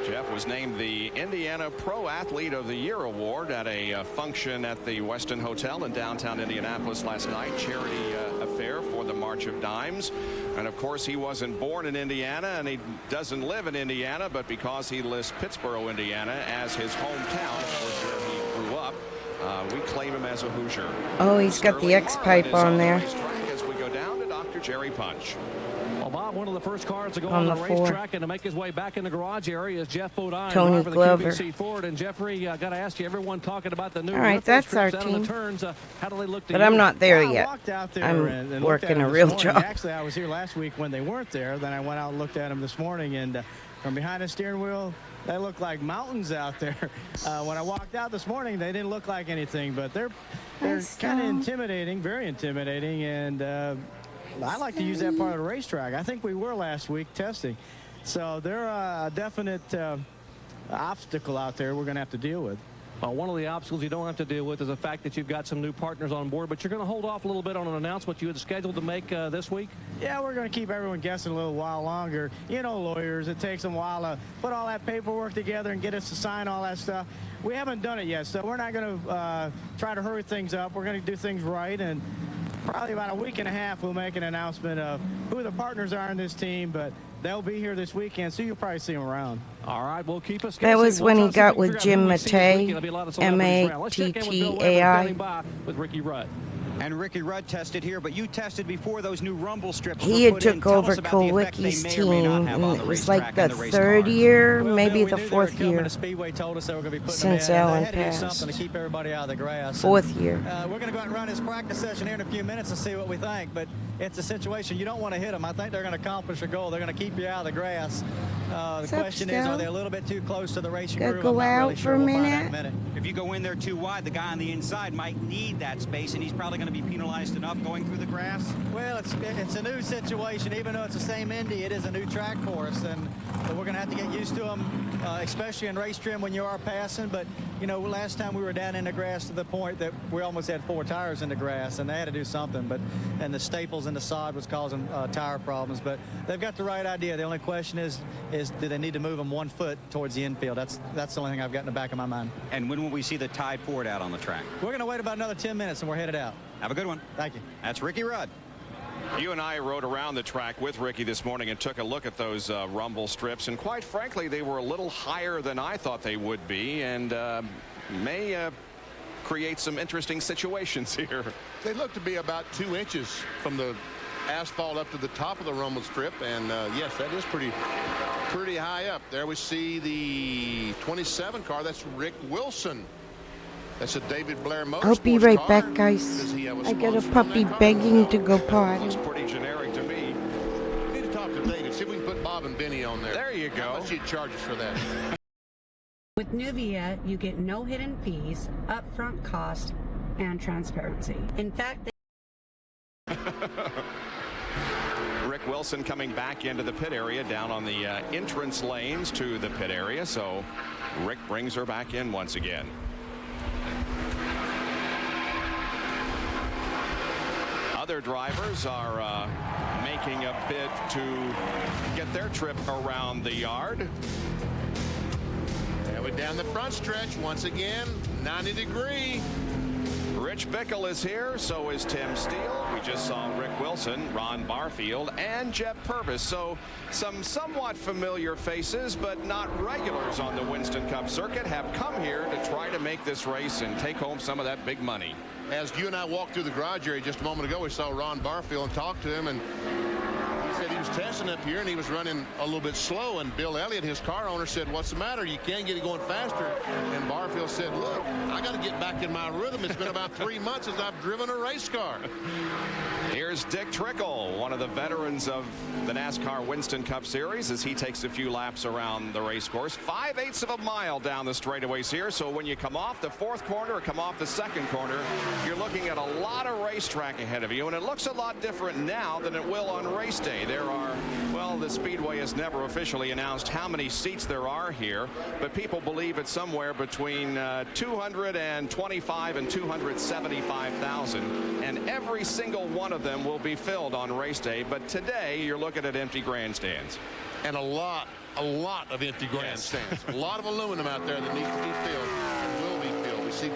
Jeff was named the Indiana Pro Athlete of the Year award at a function at the Westin Hotel in downtown Indianapolis last night. Charity affair for the March of Dimes. And of course, he wasn't born in Indiana, and he doesn't live in Indiana, but because he lists Pittsboro, Indiana as his hometown, of course, where he grew up, we claim him as a Hoosier. Oh, he's got the X-pipe on there. As we go down to Dr. Jerry Punch. Well, Bob, one of the first cars to go on the the racetrack and to make his way back in the garage area is Jeff Bodine, Tony driver Glover. of the QVC Ford. And Jeffrey, got to ask you, everyone talking about the new All right, that's our team. Turns, how do they look to But you? I'm not there Well, yet. I walked out there I'm and working a looked at real them this morning. job. Actually, I was here last week when they weren't there. Then I went out and looked at them this morning, and from behind the steering wheel, they look like mountains out there. When I walked out this morning, they didn't look like anything, but they're kind of intimidating, very intimidating, and I like to use that part of the racetrack. I think we were last week testing. So they're a definite obstacle out there we're going to have to deal with. Well, one of the obstacles you don't have to deal with is the fact that you've got some new partners on board, but you're going to hold off a little bit on an announcement you had scheduled to make this week? Yeah, we're going to keep everyone guessing a little while longer. You know, lawyers, it takes them a while to put all that paperwork together and get us to sign all that stuff. We haven't done it yet, so we're not going to try to hurry things up. We're going to do things right, and probably about a week and a half we'll make an announcement of who the partners are in this team, but they'll be here this weekend, so you'll probably see them around. All right, we'll keep us That was when he got with Jim Matei, M-A-T-T-A-I, M-A-T-T-A-I. with Ricky Rudd. And Ricky Rudd tested here, but you tested before those new rumble strips. He had took over Kulwicki's team, and it was like the third year, maybe the fourth year since Alan passed. To keep everybody out of the grass. Fourth year. We're going to go out and run this practice session here in a few minutes and see what we think, but it's a situation you don't want to hit them. I think they're going to accomplish a goal. They're going to keep you out of the grass. The question is, are they a little bit too close to the racing groove? Go out for a minute. If you go in there too wide, the guy on the inside might need that space, and he's probably going to be penalized enough going through the grass. Well, it's a new situation. Even though it's the same Indy, it is a new track for us, and we're going to have to get used to them, especially in race trim when you are passing. But, you know, last time we were down in the grass to the point that we almost had 4 tires in the grass, and they had to do something. And the staples in the sod was causing tire problems. But they've got the right idea. The only question is do they need to move them 1 foot towards the infield? That's the only thing I've got in the back of my mind. And when will we see the Tide Ford out on the track? We're going to wait about another 10 minutes, and we're headed out. Have a good one. Thank you. That's Ricky Rudd. You and I rode around the track with Ricky this morning and took a look at those rumble strips, and quite frankly, they were a little higher than I thought they would be, and may create some interesting situations here. They look to be about 2 inches from the asphalt up to the top of the rumble strip, and yes, that is pretty high up. There we see the 27 car. That's Rick Wilson. That's a David Blair Motorsports. I'll be right back, guys. I got a puppy begging to go potty. Looks pretty generic to me. We need to talk to David. See if we can put Bob and Benny on there. There you go. How much he charges for that? With Nuvia, you get no hidden fees, upfront cost, and transparency. In fact, Rick Wilson coming back into the pit area down on the entrance lanes to the pit area. So Rick brings her back in once again. Other drivers are making a bid to get their trip around the yard. And we're down the front stretch once again, 90-degree. Rich Bickle is here, so is Tim Steele. We just saw Rick Wilson, Ron Barfield, and Jeb Purvis. So some somewhat familiar faces, but not regulars on the Winston Cup circuit, have come here to try to make this race and take home some of that big money. As you and I walked through the garage area just a moment ago, we saw Ron Barfield and talked to him, and he said he was testing up here and he was running a little bit slow, and Bill Elliott, his car owner, said, "What's the matter? You can't get it going faster." And Barfield said, "Look, I got to get back in my rhythm. It's been about 3 months since I've driven a race car." Here's Dick Trickle, one of the veterans of the NASCAR Winston Cup Series, as he takes a few laps around the race course. 5/8 of a mile down the straightaways here, so when you come off the 4th corner or come off the 2nd corner, you're looking at a lot of racetrack ahead of you, and it looks a lot different now than it will on race day. There are, well, the Speedway has never officially announced how many seats there are here, but people believe it's somewhere between 225 and 275,000, and every single one of them will be filled on race day. But today you're looking at empty grandstands, and a lot of empty grandstands. A lot of aluminum out there that needs to be filled and will be filled. We see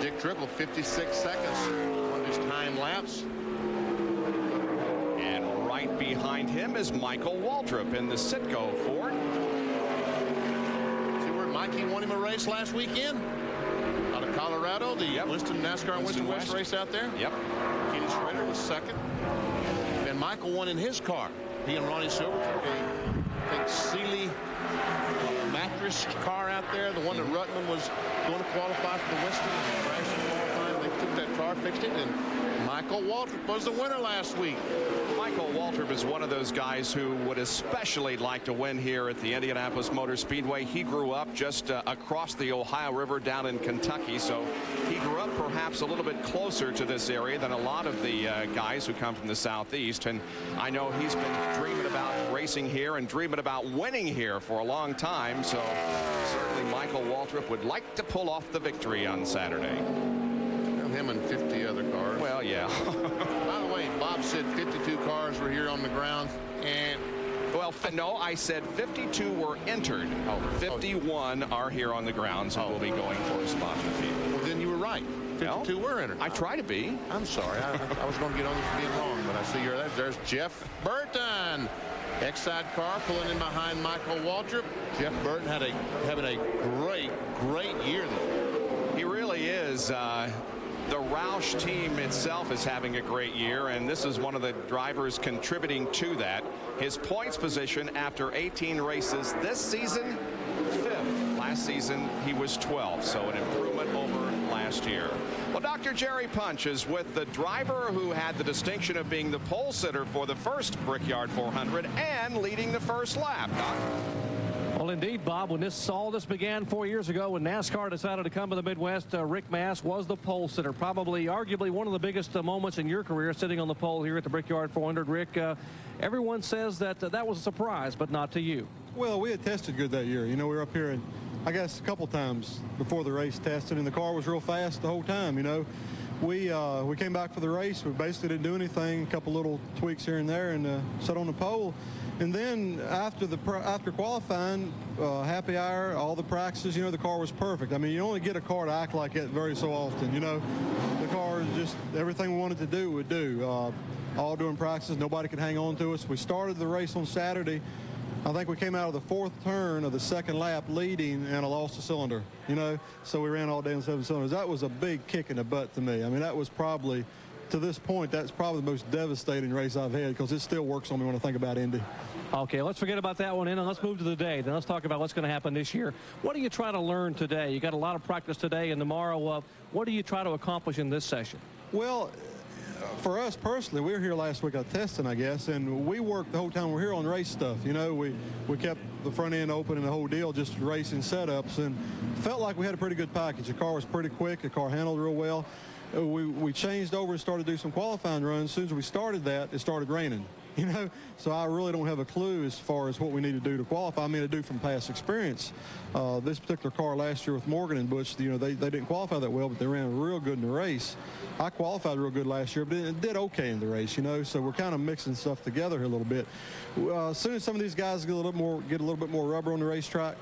Dick Trickle, 56 seconds on his time lapse. And right behind him is Michael Waltrip in the Citgo Ford. See where Mikey won him a race last weekend? Out of Colorado, the Winston NASCAR Winston West race out there. Yep. Kenny Schrader was 2nd. And Michael won in his car. He and Ronnie Silver took a, I think, Sealy mattress car out there, the one that Rutman was going to qualify for the Winston, and crashed in qualifying. They took that car, fixed it, and Michael Waltrip was the winner last week. Michael Waltrip is one of those guys who would especially like to win here at the Indianapolis Motor Speedway. He grew up just across the Ohio River down in Kentucky, so he grew up perhaps a little bit closer to this area than a lot of the guys who come from the Southeast. And I know he's been dreaming about racing here and dreaming about winning here for a long time, so certainly Michael Waltrip would like to pull off the victory on Saturday. Him and 50 other cars. Well, yeah. By the way, Bob said 52 cars were here on the ground, and well, no, I said 52 were entered. 51 are here on the grounds and will be going for a sponsor fee. Well, then you were right. 52 were entered. I try to be. I'm sorry. I was going to get on you for being wrong, but I see you're there. There's Jeff Burton. X-side car pulling in behind Michael Waltrip. Jeff Burton having a great year. He really is. The Roush team itself is having a great year, and this is one of the drivers contributing to that. His points position after 18 races this season, 5th. Last season, he was 12th, so an improvement over last year. Well, Dr. Jerry Punch is with the driver who had the distinction of being the pole sitter for the first Brickyard 400 and leading the first lap. Doc? Well, indeed, Bob, when all this began 4 years ago, when NASCAR decided to come to the Midwest, Rick Mast was the pole sitter. Arguably one of the biggest moments in your career, sitting on the pole here at the Brickyard 400. Rick, everyone says that that was a surprise, but not to you. Well, we had tested good that year. You know, we were up here, and I guess a couple times before the race tested, and the car was real fast the whole time. You know, we came back for the race. We basically didn't do anything, a couple little tweaks here and there, and sat on the pole. And then after qualifying, happy hour, all the practices, you know, the car was perfect. I mean, you only get a car to act like it very so often. You know, the car is just everything we wanted to do would do. All during practices, nobody could hang on to us. We started the race on Saturday. I think we came out of the 4th turn of the 2nd lap leading, and I lost a cylinder, you know. So we ran all day on 7 cylinders. That was a big kick in the butt to me. I mean, that was probably, to this point, that's probably the most devastating race I've had, because it still works on me when I think about Indy. Okay, let's forget about that one, and let's move to the day. Then let's talk about what's going to happen this year. What do you try to learn today? You got a lot of practice today and tomorrow. What do you try to accomplish in this session? Well, for us personally, we were here last week testing, I guess, and we worked the whole time we're here on race stuff. You know, we kept the front end open and the whole deal, just racing setups, and felt like we had a pretty good package. The car was pretty quick. The car handled real well. We changed over and started to do some qualifying runs. As soon as we started that, it started raining. You know, so I really don't have a clue as far as what we need to do to qualify. I mean, to do from past experience. This particular car last year with Morgan and Bush, you know, they didn't qualify that well, but they ran real good in the race. I qualified real good last year, but it did okay in the race, you know, so we're kind of mixing stuff together here a little bit. As soon as some of these guys get a little bit more rubber on the racetrack,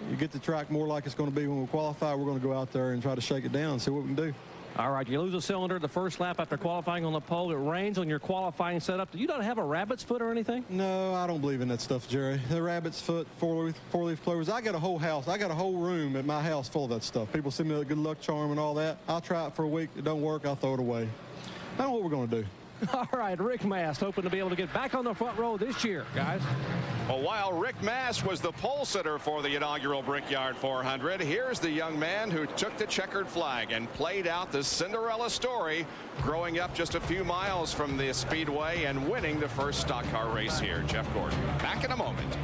you get the track more like it's going to be when we qualify, we're going to go out there and try to shake it down and see what we can do. All right, you lose a cylinder the first lap after qualifying on the pole. It rains on your qualifying setup. Do you not have a rabbit's foot or anything? No, I don't believe in that stuff, Jerry. The rabbit's foot, four-leaf clovers. I got a whole house. I got a whole room at my house full of that stuff. People send me a good luck charm and all that. I'll try it for a week. It don't work, I'll throw it away. I don't know what we're going to do. All right, Rick Mast hoping to be able to get back on the front row this year, guys. Well, while Rick Mast was the pole sitter for the inaugural Brickyard 400, here's the young man who took the checkered flag and played out the Cinderella story, growing up just a few miles from the Speedway and winning the first stock car race here. Jeff Gordon, back in a moment.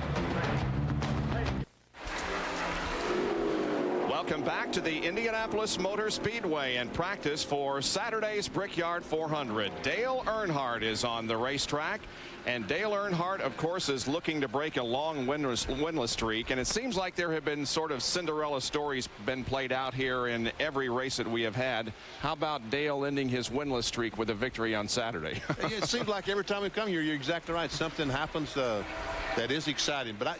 Welcome back to the Indianapolis Motor Speedway and practice for Saturday's Brickyard 400. Dale Earnhardt is on the racetrack, and Dale Earnhardt, of course, is looking to break a long winless streak, and it seems like there have been sort of Cinderella stories been played out here in every race that we have had. How about Dale ending his winless streak with a victory on Saturday? It seems like every time we come here, you're exactly right. Something happens that is exciting, but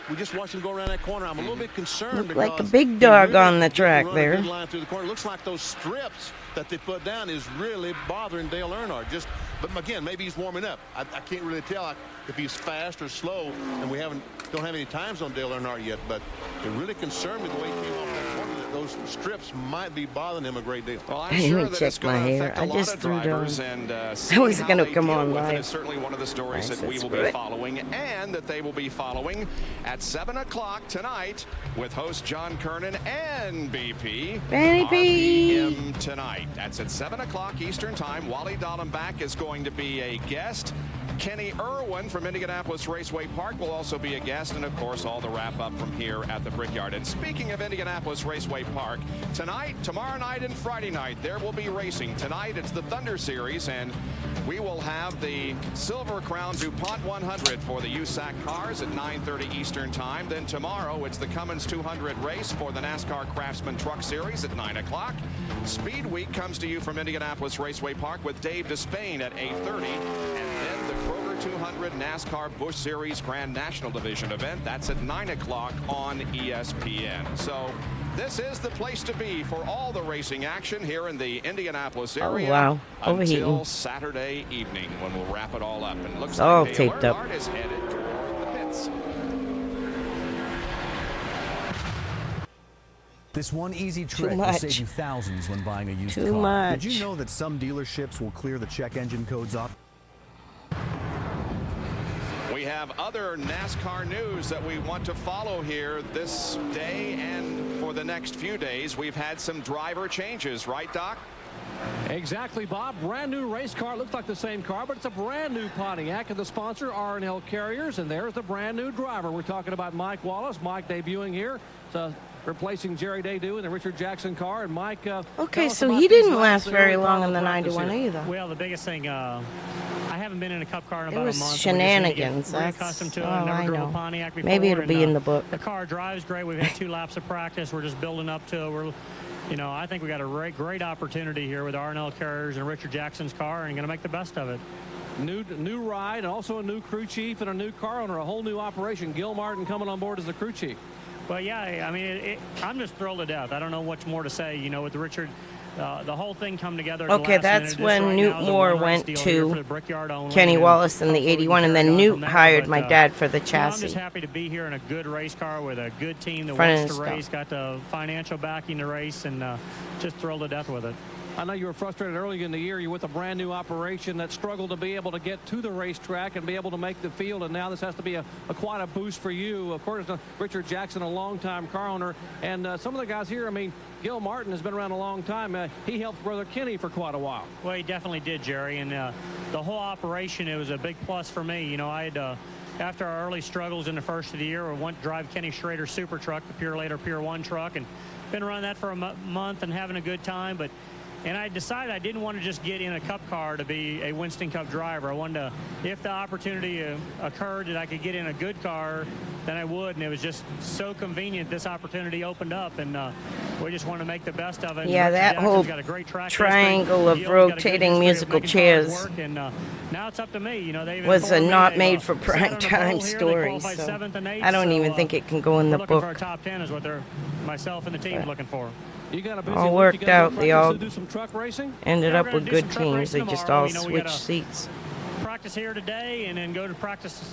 we just watched him go around that corner. I'm a little bit concerned. Looked like a big dog on the track there. Line through the corner. Looks like those strips that they put down is really bothering Dale Earnhardt. But again, maybe he's warming up. I can't really tell if he's fast or slow, and we don't have any times on Dale Earnhardt yet. But it really concerned me the way he came off that corner. That those strips might be bothering him a great deal. Well, I'm sure that it's going to affect a lot of drivers, and I wasn't going to come on live. It's certainly one of the stories that we will be following, and that they will be following at 7 o'clock tonight with host John Kernan and BP. RPM tonight. That's at 7 o'clock Eastern Time. Wally Dallenbach is going to be a guest. Kenny Irwin from Indianapolis Raceway Park will also be a guest, and of course all the wrap up from here at the Brickyard. And speaking of Indianapolis Raceway Park, tonight, tomorrow night, and Friday night there will be racing. Tonight it's the Thunder Series, and we will have the Silver Crown DuPont 100 for the USAC cars at 9:30 Eastern Time. Then tomorrow it's the Cummins 200 race for the NASCAR Craftsman Truck Series at 9 o'clock. Speed Week comes to you from Indianapolis Raceway Park with Dave Despain at 8:30, and then the Kroger 200 NASCAR Busch Series Grand National Division event. That's at 9 o'clock on ESPN. So this is the place to be for all the racing action here in the Indianapolis area. Oh, wow. Until Saturday evening when we'll wrap it all up. And looks all like Dale taped up. Earnhardt is headed toward the pits. This one easy trick will save you thousands when buying a used car. Did you know that some dealerships will clear the check engine codes off? We have other NASCAR news that we want to follow here this day and for the next few days. We've had some driver changes, right, Doc? Exactly, Bob. Brand new race car. Looks like the same car, but it's a brand new Pontiac, and the sponsor, R&L Carriers, and there's the brand new driver. We're talking about Mike Wallace. Mike debuting here. So replacing Jerry Daydew in the Richard Jackson car. And Mike, okay, so he didn't last very long in the 91 either. Well, the biggest thing, I haven't been in a Cup car in about a month. It was shenanigans. That's all I know. Maybe it'll be in the book. The car drives great. We've had 2 laps of practice. We're just building up to it. I think we got a great opportunity here with R&L Carriers and Richard Jackson's car, and going to make the best of it. New ride, and also a new crew chief and a new car owner, a whole new operation. Gil Martin coming on board as the crew chief. Well, yeah, I mean, I'm just thrilled to death. I don't know much more to say. With the Richard, the whole thing come together. Okay, that's when Newt Moore went to Kenny Wallace in the 81, and then Newt hired my dad for the chassis. I'm just happy to be here in a good race car with a good team that wants to race, got the financial backing to race, and just thrilled to death with it. I know you were frustrated early in the year. You're with a brand new operation that struggled to be able to get to the racetrack and be able to make the field, and now this has to be quite a boost for you. According to Richard Jackson, a longtime car owner, and some of the guys here, I mean, Gil Martin has been around a long time. He helped Brother Kenny for quite a while. Well, he definitely did, Jerry, and the whole operation, it was a big plus for me. I had after our early struggles in the first of the year, I went to drive Kenny Schrader's super truck, the Pure Later Pure 1 truck, and been running that for a month and having a good time, and I decided I didn't want to just get in a Cup car to be a Winston Cup driver. I wanted to, if the opportunity occurred that I could get in a good car, then I would. And it was just so convenient this opportunity opened up, and we just want to make the best of it. Yeah, that whole triangle of rotating musical chairs and now it's up to me. was a not made for prime time story. So I don't even think it can go in the book. For our top 10 is what myself and the team looking for. All worked out. They all do some truck racing? ended up with good teams. They just all switched seats. Practice here today, and then go to practice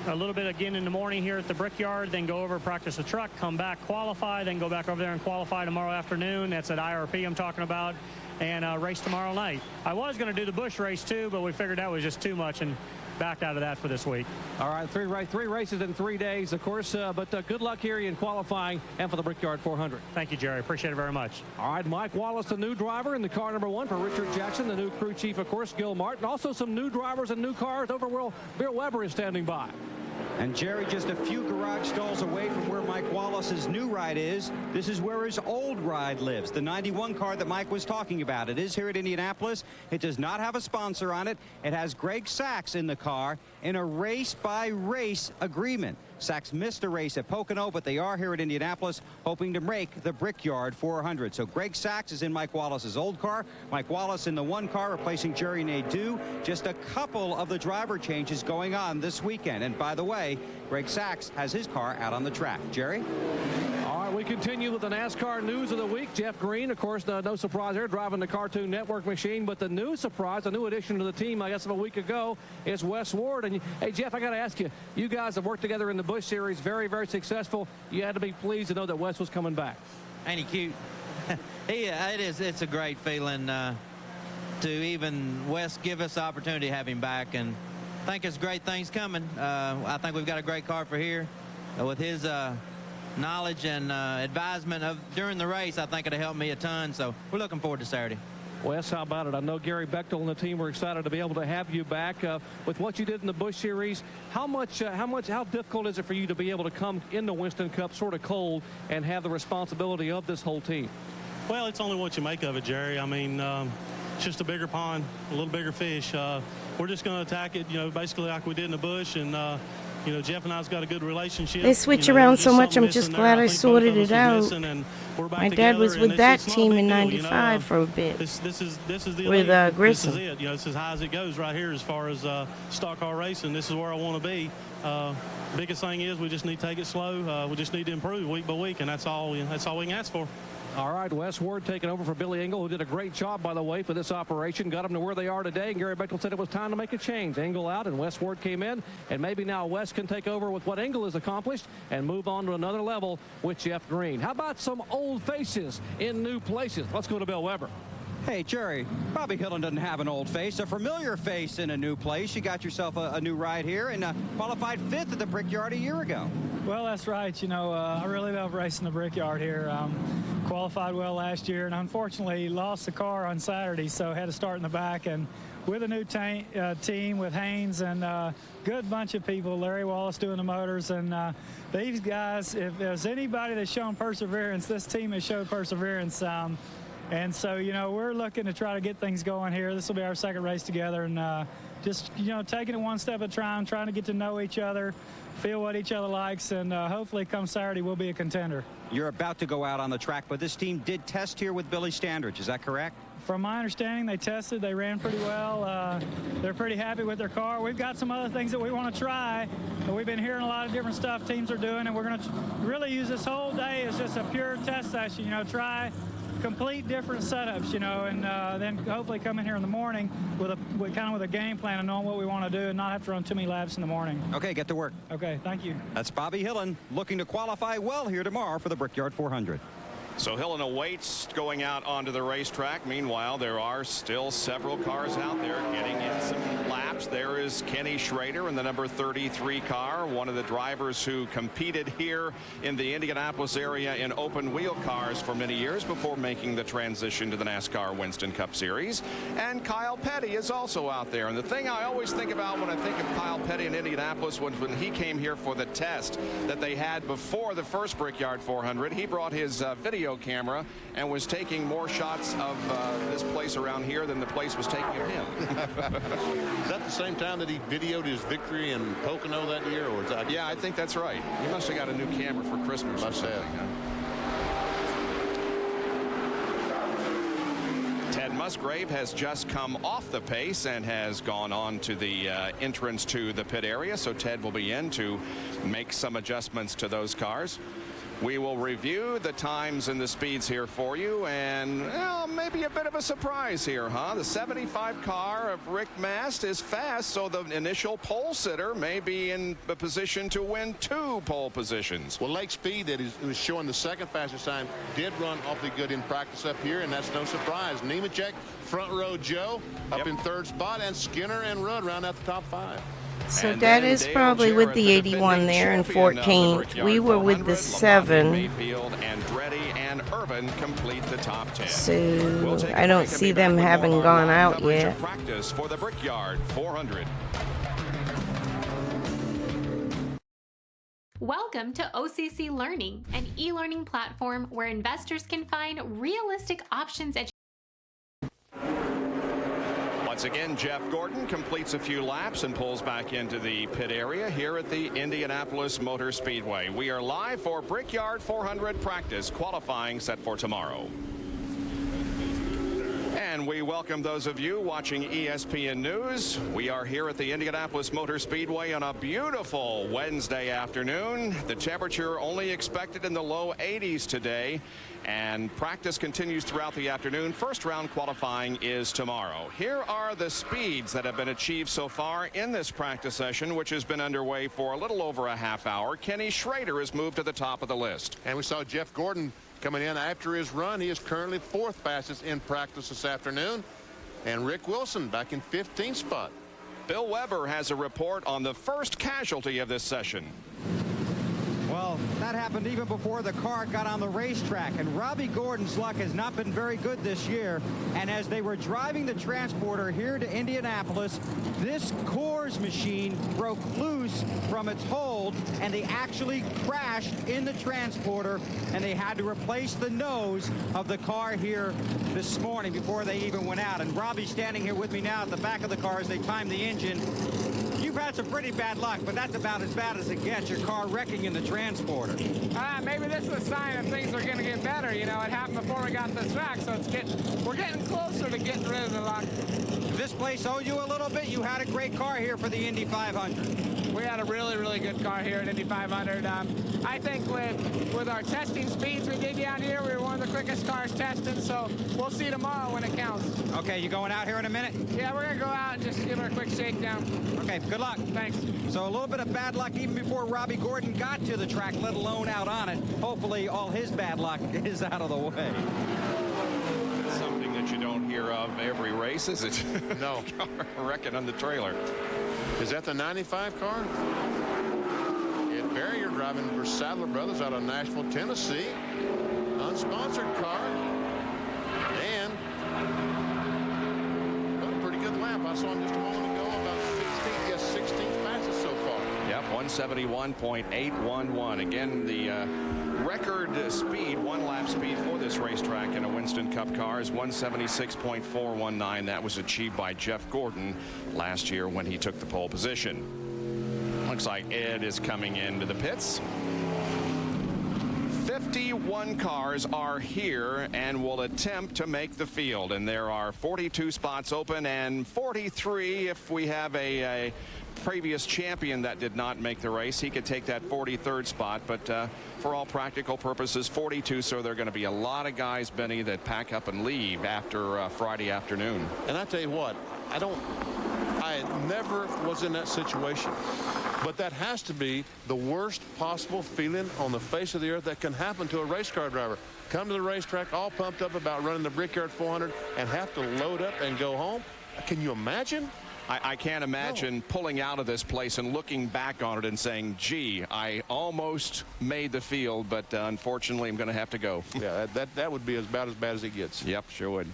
a little bit again in the morning here at the Brickyard, then go over, practice the truck, come back, qualify, then go back over there and qualify tomorrow afternoon. That's at IRP I'm talking about, and race tomorrow night. I was going to do the Busch race too, but we figured that was just too much and backed out of that for this week. All right, three races in 3 days, of course, but good luck here in qualifying and for the Brickyard 400. Thank you, Jerry. Appreciate it very much. All right, Mike Wallace, the new driver in the car number 1 for Richard Jackson, the new crew chief, of course, Gil Martin. Also some new drivers and new cars over where Bill Weber is standing by. And Jerry, just a few garage stalls away from where Mike Wallace's new ride is. This is where his old ride lives, the 91 car that Mike was talking about. It is here at Indianapolis. It does not have a sponsor on it. It has Greg Sachs in the car in a race-by-race agreement. Sachs missed a race at Pocono, but they are here at Indianapolis hoping to make the Brickyard 400. So Greg Sachs is in Mike Wallace's old car. Mike Wallace in the 1 car replacing Jerry Nadeau. Just a couple of the driver changes going on this weekend. And by the way, Greg Sachs has his car out on the track. Jerry? All right, we continue with the NASCAR news of the week. Jeff Green, of course, no surprise there, driving the Cartoon Network machine. But the new surprise, a new addition to the team, I guess, of a week ago, is Wes Ward. And, hey, Jeff, I got to ask you, you guys have worked together in the Busch Series, very, very successful. You had to be pleased to know that Wes was coming back. Ain't he cute? It's a great feeling to even Wes give us the opportunity to have him back. And I think it's great things coming. I think we've got a great car for here. With his knowledge and advisement during the race, I think it'll help me a ton. So we're looking forward to Saturday. Wes, how about it? I know Gary Bechtel and the team were excited to be able to have you back. With what you did in the Busch Series, how difficult is it for you to be able to come in the Winston Cup sort of cold and have the responsibility of this whole team? Well, it's only what you make of it, Jerry. I mean, it's just a bigger pond, a little bigger fish. We're just going to attack it, basically like we did in the Busch, and Jeff and I's got a good relationship. They switch around so much. I'm just glad I sorted it out. My dad was with that team in '95 for a bit. This is the with Grissom. This is it. It's as high as it goes right here as far as stock car racing. This is where I want to be. Biggest thing is we just need to take it slow. We just need to improve week by week, and that's all we can ask for. All right, Wes Ward taking over for Billy Engel, who did a great job, by the way, for this operation. Got them to where they are today, and Gary Bechtel said it was time to make a change. Engel out, and Wes Ward came in, and maybe now Wes can take over with what Engel has accomplished and move on to another level with Jeff Green. How about some old faces in new places? Let's go to Bill Weber. Hey, Jerry, Bobby Hillen doesn't have an old face, a familiar face in a new place. You got yourself a new ride here and qualified 5th at the Brickyard a year ago. Well, that's right. You know, I really love racing the Brickyard here. Qualified well last year and unfortunately lost the car on Saturday, so had to start in the back. And with a new team with Haynes and good bunch of people, Larry Wallace doing the motors. And these guys, if there's anybody that's shown perseverance, this team has showed perseverance. And so, you know, we're looking to try to get things going here. This will be our second race together, and just, you know, taking it one step at a time, trying to get to know each other, feel what each other likes, and hopefully come Saturday we'll be a contender. You're about to go out on the track, but this team did test here with Billy Standridge. Is that correct? From my understanding, they tested. They ran pretty well. They're pretty happy with their car. We've got some other things that we want to try. But we've been hearing a lot of different stuff teams are doing, and we're going to really use this whole day as just a pure test session, you know, try complete different setups, you know, and then hopefully come in here in the morning with a game plan and knowing what we want to do and not have to run too many laps in the morning. Okay, get to work. Okay, thank you. That's Bobby Hillen looking to qualify well here tomorrow for the Brickyard 400. So Hillen awaits going out onto the racetrack. Meanwhile, there are still several cars out there getting in some laps. There is Kenny Schrader in the number 33 car, one of the drivers who competed here in the Indianapolis area in open wheel cars for many years before making the transition to the NASCAR Winston Cup Series. And Kyle Petty is also out there. And the thing I always think about when I think of Kyle Petty in Indianapolis was when he came here for the test that they had before the first Brickyard 400. He brought his video camera and was taking more shots of this place around here than the place was taking of him. Is that the same time that he videoed his victory in Pocono that year? Or is that... Yeah, I think that's right. He must have got a new camera for Christmas or something. Ted Musgrave has just come off the pace and has gone on to the entrance to the pit area, so Ted will be in to make some adjustments to those cars. We will review the times and the speeds here for you, and well, maybe a bit of a surprise here, huh? The 75 car of Rick Mast is fast, so the initial pole sitter may be in the position to win 2 pole positions. Well, Lake Speed, that was showing the second fastest time, did run awfully good in practice up here, and that's no surprise. Nemechek, front row Joe, up in 3rd spot, and Skinner and Rudd round out the top 5. So and that is probably with the 81 there and 14th. We were with the 7. So I don't see them having gone out yet. Practice for the Brickyard 400. Welcome to OCC Learning, an e-learning platform where investors can find realistic options. Once again, Jeff Gordon completes a few laps and pulls back into the pit area here at the Indianapolis Motor Speedway. We are live for Brickyard 400 practice, qualifying set for tomorrow. And we welcome those of you watching ESPN News. We are here at the Indianapolis Motor Speedway on a beautiful Wednesday afternoon. The temperature only expected in the low 80s today. And practice continues throughout the afternoon. First round qualifying is tomorrow. Here are the speeds that have been achieved so far in this practice session, which has been underway for a little over a half hour. Kenny Schrader has moved to the top of the list. And we saw Jeff Gordon coming in after his run. He is currently 4th fastest in practice this afternoon. And Rick Wilson back in 15th spot. Bill Weber has a report on the first casualty of this session. Well, that happened even before the car got on the racetrack, and Robbie Gordon's luck has not been very good this year. And as they were driving the transporter here to Indianapolis, this Coors machine broke loose from its hold, and they actually crashed in the transporter, and they had to replace the nose of the car here this morning before they even went out. And Robbie's standing here with me now at the back of the car as they time the engine. You've had some pretty bad luck, but that's about as bad as it gets, your car wrecking in the transporter. Maybe this is a sign that things are going to get better. You know, it happened before we got to the track, so we're getting closer to getting rid of the luck. this place owe you a little bit? You had a great car here for the Indy 500. We had a really, really good car here at Indy 500. I think with our testing speeds we did down here, we were one of the quickest cars tested, so we'll see tomorrow when it counts. Okay, you going out here in a minute? Yeah, we're going to go out and just give her a quick shakedown. Okay, good luck. Thanks. So a little bit of bad luck even before Robbie Gordon got to the track, let alone out on it. Hopefully all his bad luck is out of the way. Something that you don't hear of every race, is it? No. Wrecking on the trailer. Is that the 95 car? Ed Barrier driving for Sadler Brothers out of Nashville, Tennessee. Unsponsored car. And got a pretty good lap. I saw him just a moment ago, about 16th fastest so far. Yep, 171.811. Again, the record speed, one lap speed for this racetrack in a Winston Cup car is 176.419. That was achieved by Jeff Gordon last year when he took the pole position. Looks like Ed is coming into the pits. 51 cars are here and will attempt to make the field, and there are 42 spots open and 43 if we have a previous champion that did not make the race. He could take that 43rd spot, but for all practical purposes 42. So there are going to be a lot of guys, Benny, that pack up and leave after Friday afternoon. And I tell you what, I never was in that situation, but that has to be the worst possible feeling on the face of the earth that can happen to a race car driver. Come to the racetrack all pumped up about running the Brickyard 400 and have to load up and go home. Can you imagine? I can't imagine pulling out of this place and looking back on it and saying, gee, I almost made the field, but unfortunately I'm going to have to go. Yeah, that would be about as bad as it gets. Yep, sure would.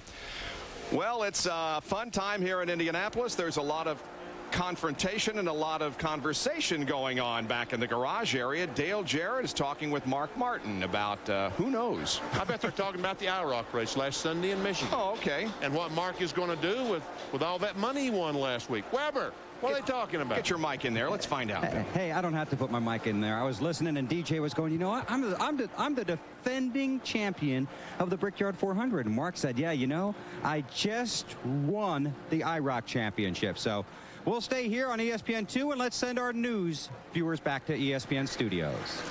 Well, it's a fun time here in Indianapolis. There's a lot of confrontation and a lot of conversation going on back in the garage area. Dale Jarrett is talking with Mark Martin about who knows. I bet they're talking about the IROC race last Sunday in Michigan. Oh, okay. And what Mark is going to do with all that money he won last week. Weber, what are they talking about? Get your mic in there. Let's find out. Hey, I don't have to put my mic in there. I was listening, and DJ was going, you know what? I'm the defending champion of the Brickyard 400. And Mark said, yeah, you know, I just won the IROC championship. So we'll stay here on ESPN2, and let's send our news viewers back to ESPN studios.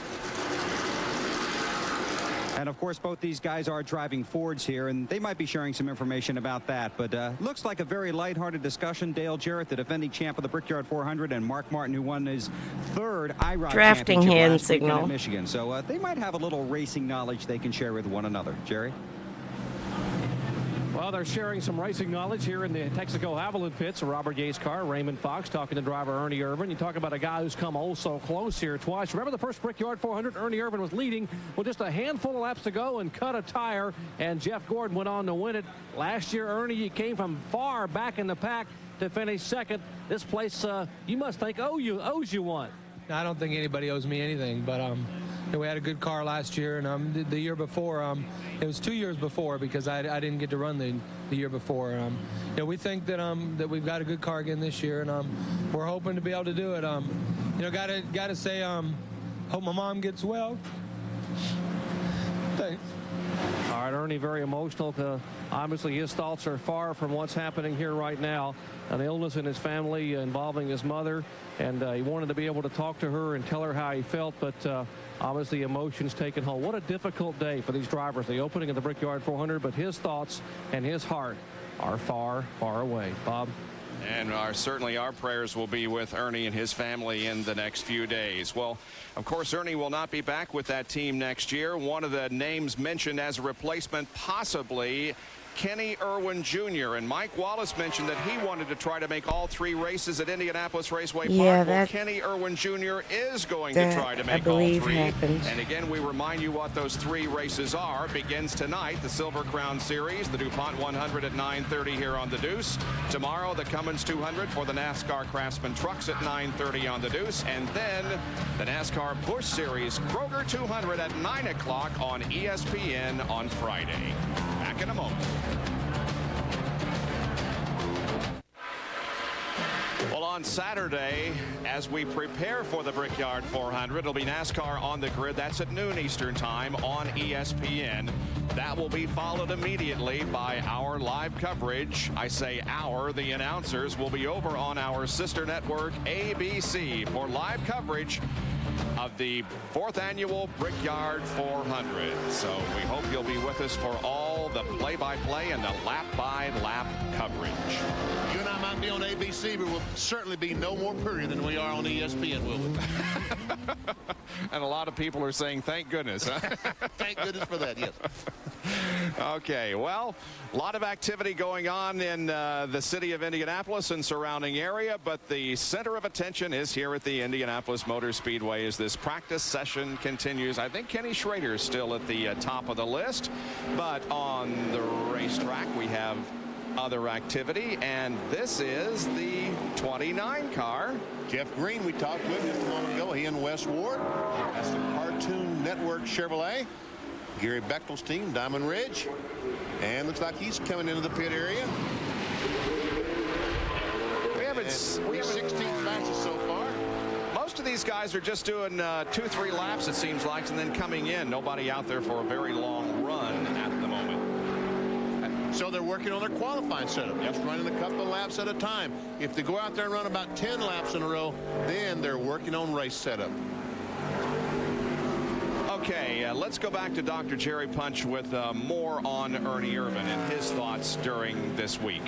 And, of course, both these guys are driving Fords here, and they might be sharing some information about that. But looks like a very lighthearted discussion. Dale Jarrett, the defending champ of the Brickyard 400, and Mark Martin, who won his third IROC drafting championship hand last weekend signal in Michigan. So they might have a little racing knowledge they can share with one another. Jerry? Well, they're sharing some racing knowledge here in the Texaco Haviland pits. A Robert Yates car. Raymond Fox talking to driver Ernie Irvin. You talk about a guy who's come oh so close here twice. Remember the first Brickyard 400? Ernie Irvin was leading with just a handful of laps to go and cut a tire, and Jeff Gordon went on to win it. Last year, Ernie came from far back in the pack to finish second. This place, you must think, owes you one. I don't think anybody owes me anything, but we had a good car last year, and the year before, it was 2 years before because I didn't get to run the year before. We think that we've got a good car again this year, and we're hoping to be able to do it. Gotta say, hope my mom gets well. Thanks. All right, Ernie, very emotional. Obviously, his thoughts are far from what's happening here right now. An illness in his family involving his mother, and he wanted to be able to talk to her and tell her how he felt, but obviously emotions taken home. What a difficult day for these drivers. The opening of the Brickyard 400, but his thoughts and his heart are far, far away. Bob? And certainly our prayers will be with Ernie and his family in the next few days. Well, of course, Ernie will not be back with that team next year. One of the names mentioned as a replacement, possibly Kenny Irwin Jr. And Mike Wallace mentioned that he wanted to try to make all three races at Indianapolis Raceway Park. Well, Kenny Irwin Jr. is going to try to make all three. And again, we remind you what those three races are. Begins tonight, the Silver Crown Series, the DuPont 100 at 9:30 here on the Deuce. Tomorrow, the Cummins 200 for the NASCAR Craftsman Trucks at 9:30 on the Deuce. And then the NASCAR Busch Series Kroger 200 at 9 o'clock on ESPN on Friday. Back in a moment. Well, on on Saturday, as we prepare for the Brickyard 400, it'll be NASCAR on the grid. That's at noon Eastern time on ESPN. That will be followed immediately by our live coverage. I say our, the announcers will be over on our sister network, ABC, for live coverage of the 4th annual Brickyard 400. So we hope you'll be with us for all the play-by-play and the lap-by-lap coverage. You and I might be on ABC, but we'll certainly be no more pretty than we are on ESPN, will we? And a lot of people are saying, thank goodness. Huh? Thank goodness for that, yes. Okay, well, a lot of activity going on in the city of Indianapolis and surrounding area, but the center of attention is here at the Indianapolis Motor Speedway as this practice session continues. I think Kenny Schrader is still at the top of the list, but on the racetrack we have other activity, and this is the 29 car. Jeff Green, we talked with just a moment ago. He and Wes Ward. That's the Cartoon Network Chevrolet. Gary Bechtel's team, Diamond Ridge. And looks like he's coming into the pit area. We haven't 16 matches so far. Most of these guys are just doing 2-3 laps, it seems like, and then coming in. Nobody out there for a very long run at the moment. So they're working on their qualifying setup, just running a couple of laps at a time. If they go out there and run about 10 laps in a row, then they're working on race setup. Okay, let's go back to Dr. Jerry Punch with more on Ernie Irvan and his thoughts during this week.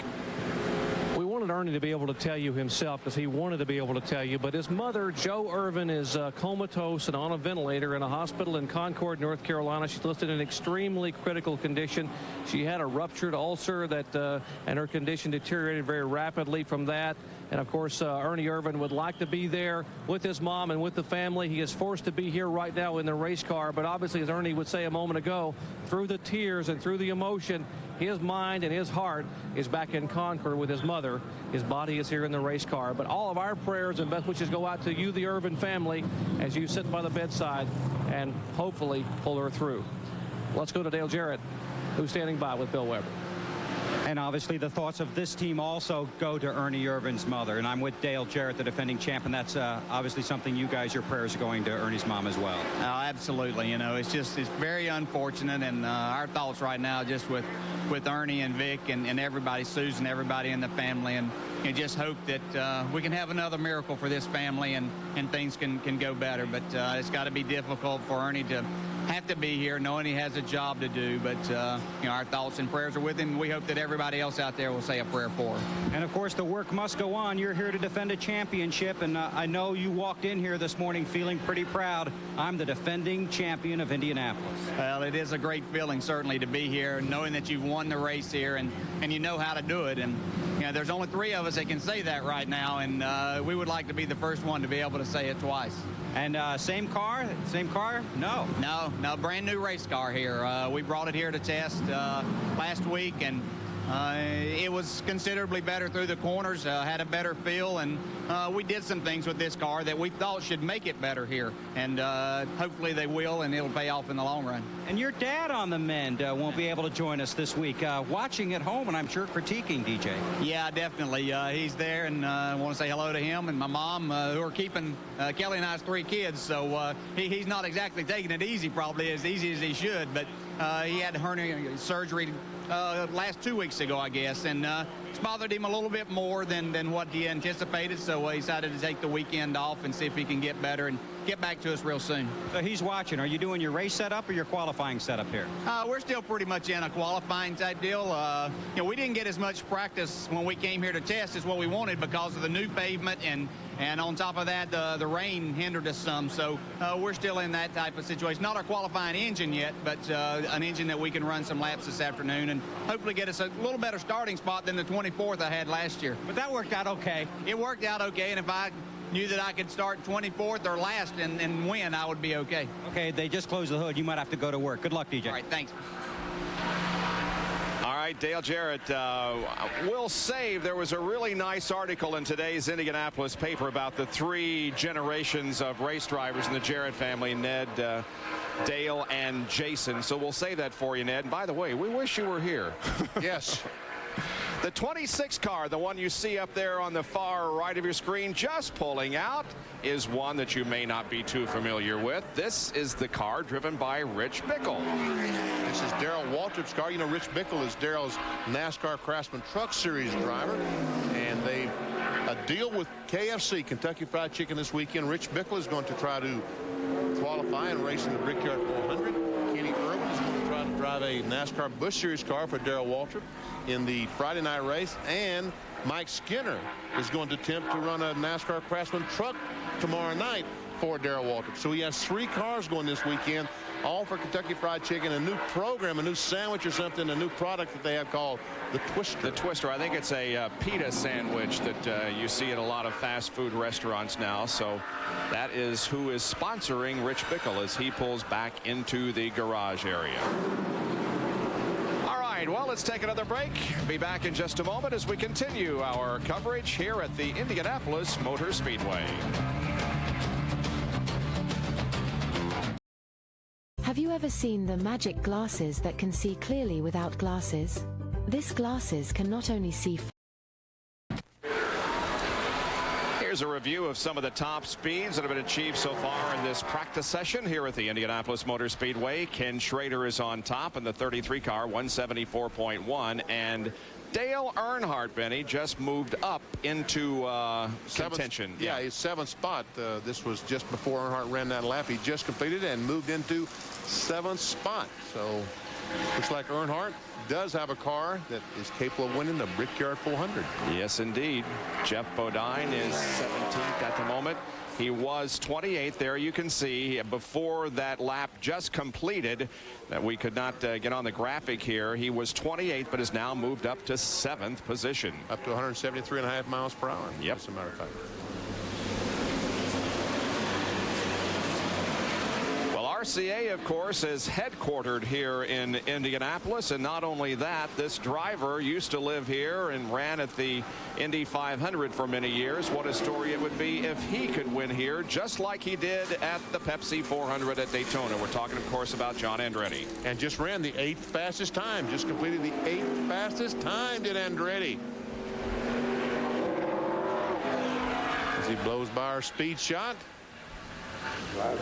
We wanted Ernie to be able to tell you himself because he wanted to be able to tell you, but his mother, Jo Irvan, is comatose and on a ventilator in a hospital in Concord, North Carolina. She's listed in extremely critical condition. She had a ruptured ulcer that, and her condition deteriorated very rapidly from that. And, of course, Ernie Irvan would like to be there with his mom and with the family. He is forced to be here right now in the race car. But obviously, as Ernie would say a moment ago, through the tears and through the emotion, his mind and his heart is back in Concord with his mother. His body is here in the race car. But all of our prayers and best wishes go out to you, the Irvan family, as you sit by the bedside and hopefully pull her through. Let's go to Dale Jarrett, who's standing by with Bill Weber. And obviously the thoughts of this team also go to Ernie Irvan's mother. And I'm with Dale Jarrett, the defending champ, and that's obviously something you guys, your prayers are going to Ernie's mom as well. Oh, absolutely. You know, it's very unfortunate, and our thoughts right now just with Ernie and Vic and everybody, Susan, everybody in the family, and just hope that we can have another miracle for this family and things can go better. But it's got to be difficult for Ernie to have to be here knowing he has a job to do. But our thoughts and prayers are with him. We hope that everybody else out there will say a prayer for him. And of course the work must go on. You're here to defend a championship, and I know you walked in here this morning feeling pretty proud. I'm the defending champion of Indianapolis. Well, it is a great feeling certainly to be here, knowing that you've won the race here and you know how to do it. And there's only 3 of us that can say that right now, and we would like to be the first one to be able to say it twice. And same car? No, brand new race car here. We brought it here to test last week, and it was considerably better through the corners, had a better feel, and we did some things with this car that we thought should make it better here, and hopefully they will, and it'll pay off in the long run. And your dad on the mend won't be able to join us this week, watching at home, and I'm sure critiquing, DJ. Yeah, definitely. He's there, and I want to say hello to him and my mom, who are keeping Kelly and I's 3 kids, so he's not exactly taking it easy, probably as easy as he should, but he had hernia surgery last 2 weeks ago, I guess, and it's bothered him a little bit more than what he anticipated, so he decided to take the weekend off and see if he can get better and get back to us real soon. So he's watching. Are you doing your race setup or your qualifying setup here? We're still pretty much in a qualifying type deal. We didn't get as much practice when we came here to test as what we wanted because of the new pavement, and on top of that, the rain hindered us some. So we're still in that type of situation. Not our qualifying engine yet, but an engine that we can run some laps this afternoon and hopefully get us a little better starting spot than the 24th I had last year. But that worked out okay. It worked out okay, and if I knew that I could start 24th or last and win, I would be okay. Okay, they just closed the hood. You might have to go to work. Good luck, DJ. All right, thanks. All right, Dale Jarrett, we'll save. There was a really nice article in today's Indianapolis paper about the 3 generations of race drivers in the Jarrett family, Ned, Dale, and Jason. So we'll save that for you, Ned. And by the way, we wish you were here. Yes. The 26 car, the one you see up there on the far right of your screen, just pulling out, is one that you may not be too familiar with. This is the car driven by Rich Bickle. This is Darrell Waltrip's car. You know, Rich Bickle is Darrell's NASCAR Craftsman Truck Series driver, and they a deal with KFC, Kentucky Fried Chicken, this weekend. Rich Bickle is going to try to qualify and race in the Brickyard 400. Kenny Irwin is going to try to drive a NASCAR Busch Series car for Darrell Waltrip in the Friday night race, and Mike Skinner is going to attempt to run a NASCAR Craftsman truck tomorrow night for Darrell Waltrip. So he has 3 cars going this weekend, all for Kentucky Fried Chicken, a new program, a new sandwich or something, a new product that they have called the Twister. The Twister, I think it's a pita sandwich that you see at a lot of fast food restaurants now. So that is who is sponsoring Rich Bickle as he pulls back into the garage area. All right, well, let's take another break. Be back in just a moment as we continue our coverage here at the Indianapolis Motor Speedway. Have you ever seen the magic glasses that can see clearly without glasses? This glasses can not only see. Here's a review of some of the top speeds that have been achieved so far in this practice session here at the Indianapolis Motor Speedway. Ken Schrader is on top in the 33 car, 174.1, and Dale Earnhardt, Benny, just moved up into contention. Yeah, his 7th spot. This was just before Earnhardt ran that lap. He just completed it and moved into 7th spot. So looks like Earnhardt does have a car that is capable of winning the Brickyard 400. Yes, indeed. Jeff Bodine is 17th at the moment. He was 28th there. You can see before that lap just completed that we could not get on the graphic here. He was 28th, but has now moved up to 7th position. Up to 173.5 miles per hour. Yep. As a matter of fact. RCA, of course, is headquartered here in Indianapolis, and not only that, this driver used to live here and ran at the Indy 500 for many years. What a story it would be if he could win here, just like he did at the Pepsi 400 at Daytona. We're talking, of course, about John Andretti. And just ran the 8th fastest time. Just completed the 8th fastest time, did Andretti. As he blows by our speed shot.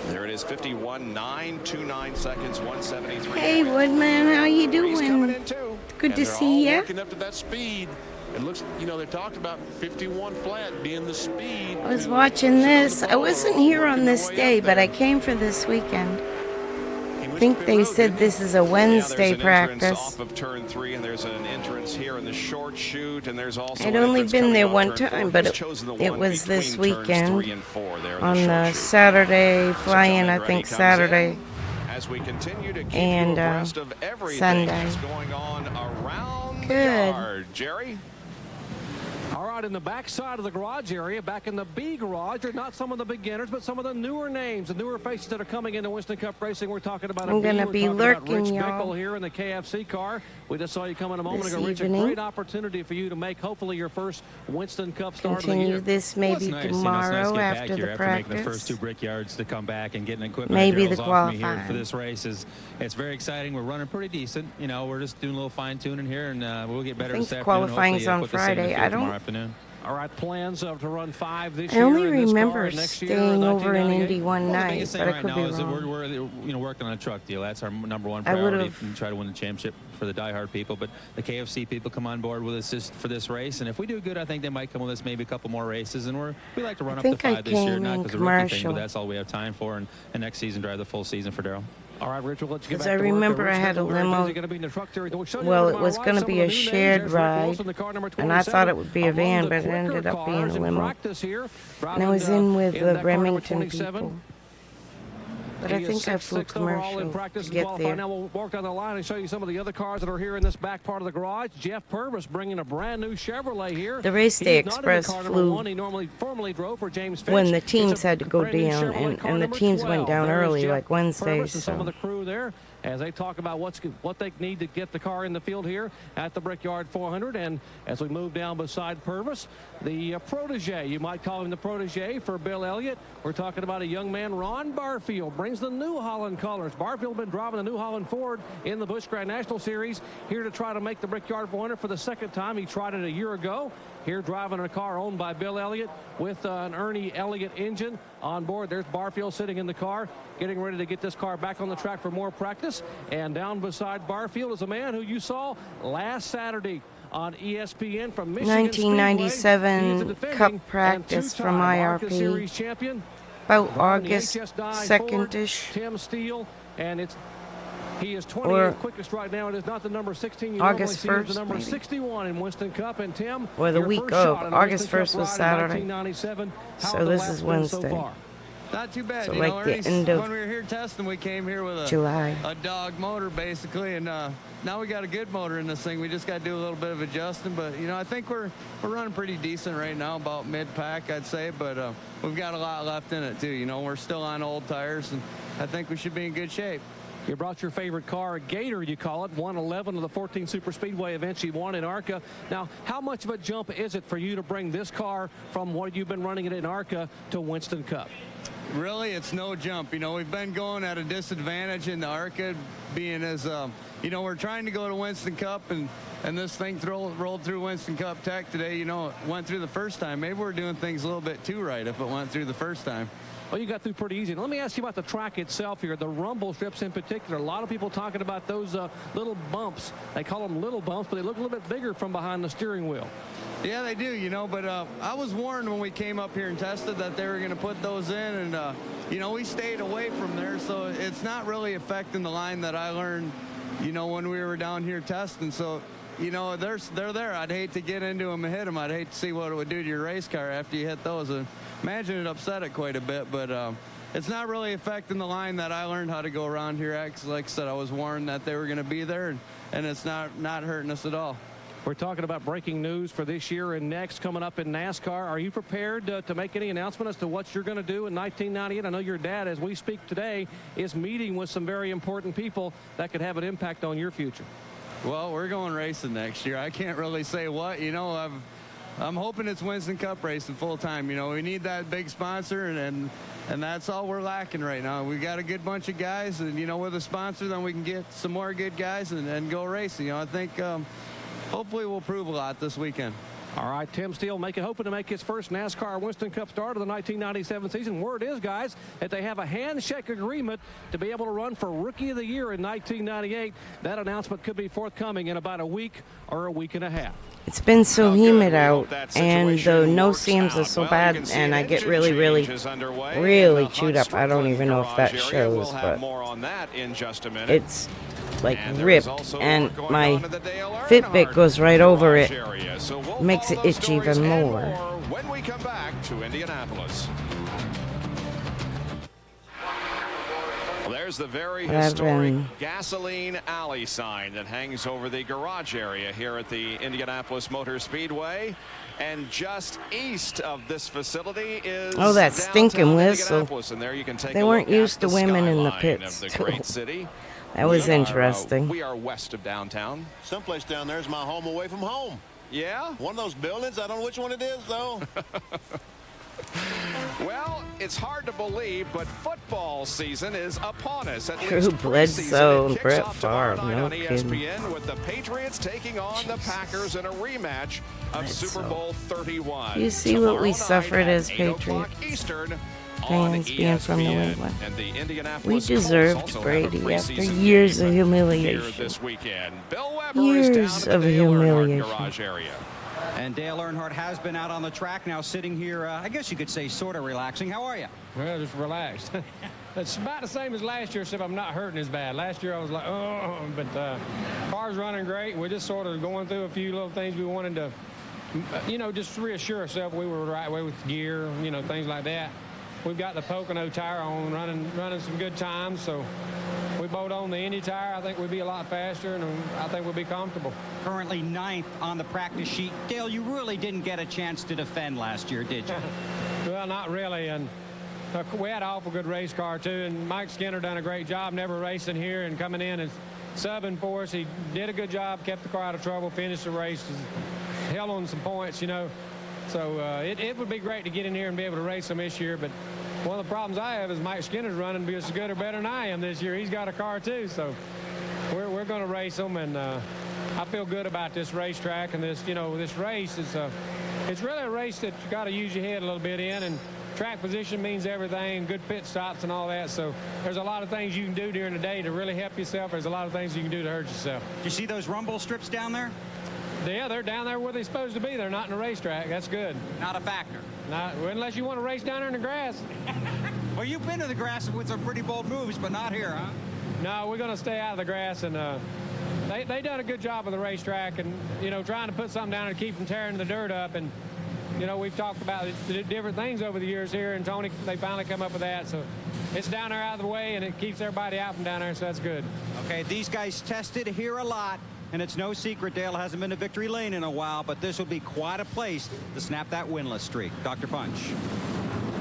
There it is, 51.929 seconds, 173. Hey, Woodman, how you doing? Good to see you. Working up to that speed. It looks, you know, they talked about 51 flat being the speed. I was watching this. I wasn't here on this day, but I came for this weekend. I think they said this is a Wednesday practice. Off of turn 3, and there's an entrance here in the short chute, and there's also I'd only been there one time, but it was this weekend on the Saturday fly-in, I think Saturday and Sunday. Good. Jerry? All right, in the back side of the garage area, back in the B garage, are not some of the beginners, but some of the newer names, the newer faces that are coming into Winston Cup racing. We're talking about I'm going to be lurking, y'all. Here in the KFC car. We just saw you coming a moment ago, Rich. A great opportunity for you to make hopefully your first Winston Cup start Continue of the year. this maybe tomorrow after the practice. Making the first 2 Brickyards to come back and getting equipment. Maybe the qualifying for this race it's very exciting. We're running pretty decent. You know, we're just doing a little fine tuning here, and we'll get better this afternoon. Qualifying's on Friday. I don't. Tomorrow afternoon. All right, plans to run 5 this year. I only remember staying over in Indy one night, but I could be wrong. We're working on a truck deal. That's our number 1 priority, and try to win the championship for the diehard people. But the KFC people come on board with us just for this race, and if we do good, I think they might come with us maybe a couple more races. And we like to run up to 5 this year, not because of rookie thing, but that's all we have time for. And next season, drive the full season for Darrell. All right, Rich, we'll let you get back I to remember work. I had a limo. Well, it was going to be a shared ride, and I thought it would be a van, but it ended up being a limo. And I was in with the Remington people. But I think I flew commercial to get there. Now we'll walk down the line and show you some of the other cars that are here in this back part of the garage. Jeff Purvis bringing a brand new Chevrolet here. The Race Day Express flew when the teams had to go down, and the teams went down early, like Wednesday. So. Some of the crew there. as they talk about what they need to get the car in the field here at the Brickyard 400. And as we move down beside Purvis, the protege, you might call him the protege for Bill Elliott. We're talking about a young man, Ron Barfield, brings the New Holland colors. Barfield been driving the New Holland Ford in the Busch Grand National Series, here to try to make the Brickyard 400 for the second time. He tried it a year ago. Here driving a car owned by Bill Elliott with an Ernie Elliott engine on board. There's Barfield sitting in the car, getting ready to get this car back on the track for more practice. And down beside Barfield is a man who you saw last Saturday on ESPN from Michigan 1997 Cup practice from IRP. Series champion. About August 2nd-ish. Tim Steele, and he is 20th quickest right now. It is not the number 16. You August 1st, the number maybe. 61 in Winston Cup. And Tim, or the week of. August 1st was Saturday. So this is Wednesday. So not too bad. So you like know, the end of when we were here testing, we came here with a dog motor basically, and now we got a good motor in this thing. We just got to do a little bit of adjusting, but you know, I think we're running pretty decent right now, about mid-pack, I'd say. But we've got a lot left in it too. You know, we're still on old tires, and I think we should be in good shape. You brought your favorite car, a Gator, you call it, won 11 of the 14 Super Speedway events you won in ARCA. Now, how much of a jump is it for you to bring this car from what you've been running it in ARCA to Winston Cup? Really, it's no jump. You know, we've been going at a disadvantage in the ARCA, being as, you know, we're trying to go to Winston Cup, and this thing rolled through Winston Cup Tech today. You know, it went through the first time. Maybe we're doing things a little bit too right if it went through the first time. Well, you got through pretty easy. Let me ask you about the track itself here, the rumble strips in particular. A lot of people talking about those little bumps. They call them little bumps, but they look a little bit bigger from behind the steering wheel. Yeah, they do, you know, but I was warned when we came up here and tested that they were going to put those in, and, you know, we stayed away from there, so it's not really affecting the line that I learned, you know, when we were down here testing. So, you know, they're there. I'd hate to get into them and hit them. I'd hate to see what it would do to your race car after you hit those. And imagine it upset it quite a bit, but it's not really affecting the line that I learned how to go around here. Like I said, I was warned that they were going to be there, and it's not hurting us at all. We're talking about breaking news for this year and next coming up in NASCAR. Are you prepared to make any announcement as to what you're going to do in 1998? I know your dad, as we speak today, is meeting with some very important people that could have an impact on your future. Well, we're going racing next year. I can't really say what. You know, I'm hoping it's Winston Cup racing full time. You know, we need that big sponsor, and that's all we're lacking right now. We got a good bunch of guys, and you know, with a sponsor, then we can get some more good guys and go racing. You know, I think hopefully we'll prove a lot this weekend. All right, Tim Steele hoping to make his first NASCAR Winston Cup start of the 1997 season. Word is, guys, that they have a handshake agreement to be able to run for Rookie of the Year in 1998. That announcement could be forthcoming in about a week or a week and a half. It's been so humid out, and the no seams are so bad, and I get really chewed up. I don't even know if that shows, but it's like ripped, and my Fitbit goes right over it, makes it itch even more. When we come back to Indianapolis. Well, there's the very historic gasoline alley sign that hangs over the garage area here at the Indianapolis Motor Speedway. And just east of this facility is that stinking whistle. And there you can take they weren't used to women in the pits, of the great city. That was interesting. We are west of downtown. Someplace down there is my home away from home. Yeah? One of those buildings. I don't know which one it is, though. Well, it's hard to believe, but football season is upon us. At Drew Bledsoe and Brett Favre, no on kidding. ESPN with the Patriots taking on the Packers in a rematch of Super Bowl 31. You see what we suffered as Patriots fans being from New England. We deserved Brady after years of humiliation. Years of humiliation. And Dale Earnhardt has been out on the track now, sitting here, I guess you could say sort of relaxing. How are you? Well, just relaxed. It's about the same as last year, except I'm not hurting as bad. Last year I was like, oh, but car's running great. We're just sort of going through a few little things we wanted to, you know, just reassure ourselves we were the right way with gear, you know, things like that. We've got the Pocono tire on, running some good times, so we bolt on the Indy tire. I think we'd be a lot faster, and I think we'll be comfortable. Currently 9th on the practice sheet. Dale, you really didn't get a chance to defend last year, did you? Well, not really, and we had an awful good race car too, and Mike Skinner done a great job never racing here and coming in and subbing for us. He did a good job, kept the car out of trouble, finished the race, held on some points, you know. So it would be great to get in here and be able to race them this year, but one of the problems I have is Mike Skinner's running as good or better than I am this year. He's got a car too, so we're going to race them, and I feel good about this racetrack and this, you know, this race is it's really a race that you got to use your head a little bit in, and track position means everything, good pit stops and all that. So there's a lot of things you can do during the day to really help yourself. There's a lot of things you can do to hurt yourself. Do you see those rumble strips down there? Yeah, they're down there where they're supposed to be. They're not in the racetrack. That's good. Not a factor. Not unless you want to race down there in the grass. Well, you've been to the grass with some pretty bold moves, but not here, huh? No, we're going to stay out of the grass, and they done a good job of the racetrack, and you know, trying to put something down there to keep from tearing the dirt up. And you know, we've talked about different things over the years here, and Tony, they finally come up with that. So it's down there out of the way, and it keeps everybody out from down there, so that's good. Okay, these guys tested here a lot, and it's no secret Dale hasn't been to victory lane in a while, but this will be quite a place to snap that winless streak. Dr. Punch.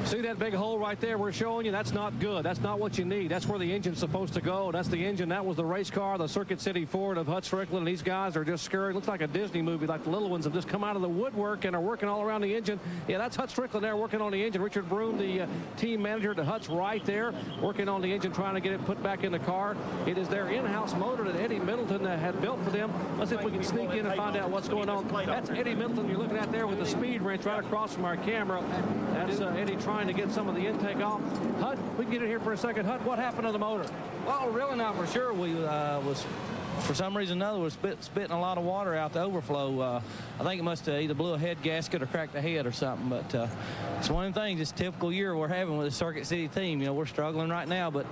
See that big hole right there we're showing you? That's not good. That's not what you need. That's where the engine's supposed to go. That's the engine. That was the race car, the Circuit City Ford of Hut Strickland. And these guys are just scary. Looks like a Disney movie, like the little ones have just come out of the woodwork and are working all around the engine. Yeah, that's Hut Strickland there working on the engine. Richard Broom, the team manager to Hut's right there, working on the engine, trying to get it put back in the car. It is their in-house motor that Eddie Middleton had built for them. Let's see if we can sneak in and find out what's going on. That's Eddie Middleton you're looking at there with the speed wrench right across from our camera. That's Eddie trying to get some of the intake off. Hut, we can get in here for a second. Hut, what happened to the motor? Well, really not for sure. We was, for some reason or another, was spitting a lot of water out the overflow. I think it must have either blew a head gasket or cracked a head or something. But it's one of the things, it's a typical year we're having with the Circuit City team. You know, we're struggling right now, but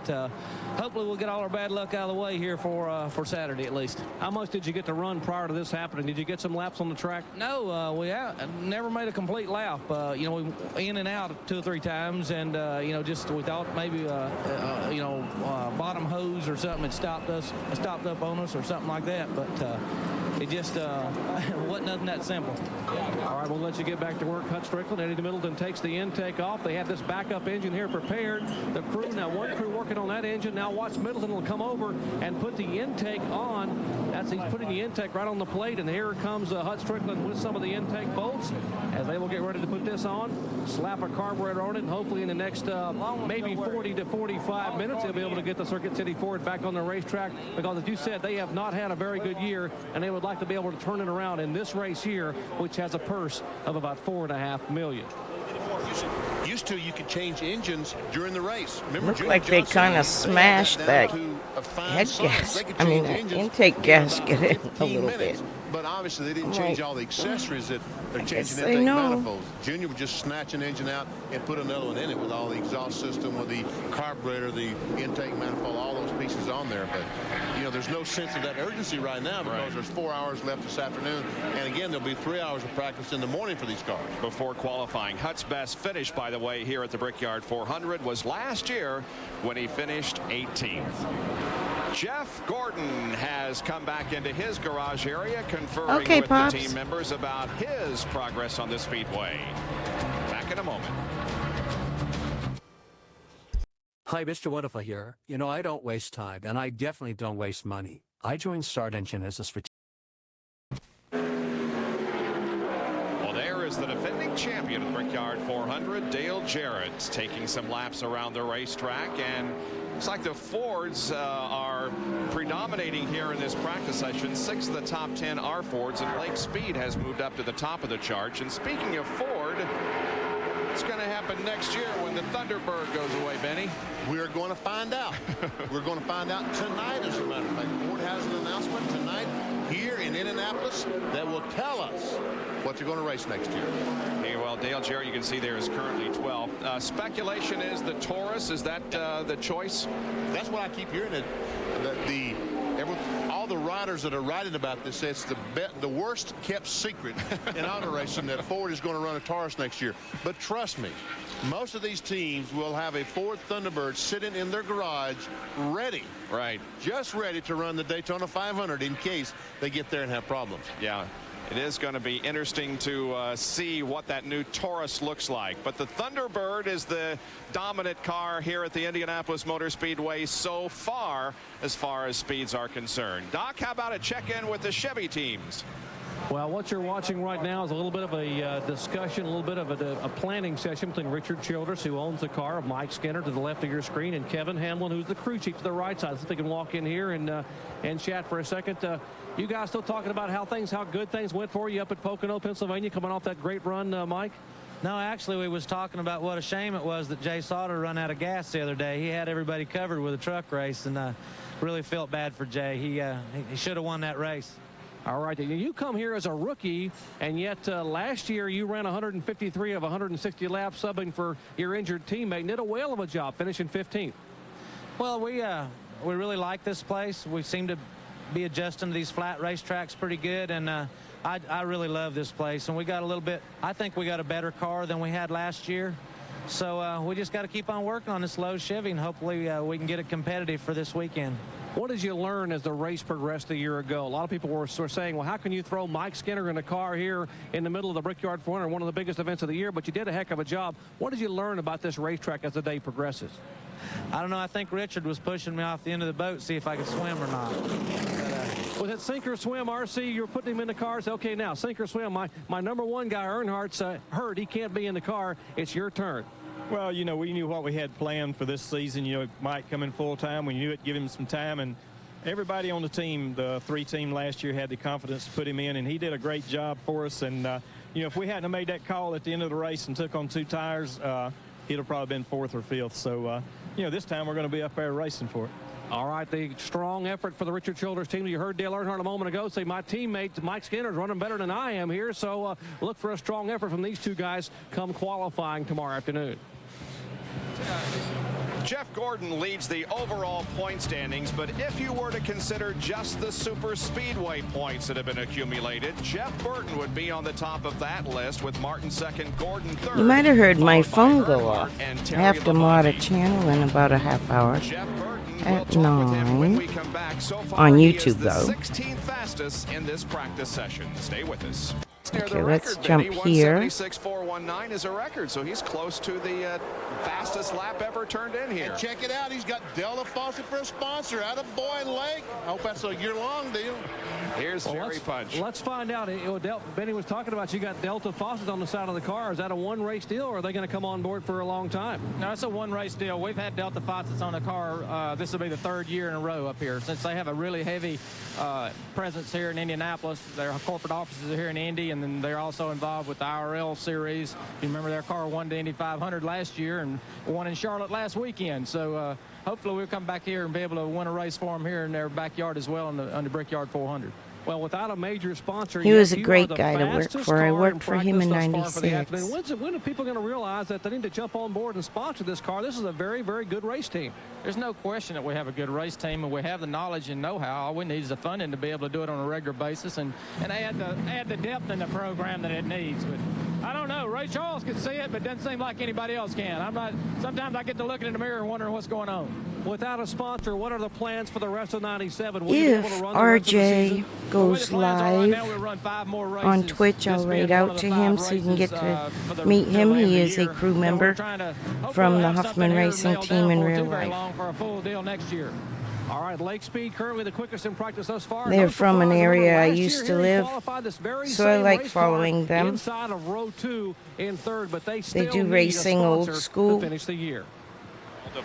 hopefully we'll get all our bad luck out of the way here for Saturday at least. How much did you get to run prior to this happening? Did you get some laps on the track? No, we never made a complete lap. You know, we in and out 2 or 3 times, and you know, just we thought maybe you know, bottom hose or something had stopped up on us or something like that, but it just wasn't nothing that simple. All right, we'll let you get back to work. Hut Strickland. Eddie Middleton takes the intake off. They have this backup engine here prepared. The crew, now one crew working on that engine. Now watch Middleton will come over and put the intake on. He's putting the intake right on the plate, and here comes Hut Strickland with some of the intake bolts as they will get ready to put this on, slap a carburetor on it, and hopefully in the next maybe 40 to 45 minutes they'll be able to get the Circuit City Ford back on the racetrack, because as you said, they have not had a very good year, and they would like to be able to turn it around in this race here, which has a purse of about $4.5 million. Used to, you could change engines during the race. Remember, looked like they kind of smashed that head gasket. I mean, that intake gasket in a little bit. But obviously, they didn't change all the accessories that they're changing they intake know. manifolds. Junior would just snatch an engine out and put another one in it with all the exhaust system, with the carburetor, the intake manifold, all those pieces on there. But, you know, there's no sense of that urgency right now because there's 4 hours left this afternoon. And again, there'll be 3 hours of practice in the morning for these cars. Before qualifying, Hut's best finish, by the way, here at the Brickyard 400 was last year when he finished 18th. Jeff Gordon has come back into his garage area, conferring with the team members about his progress on the speedway. Back in a moment. Hi, Mr. Wonderful here. You know, I don't waste time, and I definitely don't waste money. I joined Start Engine as a strategic. Well, there is the defending champion of the Brickyard 400, Dale Jarrett, taking some laps around the racetrack, and looks like the Fords are predominating here in this practice session. 6 of the top 10 are Fords, and Lake Speed has moved up to the top of the charts. And speaking of Ford, it's going to happen next year when the Thunderbird goes away, Benny. We're going to find out. We're going to find out tonight, as a matter of fact. Ford has an announcement tonight here in Indianapolis that will tell us what they're going to race next year. Hey, well, Dale Jarrett, you can see there, is currently 12th. Speculation is the Taurus. Is that the choice? That's what I keep hearing. All the riders that are writing about this say it's the worst kept secret in auto racing that Ford is going to run a Taurus next year. But trust me, most of these teams will have a Ford Thunderbird sitting in their garage ready. Right. Just ready to run the Daytona 500 in case they get there and have problems. Yeah. It is going to be interesting to see what that new Taurus looks like. But the Thunderbird is the dominant car here at the Indianapolis Motor Speedway so far as speeds are concerned. Doc, how about a check-in with the Chevy teams? Well, what you're watching right now is a little bit of a discussion, a little bit of a planning session between Richard Childress, who owns the car, of Mike Skinner to the left of your screen, and Kevin Hamlin, who's the crew chief to the right side. So if they can walk in here and chat for a second. You guys still talking about how good things went for you up at Pocono, Pennsylvania, coming off that great run, Mike? No, actually, we was talking about what a shame it was that Jay Sauter run out of gas the other day. He had everybody covered with a truck race, and really felt bad for Jay. He should have won that race. All right, you come here as a rookie, and yet last year you ran 153 of 160 laps, subbing for your injured teammate, and did a whale of a job, finishing 15th. Well, we really like this place. We seem to be adjusting to these flat racetracks pretty good, and I really love this place. And we got I think we got a better car than we had last year. So we just got to keep on working on this low Chevy, and hopefully we can get it competitive for this weekend. What did you learn as the race progressed a year ago? A lot of people were saying, well, how can you throw Mike Skinner in a car here in the middle of the Brickyard 400, one of the biggest events of the year, but you did a heck of a job. What did you learn about this racetrack as the day progresses? I don't know. I think Richard was pushing me off the end of the boat to see if I could swim or not. Was it sink or swim, RC? You're putting him in the car. Say, okay, now, sink or swim. My number one guy, Earnhardt's hurt. He can't be in the car. It's your turn. Well, we knew what we had planned for this season. Mike coming full-time. We knew it, give him some time. And everybody on the team, the 3 team last year, had the confidence to put him in. And he did a great job for us. And, if we hadn't made that call at the end of the race and took on 2 tires, he'd have probably been 4th or 5th. So, this time we're going to be up there racing for it. All right, the strong effort for the Richard Childress team. You heard Dale Earnhardt a moment ago say, my teammate Mike Skinner is running better than I am here. So look for a strong effort from these 2 guys come qualifying tomorrow afternoon. Jeff Gordon leads the overall point standings, but if you were to consider just the super speedway points that have been accumulated, Jeff Burton would be on the top of that list with Martin second, Gordon third. You might have heard my phone go off. I have to mod a channel in about a half hour at 9 on YouTube, though. 16th fastest in this practice session. Stay with us. Okay, let's jump here. 176.419 is a record, so he's close to the fastest lap ever turned in here. And check it out, he's got Delta Faucet for a sponsor out of Boyd Lake. I hope that's a year-long deal. Here's Jerry Punch. Let's find out. Benny was talking about you got Delta Faucet on the side of the car. Is that a one-race deal, or are they going to come on board for a long time? No, it's a one-race deal. We've had Delta Faucets on the car. This will be the 3rd year in a row up here, since they have a really heavy presence here in Indianapolis. Their corporate offices are here in Indy, and then they're also involved with the IRL series. You remember their car won the Indy 500 last year and won in Charlotte last weekend. So hopefully we'll come back here and be able to win a race for them here in their backyard as well on the Brickyard 400. Well, without a major sponsor, he was a great guy to work for. I worked for him in '96. When are people going to realize that they need to jump on board and sponsor this car? This is a very, very good race team. There's no question that we have a good race team, and we have the knowledge and know-how. All we need is the funding to be able to do it on a regular basis and add the depth in the program that it needs. But I don't know. Ray Charles can see it, but it doesn't seem like anybody else can. Sometimes I get to looking in the mirror and wondering what's going on. Without a sponsor, what are the plans for the rest of '97? If RJ goes live on Twitch, I'll write out to him so you can get to meet him. He is a crew member from the Huffman Racing team in real life. All right, Lake Speed currently the quickest in practice thus far. They're from an area I used to live, so I like following them. Inside of row 2 in 3rd, but they do racing old school. To finish the year.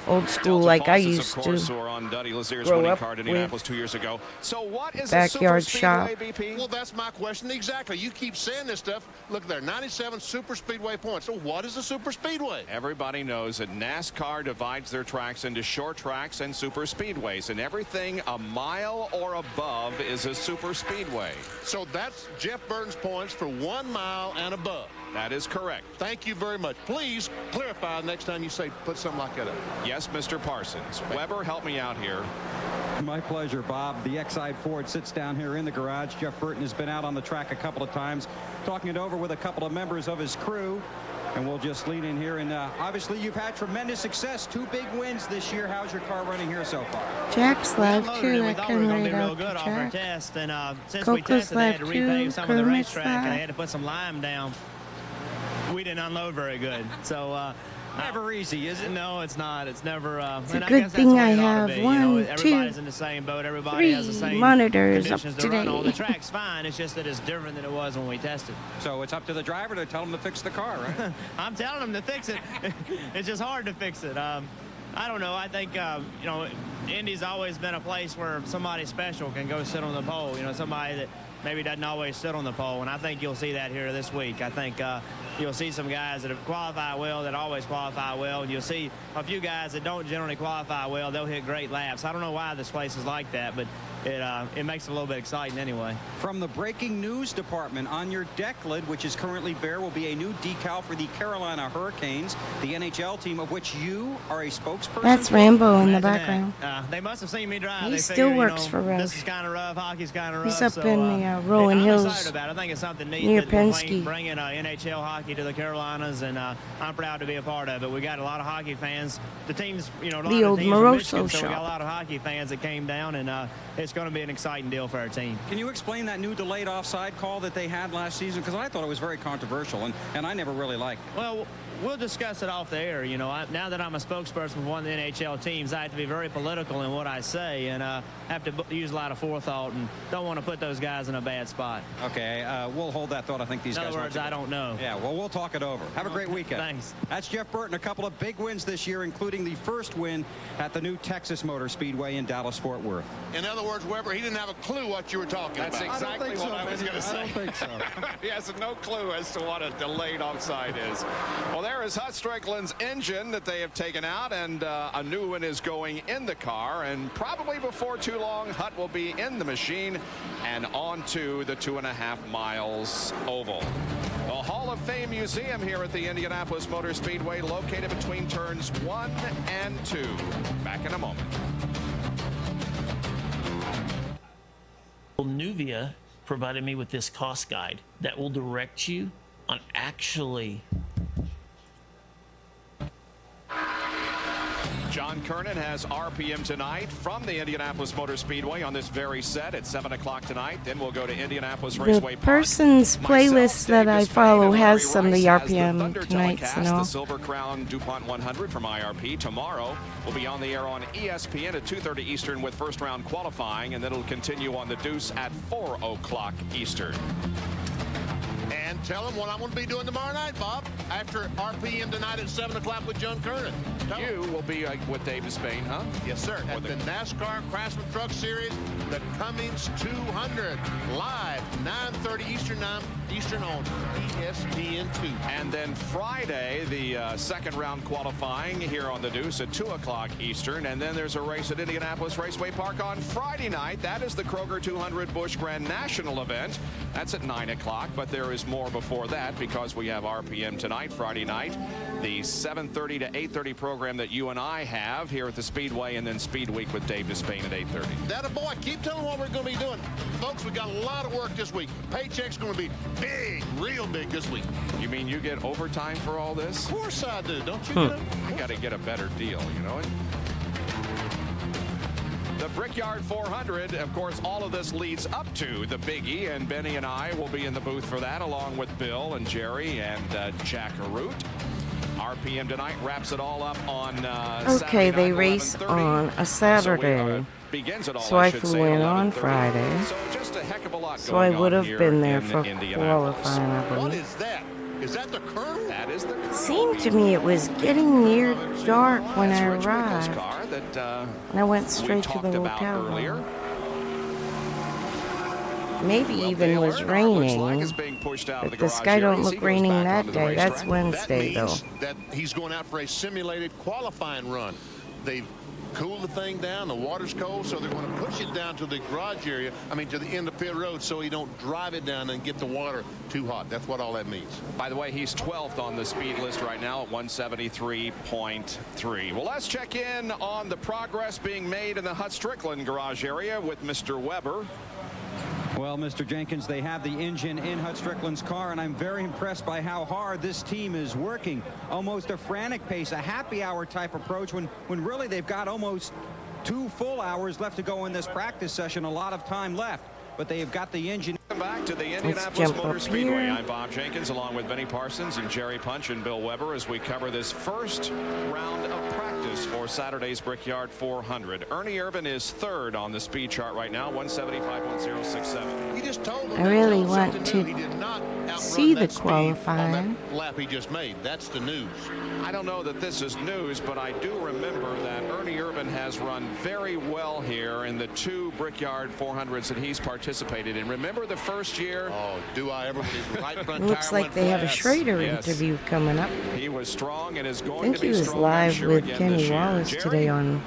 Old school like I used to grow up with. 2 years ago. So what is backyard shop. Well, that's my question exactly. You keep saying this stuff. Look there, 97 super speedway points. So what is a super speedway? Everybody knows that NASCAR divides their tracks into short tracks and super speedways, and everything a mile or above is a super speedway. So that's Jeff Burton's points for 1 mile and above. That is correct. Thank you very much. Please clarify next time you say put something like that up. Yes, Mr. Parsons. Weber, help me out here. My pleasure, Bob. The Exide Ford sits down here in the garage. Jeff Burton has been out on the track a couple of times, talking it over with a couple of members of his crew. And we'll just lean in here. And obviously, you've had tremendous success. 2 big wins this year. How's your car running here so far? Jack's live too. I couldn't read out the track. Coco's live too. Kermit's live. And they had to put some lime down. We didn't unload very good. So never easy, is it? No, it's not. It's never. It's a good thing I have 1, 2, everybody's in the same boat. Everybody has the 3 same monitors up conditions to run on. The today. track's fine. It's just that it's different than it was when we tested. So it's up to the driver to tell him to fix the car, right? I'm telling them to fix it. It's just hard to fix it. I don't know. I think, Indy's always been a place where somebody special can go sit on the pole. Somebody that maybe doesn't always sit on the pole. And I think you'll see that here this week. I think you'll see some guys that have qualified well, that always qualify well. And you'll see a few guys that don't generally qualify well. They'll hit great laps. I don't know why this place is like that, but it makes it a little bit exciting anyway. From the breaking news department, on your deck lid, which is currently bare, will be a new decal for the Carolina Hurricanes, the NHL team of which you are a spokesperson. That's Rambo in the background. They must have seen me drive. He still works for Rush. This is kind of rough. Hockey's kind of rough. He's up in the Rolling Hills. I'm excited about it. I think it's something neat near that Penske. Bringing NHL hockey to the Carolinas, and I'm proud to be a part of it. We got a lot of hockey fans. The teams, a lot the of old teams Moroso Michigan, so shop. we got a lot of hockey fans that came down, and it's going to be an exciting deal for our team. Can you explain that new delayed offside call that they had last season? Because I thought it was very controversial, and I never really liked it. Well, we'll discuss it off the air. Now that I'm a spokesperson for one of the NHL teams, I have to be very political in what I say, and have to use a lot of forethought, and don't want to put those guys in a bad spot. Okay, we'll hold that thought. I think these guys. In other words, I don't know. Yeah, well, we'll talk it over. Have a great weekend. Thanks. That's Jeff Burton. A couple of big wins this year, including the first win at the new Texas Motor Speedway in Dallas-Fort Worth. In other words, Weber, he didn't have a clue what you were talking about. That's exactly what I was going to say. I don't think so. He has no clue as to what a delayed offside is. Well, there is Hut Strickland's engine that they have taken out, and a new one is going in the car, and probably before too long, Hut will be in the machine and on to the 2.5 miles oval. The Hall of Fame Museum here at the Indianapolis Motor Speedway, located between turns 1 and 2. Back in a moment. Nuvia provided me with this cost guide that will direct you on actually. John Kernan has RPM tonight from the Indianapolis Motor Speedway on this very set at 7 o'clock tonight. Then we'll go to Indianapolis Raceway The person's playlist that I follow has some of the RPM tonights and all. The Silver Crown DuPont 100 from IRP. Tomorrow will be on the air on ESPN at 2:30 Eastern with first round qualifying, and then it'll continue on the Deuce at 4 o'clock Eastern. And tell them what I'm going to be doing tomorrow night, Bob, after RPM tonight at 7 o'clock with John Kernan. You will be with Dave Despain, huh? Yes, sir. At the NASCAR Craftsman Truck Series, the Cummings 200, live, 9:30 Eastern on ESPN2. And then Friday, the second round qualifying here on the Deuce at 2 o'clock Eastern. And then there's a race at Indianapolis Raceway Park on Friday night. That is the Kroger 200 Busch Grand National event. That's at 9 o'clock, but there is more before that because we have RPM tonight, Friday night, the 7:30 to 8:30 program that you and I have here at the Speedway, and then Speed Week with Dave Despain at 8:30. That a boy, keep telling what we're going to be doing. Folks, we got a lot of work this week. Paycheck's going to be big, real big this week. You mean you get overtime for all this? Of course I do. Don't you get it? I got to get a better deal, you know it? The Brickyard 400, of course, all of this leads up to the Biggie, and Benny and I will be in the booth for that, along with Bill and Jerry and Jack Arute. RPM tonight wraps it all up on okay, they race on a Saturday. So I flew in on Friday. So I would have been there for qualifying, I believe. What is that? Is that the Colonel? That is the Colonel. Seemed to me it was getting near dark when I arrived. And I went straight to the hotel room. Maybe even was raining, but the sky don't look raining that day. That's Wednesday, though. That he's going out for a simulated qualifying run. They've cooled the thing down. The water's cold, so they're going to push it down to the garage area. I mean, to the end of pit road, so he don't drive it down and get the water too hot. That's what all that means. By the way, he's 12th on the speed list right now at 173.3. Well, let's check in on the progress being made in the Hut Strickland garage area with Mr. Weber. Well, Mr. Jenkins, they have the engine in Hut Strickland's car, and I'm very impressed by how hard this team is working. Almost a frantic pace, a happy hour type approach when really they've got almost 2 full hours left to go in this practice session, a lot of time left. But they have got the engine. Back to the Indianapolis Motor Speedway. I'm Bob Jenkins, along with Benny Parsons and Jerry Punch and Bill Weber, as we cover this first round of practice for Saturday's Brickyard 400. Ernie Irvan is third on the speed chart right now, 175.1067. He just told I really want to see the qualifying. Lap he just made. That's the news. I don't know that this is news, but I do remember that Ernie Irvan has run very well here in the 2 Brickyard 400s that he's participated in. Remember the first year? Oh, do I ever believe the right front Looks like they have a Schrader interview coming up. He was strong and is I going think to be he was strong, live sure, with again Kenny this year. Wallace Jerry? today on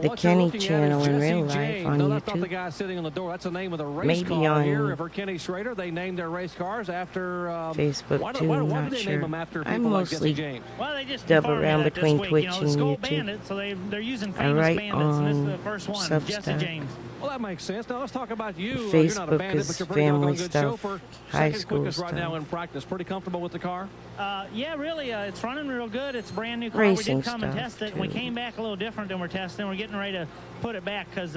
the Kenny channel in real life on No, that's not the YouTube. guy sitting on the door. That's the name of the race Maybe car on here for Kenny Schrader. They named their race cars after Facebook too, why not did they sure. name them after people I'm like mosely Jesse James? Well, they just double informed me around that this between week, Twitch you know, and the Skull YouTube. Bandit, so they're using I famous write bandits, and this is on the first one, Jesse Substack. James. Well, that makes sense. Now let's talk about you. You're not a Facebook bandit, is but you're pretty doggone family good stuff, chauffeur. high Second school quickest right now stuff. in practice. Pretty comfortable with the car? Yeah, really, it's running real good. It's a brand new car. Racing We did come and stuff, test it, and we too. came back a little different than we're testing. We're getting ready to put it back because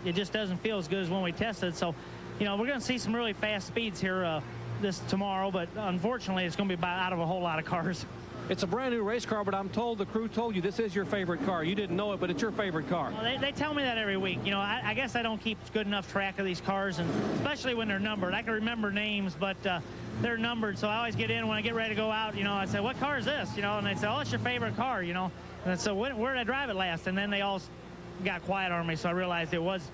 it just doesn't feel as good as when we tested. So, you know, we're going to see some really fast speeds here this tomorrow, but unfortunately, it's going to be out of a whole lot of cars. It's a brand new race car, but I'm told the crew told you this is your favorite car. You didn't know it, but it's your favorite car. Well, they tell me that every week. You know, I guess I don't keep good enough track of these cars, and especially when they're numbered. I can remember names, but they're numbered, so I always get in when I get ready to go out. You know, I say, "What car is this?" You know, and they say, "Oh, it's your favorite car." You know, and so where did I drive it last? And then they all got quiet on me, so I realized it was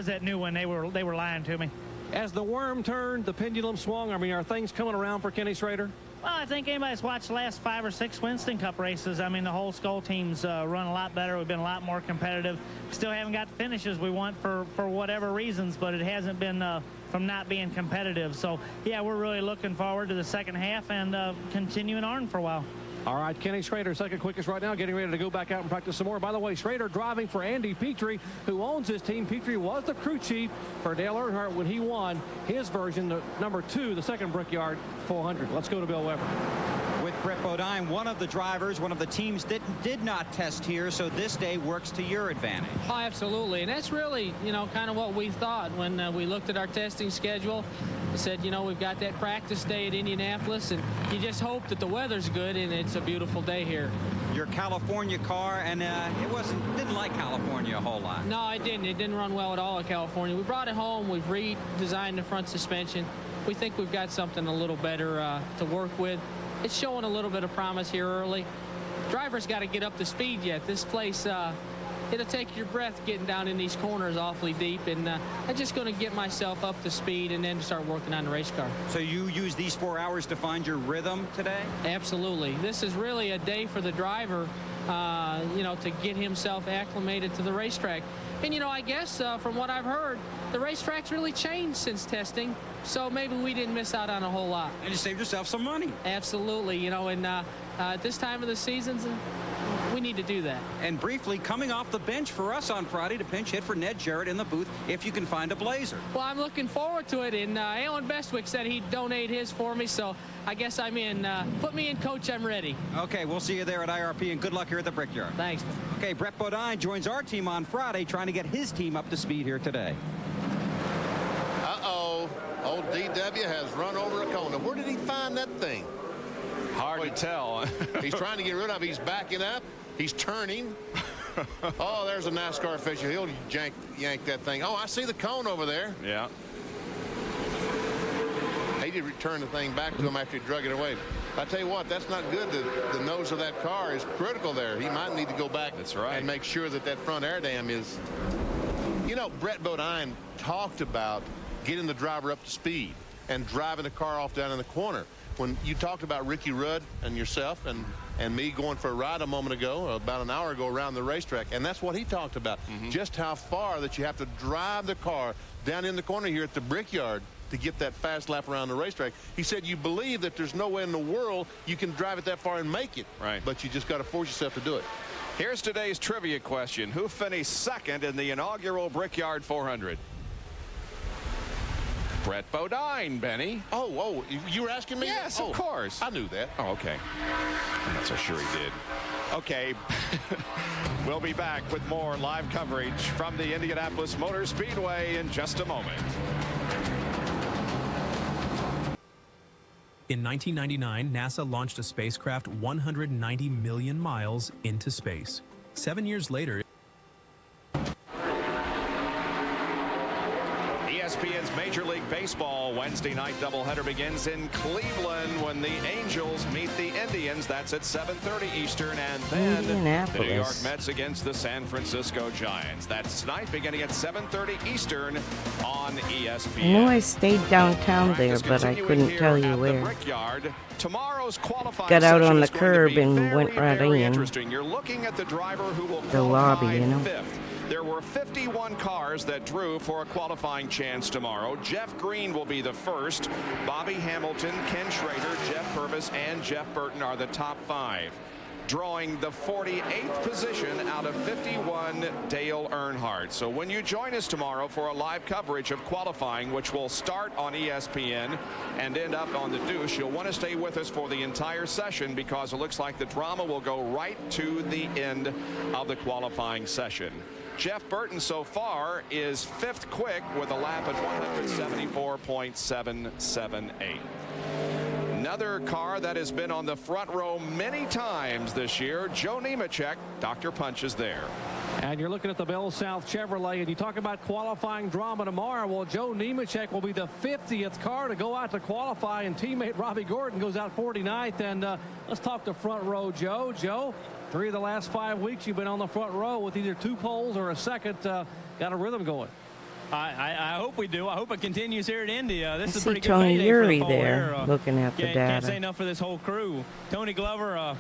that new one. They were lying to me. As the worm turned, the pendulum swung. I mean, are things coming around for Kenny Schrader? Well, I think anybody that's watched the last 5 or 6 Winston Cup races, I mean, the whole Skull team's run a lot better. We've been a lot more competitive. Still haven't got the finishes we want for whatever reasons, but it hasn't been from not being competitive. So, yeah, we're really looking forward to the second half and continuing on for a while. All right, Kenny Schrader, second quickest right now, getting ready to go back out and practice some more. By the way, Schrader driving for Andy Petrie, who owns his team. Petrie was the crew chief for Dale Earnhardt when he won his version, the number 2, the second Brickyard 400. Let's go to Bill Weber. With Brett Bodine, one of the drivers, one of the teams that did not test here, so this day works to your advantage. Oh, absolutely. And that's really, you know, kind of what we thought when we looked at our testing schedule. We said, you know, we've got that practice day at Indianapolis, and you just hope that the weather's good and it's a beautiful day here. Your California car, and didn't like California a whole lot. No, it didn't. It didn't run well at all in California. We brought it home. We've redesigned the front suspension. We think we've got something a little better to work with. It's showing a little bit of promise here early. Driver's got to get up to speed yet. This place, it'll take your breath getting down in these corners awfully deep, and I'm just going to get myself up to speed and then start working on the race car. So you use these 4 hours to find your rhythm today? Absolutely. This is really a day for the driver, you know, to get himself acclimated to the racetrack. And, you know, I guess from what I've heard, the racetrack's really changed since testing, so maybe we didn't miss out on a whole lot. And you saved yourself some money. Absolutely. You know, and at this time of the season, we need to do that. And briefly, coming off the bench for us on Friday to pinch hit for Ned Jarrett in the booth if you can find a Blazer. Well, I'm looking forward to it, and Alan Bestwick said he'd donate his for me, so I guess I'm in. Put me in, Coach. I'm ready. Okay, we'll see you there at IRP, and good luck here at the Brickyard. Thanks. Okay, Brett Bodine joins our team on Friday, trying to get his team up to speed here today. Uh-oh. Old DW has run over a Kona. Where did he find that thing? Hard to tell. He's trying to get rid of it. He's backing up. He's turning. Oh, there's a NASCAR official. He'll yank that thing. Oh, I see the cone over there. Yeah. He did return the thing back to him after he drug it away. I tell you what, that's not good. The nose of that car is critical there. He might need to go back. That's right. And make sure that that front air dam is. You know, Brett Bodine talked about getting the driver up to speed and driving the car off down in the corner. When you talked about Ricky Rudd and yourself and me going for a ride a moment ago, about an hour ago, around the racetrack, and that's what he talked about. Just how far that you have to drive the car down in the corner here at the Brickyard to get that fast lap around the racetrack. He said you believe that there's no way in the world you can drive it that far and make it. Right. But you just got to force yourself to do it. Here's today's trivia question. Who finished second in the inaugural Brickyard 400? Brett Bodine, Benny. Oh, you were asking me? Yes, of course. I knew that. Oh, okay. I'm not so sure he did. Okay. We'll be back with more live coverage from the Indianapolis Motor Speedway in just a moment. In 1999, NASA launched a spacecraft 190 million miles into space. 7 years later, ESPN's Major League Baseball Wednesday night doubleheader begins in Cleveland when the Angels meet the Indians. That's at 7:30 Eastern. And then the New York Mets against the San Francisco Giants. That's tonight beginning at 7:30 Eastern on ESPN. I know I stayed downtown there, but I couldn't tell you where. Tomorrow's qualifying got out on the session is curb going to be and went right very in. Interesting. You're looking at the driver who will The lobby, you know. fifth. There were 51 cars that drew for a qualifying chance tomorrow. Jeff Green will be the first. Bobby Hamilton, Ken Schrader, Jeff Purvis, and Jeff Burton are the top 5. Drawing the 48th position out of 51, Dale Earnhardt. So when you join us tomorrow for a live coverage of qualifying, which will start on ESPN and end up on the Deuce, you'll want to stay with us for the entire session because it looks like the drama will go right to the end of the qualifying session. Jeff Burton so far is 5th quick with a lap at 174.778. Another car that has been on the front row many times this year, Joe Nemechek. Dr. Punch is there. And you're looking at the Bell South Chevrolet, and you talk about qualifying drama tomorrow. Well, Joe Nemechek will be the 50th car to go out to qualify, and teammate Robbie Gordon goes out 49th. And let's talk the front row, Joe. Joe, 3 of the last 5 weeks you've been on the front row with either 2 poles or a second. Got a rhythm going. I hope we do. I hope it continues here at India. This I is a see pretty good Tony payday Uri for the whole there era. looking at the Can't data. say enough for this whole crew. Tony Glover,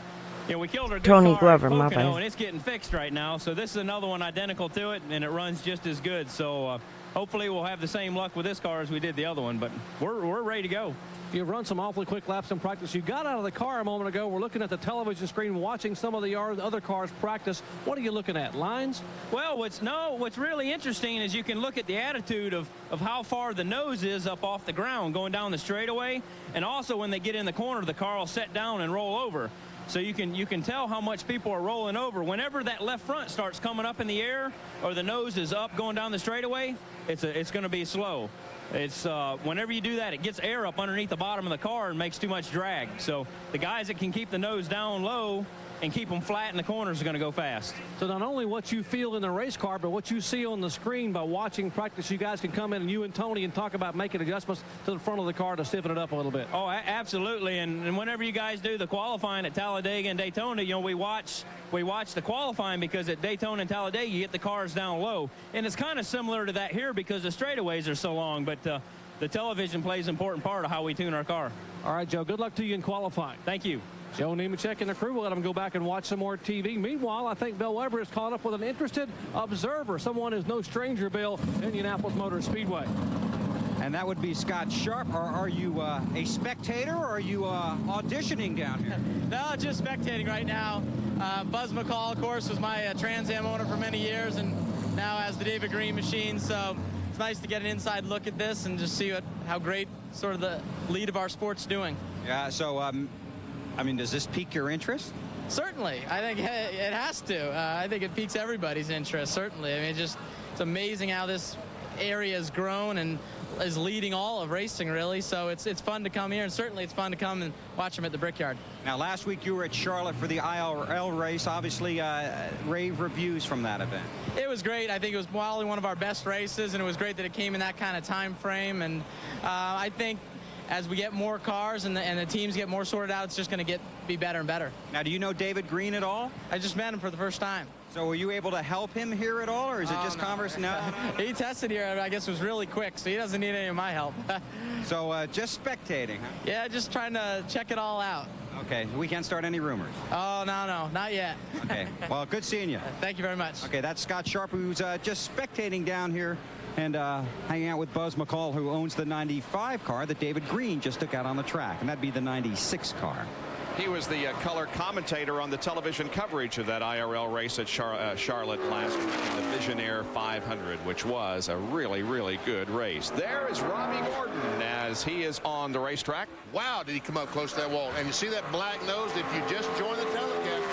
we killed our good Tony car Glover, at my Pocono, bad. and it's getting fixed right now. So this is another one identical to it, and it runs just as good. So hopefully we'll have the same luck with this car as we did the other one. But we're ready to go. You've run some awfully quick laps in practice. You got out of the car a moment ago. We're looking at the television screen, watching some of the other cars practice. What are you looking at? Lines? Well, what's really interesting is you can look at the attitude of how far the nose is up off the ground going down the straightaway, and also when they get in the corner, the car will set down and roll over. So you can tell how much people are rolling over. Whenever that left front starts coming up in the air or the nose is up going down the straightaway, it's going to be slow. It's whenever you do that, it gets air up underneath the bottom of the car and makes too much drag. So the guys that can keep the nose down low and keep them flat in the corners are going to go fast. So not only what you feel in the race car, but what you see on the screen by watching practice, you guys can come in, and you and Tony, and talk about making adjustments to the front of the car to stiffen it up a little bit. Oh, absolutely. And whenever you guys do the qualifying at Talladega and Daytona, we watch the qualifying because at Daytona and Talladega, you get the cars down low. And it's kind of similar to that here because the straightaways are so long, but the television plays an important part of how we tune our car. All right, Joe, good luck to you in qualifying. Thank you. Joe Nemechek and the crew will let him go back and watch some more TV. Meanwhile, I think Bill Weber is caught up with an interested observer, someone who's no stranger, Bill, Indianapolis Motor Speedway. And that would be Scott Sharp. Are you a spectator, or are you auditioning down here? No, just spectating right now. Buzz McCall, of course, was my Trans Am owner for many years, and now has the David Green machine. So it's nice to get an inside look at this and just see how great sort of the lead of our sport's doing. Yeah, so I mean, does this pique your interest? Certainly. I think it has to. I think it piques everybody's interest, certainly. I mean, it's amazing how this area has grown and is leading all of racing, really. So it's fun to come here, and certainly it's fun to come and watch them at the Brickyard. Now, last week you were at Charlotte for the IRL race. Obviously, rave reviews from that event. It was great. I think it was probably one of our best races, and it was great that it came in that kind of time frame. And I think as we get more cars and the teams get more sorted out, it's just going to be better and better. Now, do you know David Green at all? I just met him for the first time. So were you able to help him here at all, or is it just converse? No. He tested here, I guess, was really quick, so he doesn't need any of my help. So just spectating, huh? Yeah, just trying to check it all out. Okay, we can't start any rumors. Oh, no, not yet. Okay, well, good seeing you. Thank you very much. Okay, that's Scott Sharp, who's just spectating down here and hanging out with Buzz McCall, who owns the 95 car that David Green just took out on the track, and that'd be the 96 car. He was the color commentator on the television coverage of that IRL race at Charlotte last week in the Visionaire 500, which was a really, really good race. There is Robbie Gordon as he is on the racetrack. Wow, did he come up close to that wall. And you see that black nose? If you just joined the telecast,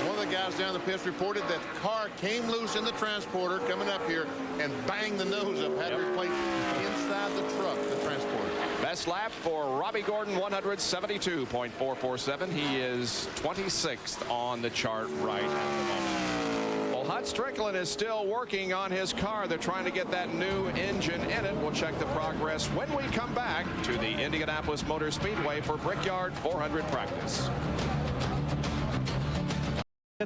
one of the guys down the pits reported that the car came loose in the transporter coming up here and banged the nose up, had to replace inside the truck, the transporter. Best lap for Robbie Gordon, 172.447. He is 26th on the chart right at the moment. Well, Hut Strickland is still working on his car. They're trying to get that new engine in it. We'll check the progress when we come back to the Indianapolis Motor Speedway for Brickyard 400 practice.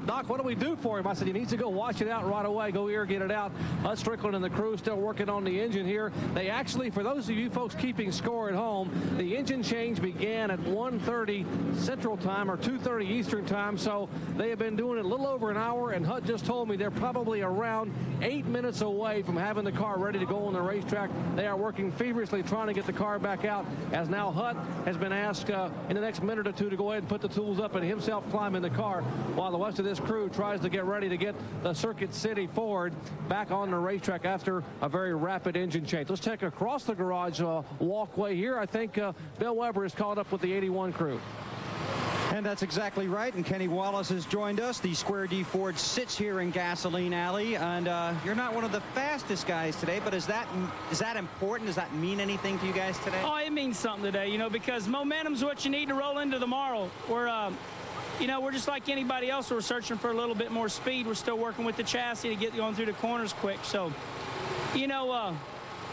Doc, what do we do for him? I said, he needs to go wash it out right away, go irrigate it out. Hut Strickland and the crew still working on the engine here. They actually, for those of you folks keeping score at home, the engine change began at 1:30 Central Time or 2:30 Eastern Time, so they have been doing it a little over an hour, and Hut just told me they're probably around 8 minutes away from having the car ready to go on the racetrack. They are working feverishly trying to get the car back out, as now Hut has been asked in the next minute or two to go ahead and put the tools up and himself climb in the car while the rest of this crew tries to get ready to get the Circuit City Ford back on the racetrack after a very rapid engine change. Let's check across the garage walkway here. I think Bill Weber is caught up with the 81 crew. And that's exactly right. And Kenny Wallace has joined us. The Square D Ford sits here in Gasoline Alley. And you're not one of the fastest guys today, but is that important? Does that mean anything to you guys today? Oh, it means something today, you know, because momentum's what you need to roll into tomorrow. You know, we're just like anybody else. We're searching for a little bit more speed. We're still working with the chassis to get going through the corners quick. So, you know,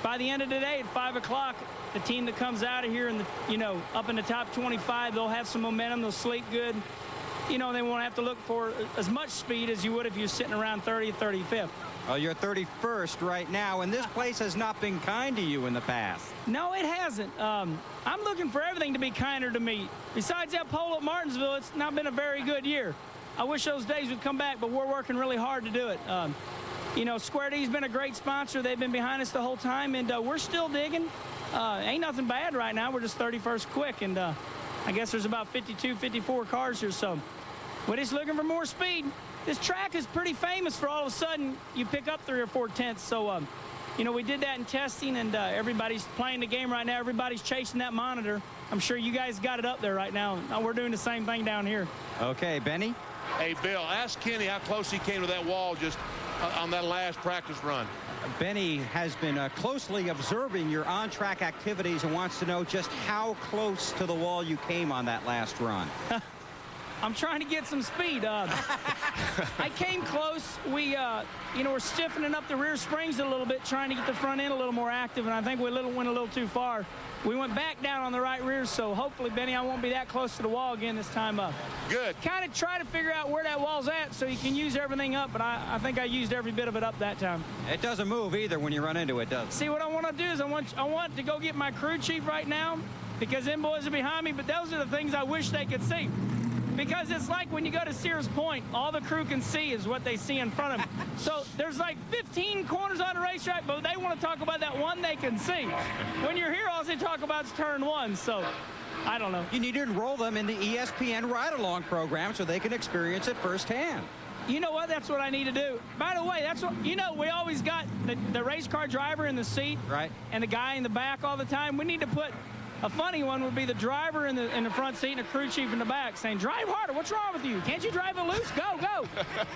by the end of the day at 5 o'clock, the team that comes out of here and, up in the top 25, they'll have some momentum. They'll sleep good. You know, they won't have to look for as much speed as you would if you're sitting around 30th, 35th. Well, you're 31st right now, and this place has not been kind to you in the past. No, it hasn't. I'm looking for everything to be kinder to me. Besides that pole at Martinsville, it's not been a very good year. I wish those days would come back, but we're working really hard to do it. You know, Square D's been a great sponsor. They've been behind us the whole time, and we're still digging. Ain't nothing bad right now. We're just 31st quick, and I guess there's about 52, 54 cars here, so we're just looking for more speed. This track is pretty famous for all of a sudden you pick up 3 or 4 tenths. So, you know, we did that in testing, and everybody's playing the game right now. Everybody's chasing that monitor. I'm sure you guys got it up there right now. We're doing the same thing down here. Okay, Benny. Hey, Bill, ask Kenny how close he came to that wall just on that last practice run. Benny has been closely observing your on-track activities and wants to know just how close to the wall you came on that last run. I'm trying to get some speed. I came close. We, we're stiffening up the rear springs a little bit, trying to get the front end a little more active, and I think we went a little too far. We went back down on the right rear, so hopefully, Benny, I won't be that close to the wall again this time. Good. Kind of try to figure out where that wall's at so you can use everything up, but I think I used every bit of it up that time. It doesn't move either when you run into it, does it? See, what I want to do is I want to go get my crew chief right now because them boys are behind me, but those are the things I wish they could see. Because it's like when you go to Sears Point, all the crew can see is what they see in front of them. So there's like 15 corners on the racetrack, but they want to talk about that one they can see. When you're here, all they talk about is turn 1. So I don't know. You need to enroll them in the ESPN ride-along program so they can experience it firsthand. You know what? That's what I need to do. By the way, that's what, we always got the race car driver in the seat. Right. And the guy in the back all the time. We need to put... A funny one would be the driver in the front seat and a crew chief in the back saying, drive harder, what's wrong with you? Can't you drive it loose? Go, go.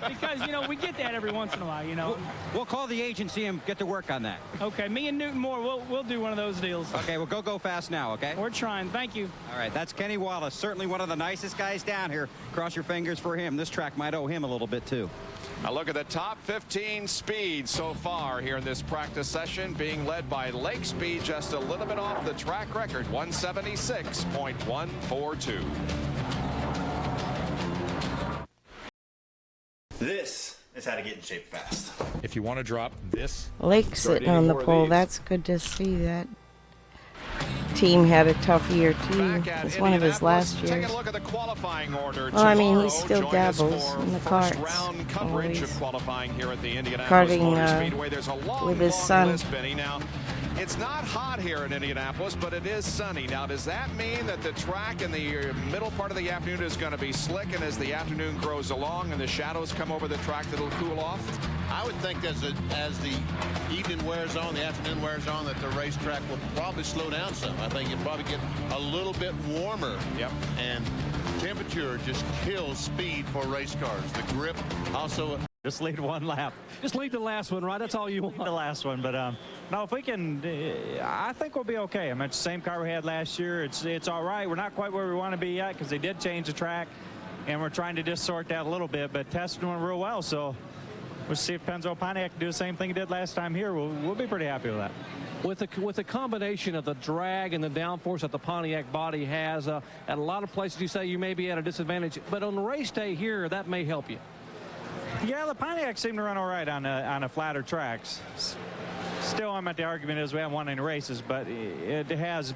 Because, we get that every once in a while, We'll call the agency and get to work on that. Okay, me and Newton Moore, we'll do one of those deals. Okay, well, go fast now, okay? We're trying. Thank you. All right, that's Kenny Wallace, certainly one of the nicest guys down here. Cross your fingers for him. This track might owe him a little bit, too. A look at the top 15 speeds so far here in this practice session, being led by Lake Speed, just a little bit off the track record, 176.142. This is how to get in shape fast. If you want to drop this, Lake sitting on the pole. That's good to see. That team had a tough year too. It's one of his last years. Take a look at the qualifying order. Well, I mean, he still dabbles in the karts. Coverage of qualifying here at the Karting Motor Speedway. There's a long with his son. list, Benny. Now, It's not hot here in Indianapolis, but it is sunny. Now, does that mean that the track in the middle part of the afternoon is going to be slick, and as the afternoon grows along and the shadows come over the track, that'll cool off? I would think as the evening wears on, the afternoon wears on, that the racetrack will probably slow down some. I think you'll probably get a little bit warmer. Yep. And temperature just kills speed for race cars. The grip also. Just lead one lap. Just lead the last one, right? That's all you want. The last one, but no, if we can, I think we'll be okay. I mean, it's the same car we had last year. It's all right. We're not quite where we want to be yet because they did change the track, and we're trying to just sort that a little bit. But testing went real well, so we'll see if Pennzoil Pontiac can do the same thing he did last time here. We'll be pretty happy with that. With the combination of the drag and the downforce that the Pontiac body has, at a lot of places you say you may be at a disadvantage, but on the race day here, that may help you. Yeah, the Pontiac seem to run all right on the flatter tracks. Still, I'm at the argument is we haven't won any races, but it has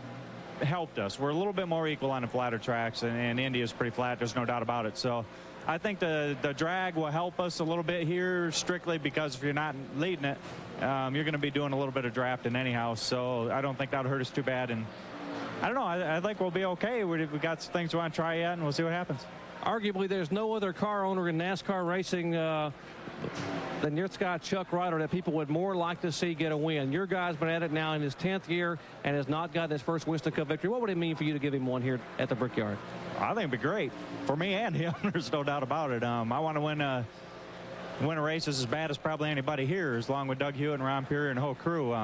helped us. We're a little bit more equal on the flatter tracks, and Indy is pretty flat. There's no doubt about it. So I think the drag will help us a little bit here, strictly because if you're not leading it, you're going to be doing a little bit of drafting anyhow. So I don't think that'll hurt us too bad. And I don't know. I think we'll be okay. We've got some things we want to try yet, and we'll see what happens. Arguably, there's no other car owner in NASCAR racing than your guy Chuck Ryder that people would more like to see get a win. Your guy's been at it now in his 10th year and has not gotten his first Winston Cup victory. What would it mean for you to give him one here at the Brickyard? I think it'd be great for me and him. There's no doubt about it. I want to win a race as bad as probably anybody here, as long with Doug Hewitt and Ron Peary and the whole crew.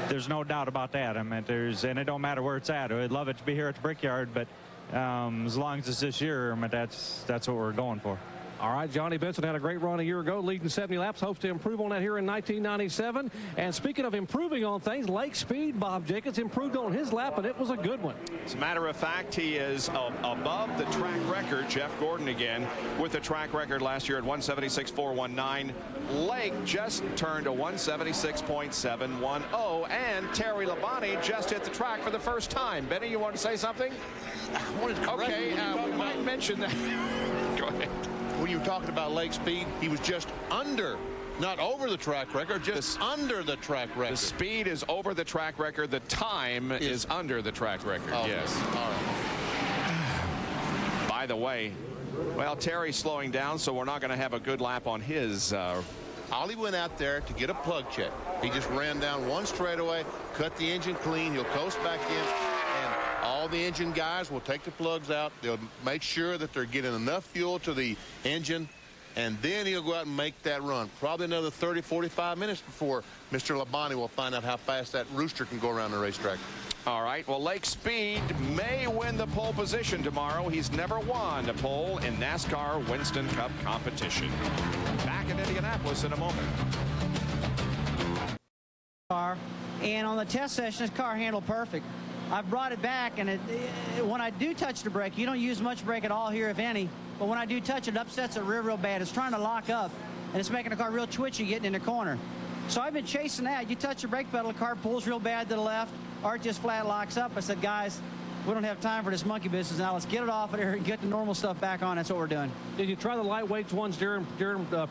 There's no doubt about that. I mean, and it don't matter where it's at. I'd love it to be here at the Brickyard, but as long as it's this year, I mean, that's what we're going for. All right, Johnny Benson had a great run a year ago, leading 70 laps. Hopes to improve on that here in 1997. And speaking of improving on things, Lake Speed, Bob Jacobs improved on his lap, and it was a good one. As a matter of fact, he is above the track record. Jeff Gordon again with the track record last year at 176.419. Lake just turned a 176.710, and Terry Labonte just hit the track for the first time. Benny, you want to say something? Okay, we might mention that. Go ahead. When you were talking about Lake Speed, he was just under, not over the track record, just under the track record. The speed is over the track record. The time is under the track record. Oh, yes. All right. By the way, well, Terry's slowing down, so we're not going to have a good lap on his. Ollie went out there to get a plug check. He just ran down one straightaway, cut the engine clean. He'll coast back in. All the engine guys will take the plugs out. They'll make sure that they're getting enough fuel to the engine, and then he'll go out and make that run. Probably another 30, 45 minutes before Mr. Labonte will find out how fast that rooster can go around the racetrack. All right, well, Lake Speed may win the pole position tomorrow. He's never won a pole in NASCAR Winston Cup competition. Back in Indianapolis in a moment. And on the test session, this car handled perfect. I've brought it back, and when I do touch the brake, you don't use much brake at all here, if any. But when I do touch it, it upsets it real bad. It's trying to lock up, and it's making the car real twitchy getting in the corner. So I've been chasing that. You touch the brake pedal, the car pulls real bad to the left, or it just flat locks up. I said, guys, we don't have time for this monkey business now. Let's get it off of there and get the normal stuff back on. That's what we're doing. Did you try the lightweight ones during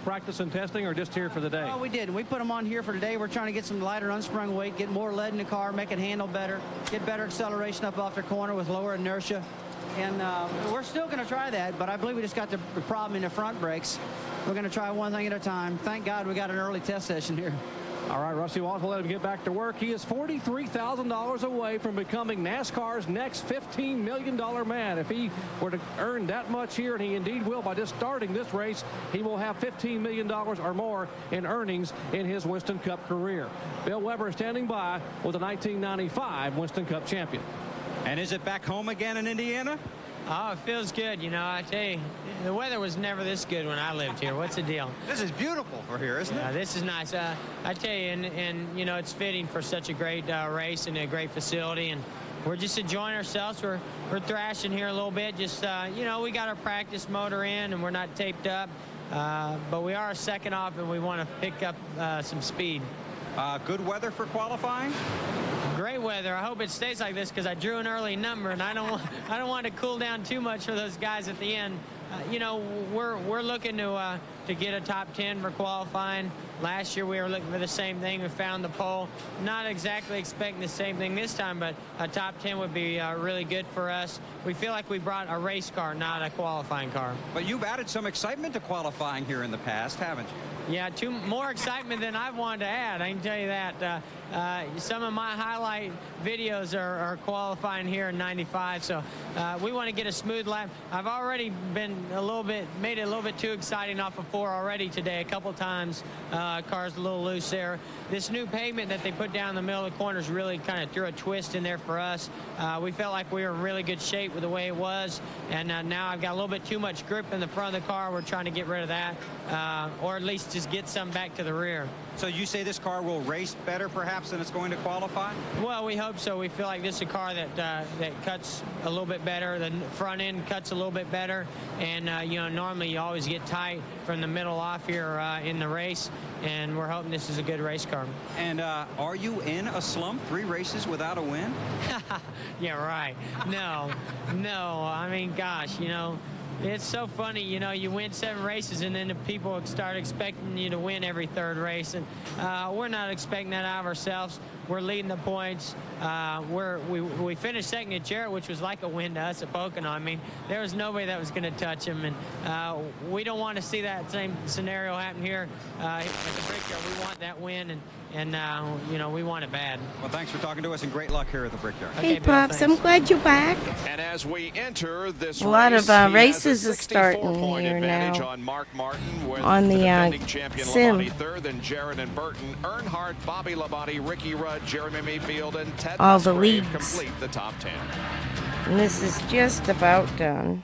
practice and testing, or just here for the day? Oh, we did. We put them on here for today. We're trying to get some lighter unsprung weight, get more lead in the car, make it handle better, get better acceleration up off the corner with lower inertia. And we're still going to try that, but I believe we just got the problem in the front brakes. We're going to try one thing at a time. Thank God we got an early test session here. All right, Rusty Walsh will let him get back to work. He is $43,000 away from becoming NASCAR's next $15 million man. If he were to earn that much here, and he indeed will by just starting this race, he will have $15 million or more in earnings in his Winston Cup career. Bill Weber standing by with the 1995 Winston Cup champion. And is it back home again in Indiana? Oh, it feels good. You know, I tell you, the weather was never this good when I lived here. What's the deal? This is beautiful for here, isn't it? This is nice. I tell you, and you know, it's fitting for such a great race and a great facility. And we're just enjoying ourselves. We're thrashing here a little bit. Just, you know, we got our practice motor in, and we're not taped up. But we are second off, and we want to pick up some speed. Good weather for qualifying? Great weather. I hope it stays like this because I drew an early number, and I don't want to cool down too much for those guys at the end. You know, we're looking to to get a top 10 for qualifying. Last year we were looking for the same thing. We found the pole. Not exactly expecting the same thing this time, but a top 10 would be really good for us. We feel like we brought a race car, not a qualifying car. But you've added some excitement to qualifying here in the past, haven't you? Yeah, more excitement than I've wanted to add, I can tell you that. Some of my highlight videos are qualifying here in 95, so we want to get a smooth lap. I've already been made it a little bit too exciting off of 4 already today, a couple times. Car's a little loose there. This new pavement that they put down in the middle of the corners really kind of threw a twist in there for us. We felt like we were in really good shape with the way it was, and now I've got a little bit too much grip in the front of the car. We're trying to get rid of that, or at least just get some back to the rear. So you say this car will race better perhaps than it's going to qualify? Well, we hope so. We feel like this is a car that cuts a little bit better. The front end cuts a little bit better, and normally you always get tight from the middle off here in the race, and we're hoping this is a good race car. And are you in a slump? 3 races without a win? Yeah, right. No. I mean, gosh, it's so funny, you win 7 races and then the people start expecting you to win every 3rd race, and we're not expecting that out of ourselves. We're leading the points. We finished second at Jarrett, which was like a win to us at Pocono. I mean, there was nobody that was going to touch him, and we don't want to see that same scenario happen here at the Brickyard. We want that win, and we want it bad. Well, thanks for talking to us, and great luck here at the Brickyard. Hey, Okay, Bill, Pops, I'm glad you're back. And as we enter this A lot race, of he races has a are starting 64-point here advantage now on Mark Martin, with on the defending champion sim. Labonte third, then Jarrett and Burton, Earnhardt, Bobby Labonte, Ricky Rudd, Jeremy Mayfield, and Ted All the Musgrave leagues. complete the top 10. And this is just about done.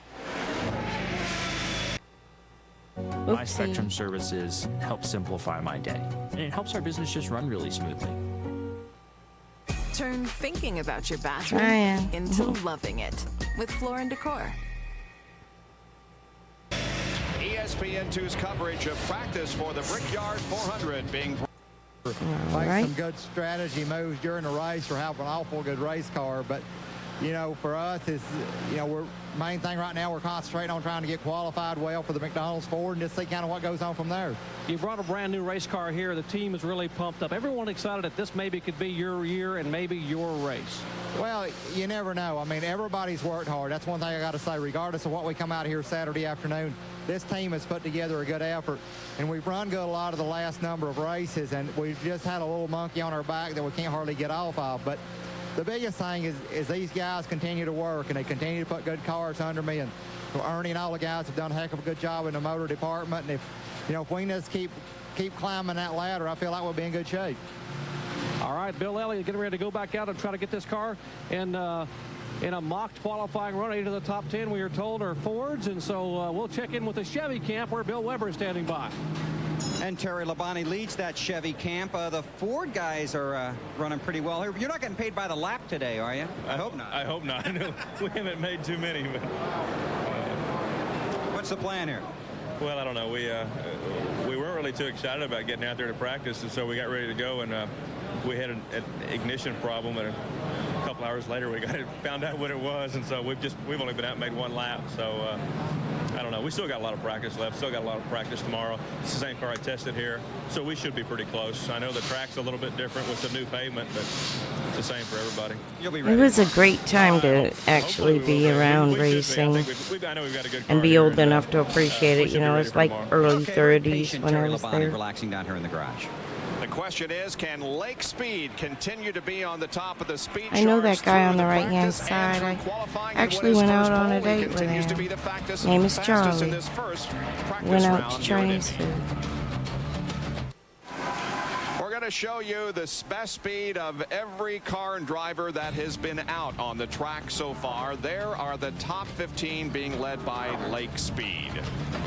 My Oopsie. Spectrum services help simplify my day, and it helps our business just run really smoothly. Turn thinking about your bathroom Trying. into loving it with Floor & Decor. ESPN2's coverage of practice for the Brickyard 400 being... Make right. some good strategy moves during the race, or have an awful good race car. But, for us, it's, we're main thing right now, we're concentrating on trying to get qualified well for the McDonald's Ford and just see kind of what goes on from there. You brought a brand new race car here. The team is really pumped up. Everyone excited that this maybe could be your year and maybe your race. Well, you never know. I mean, everybody's worked hard. That's one thing I got to say. Regardless of what we come out here Saturday afternoon, this team has put together a good effort, and we've run good a lot of the last number of races, and we've just had a little monkey on our back that we can't hardly get off of. But the biggest thing is these guys continue to work, and they continue to put good cars under me, and Ernie and all the guys have done a heck of a good job in the motor department. And if we just keep climbing that ladder, I feel like we'll be in good shape. All right, Bill Elliott getting ready to go back out and try to get this car in a mocked qualifying run into the top 10, we are told, are Fords. And so we'll check in with the Chevy camp where Bill Weber is standing by. And Terry Labonte leads that Chevy camp. The Ford guys are running pretty well here. You're not getting paid by the lap today, are you? I hope not. I hope not. We haven't made too many. But what's the plan here? Well, I don't know. We weren't really too excited about getting out there to practice, and so we got ready to go, and we had an ignition problem, and a couple hours later we found out what it was, and so we've only been out and made 1 lap. So I don't know. We still got a lot of practice left. Still got a lot of practice tomorrow. It's the same car I tested here, so we should be pretty close. I know the track's a little bit different with the new pavement, but it's the same for everybody. You'll be It was a great time to actually be around racing I know we've got a good car and be here, old enough to appreciate it. It's like early 30s when I was there. Relaxing down here in the garage. The question is, can Lake Speed continue to be on the top of the speed I know charts that guy through on the the right-hand practice side. and I through qualifying? actually And when went his out first on a pole, he date with continues to him. be the fastest Name is in Charlie. this first practice Went out round to here at Chinese Indy. food. We're going to show you the best speed of every car and driver that has been out on the track so far. There are the top 15 being led by Lake Speed.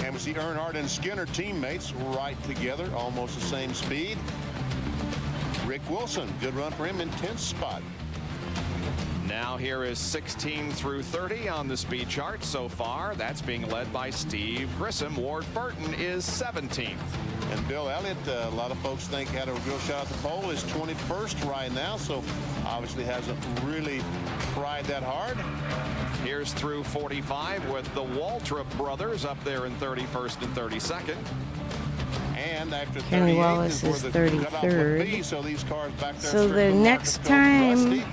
And we see Earnhardt and Skinner teammates right together, almost the same speed. Rick Wilson, good run for him in 10th spot. Now here is 16 through 30 on the speed chart so far. That's being led by Steve Grissom. Ward Burton is 17th. And Bill Elliott, a lot of folks think had a real shot at the pole, is 21st right now, so obviously hasn't really tried that hard. Here's through 45 with the Waltrip brothers up there in 31st and 32nd. And after Kenny Wallace is 33rd. So the next time,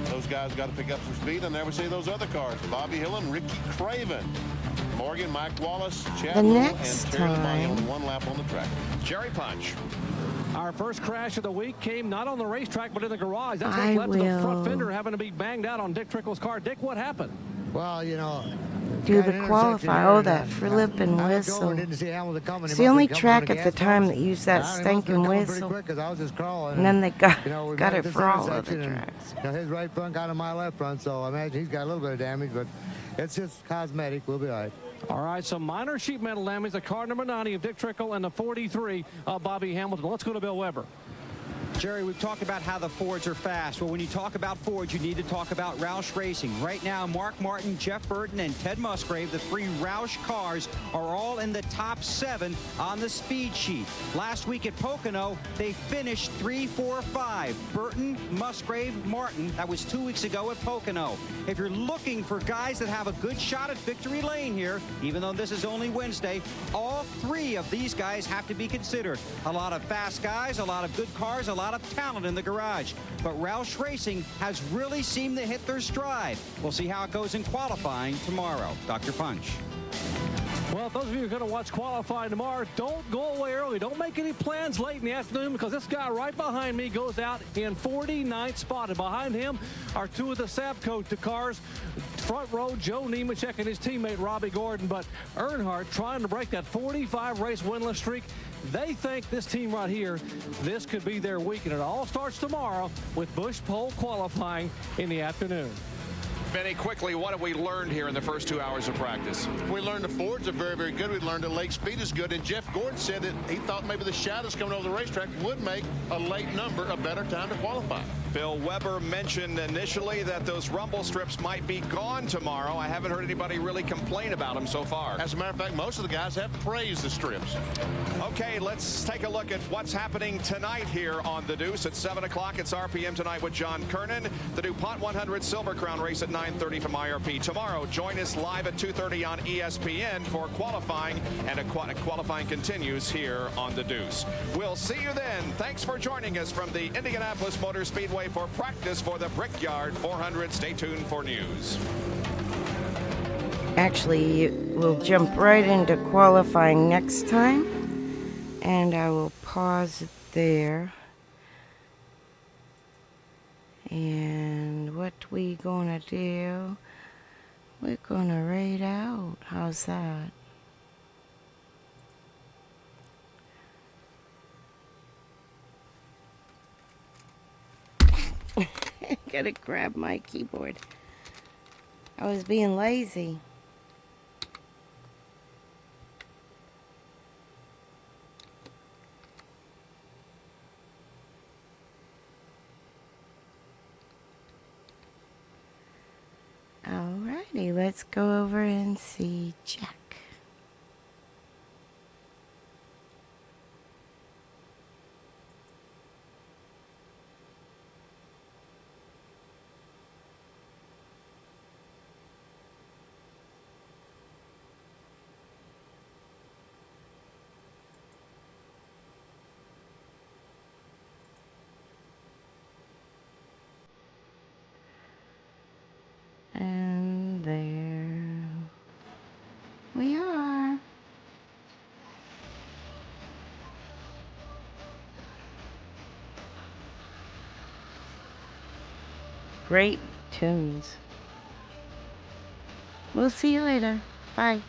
those guys got to pick up some speed, and there we see those other cars: Bobby Hill and Ricky Craven, Morgan, Mike Wallace, Chad Little, and Terry Labonte. Only one lap on the track. Jerry Punch. Our first crash of the week came not on the racetrack, but in the garage. That's what led to the front fender having to be banged out on Dick Trickle's car. Dick, what happened? Well, you know, do the qualify. Oh, that flip and whistle. It's the only track at the time that used that stinking whistle. And then they got it for all other tracks. His right front got on my left front, so I imagine he's got a little bit of damage, but it's just cosmetic. We'll be all right. All right, so minor sheet metal damage, the car number 90 of Dick Trickle and the 43 of Bobby Hamilton. Let's go to Bill Weber. Jerry, we've talked about how the Fords are fast. Well, when you talk about Fords, you need to talk about Roush Racing. Right now, Mark Martin, Jeff Burton, and Ted Musgrave, the three Roush cars, are all in the top 7 on the speed sheet. Last week at Pocono, they finished 3, 4, 5. Burton, Musgrave, Martin. That was 2 weeks ago at Pocono. If you're looking for guys that have a good shot at victory lane here, even though this is only Wednesday, all 3 of these guys have to be considered. A lot of fast guys, a lot of good cars, a lot of talent in the garage, but Roush Racing has really seemed to hit their stride. We'll see how it goes in qualifying tomorrow. Dr. Punch. Well, those of you who are going to watch qualifying tomorrow, don't go away early. Don't make any plans late in the afternoon, because this guy right behind me goes out in 49th spot. And behind him are 2 of the Sabco cars. Front row, Joe Nemechek and his teammate Robbie Gordon. But Earnhardt trying to break that 45 race winless streak. They think this team right here, this could be their week. And it all starts tomorrow with Busch pole qualifying in the afternoon. Benny, quickly, what have we learned here in the first 2 hours of practice? We learned the Fords are very, very good. We learned that late speed is good. And Jeff Gordon said that he thought maybe the shadows coming over the racetrack would make a late number a better time to qualify. Bill Weber mentioned initially that those rumble strips might be gone tomorrow. I haven't heard anybody really complain about them so far. As a matter of fact, most of the guys have praised the strips. Okay, let's take a look at what's happening tonight here on the Deuce. At 7 o'clock, it's RPM tonight with John Kernan. The DuPont 100 Silver Crown race at 9:30 from IRP. Tomorrow, join us live at 2:30 on ESPN for qualifying, and qualifying continues here on the Deuce. We'll see you then. Thanks for joining us from the Indianapolis Motor Speedway for practice for the Brickyard 400. Stay tuned for news. Actually, we'll jump right into qualifying next time, and I will pause it there. And what we gonna do? We're gonna raid out. How's that? I gotta grab my keyboard. I was being lazy. Alrighty, let's go over and see Jack. And there we are. Great tunes. We'll see you later. Bye.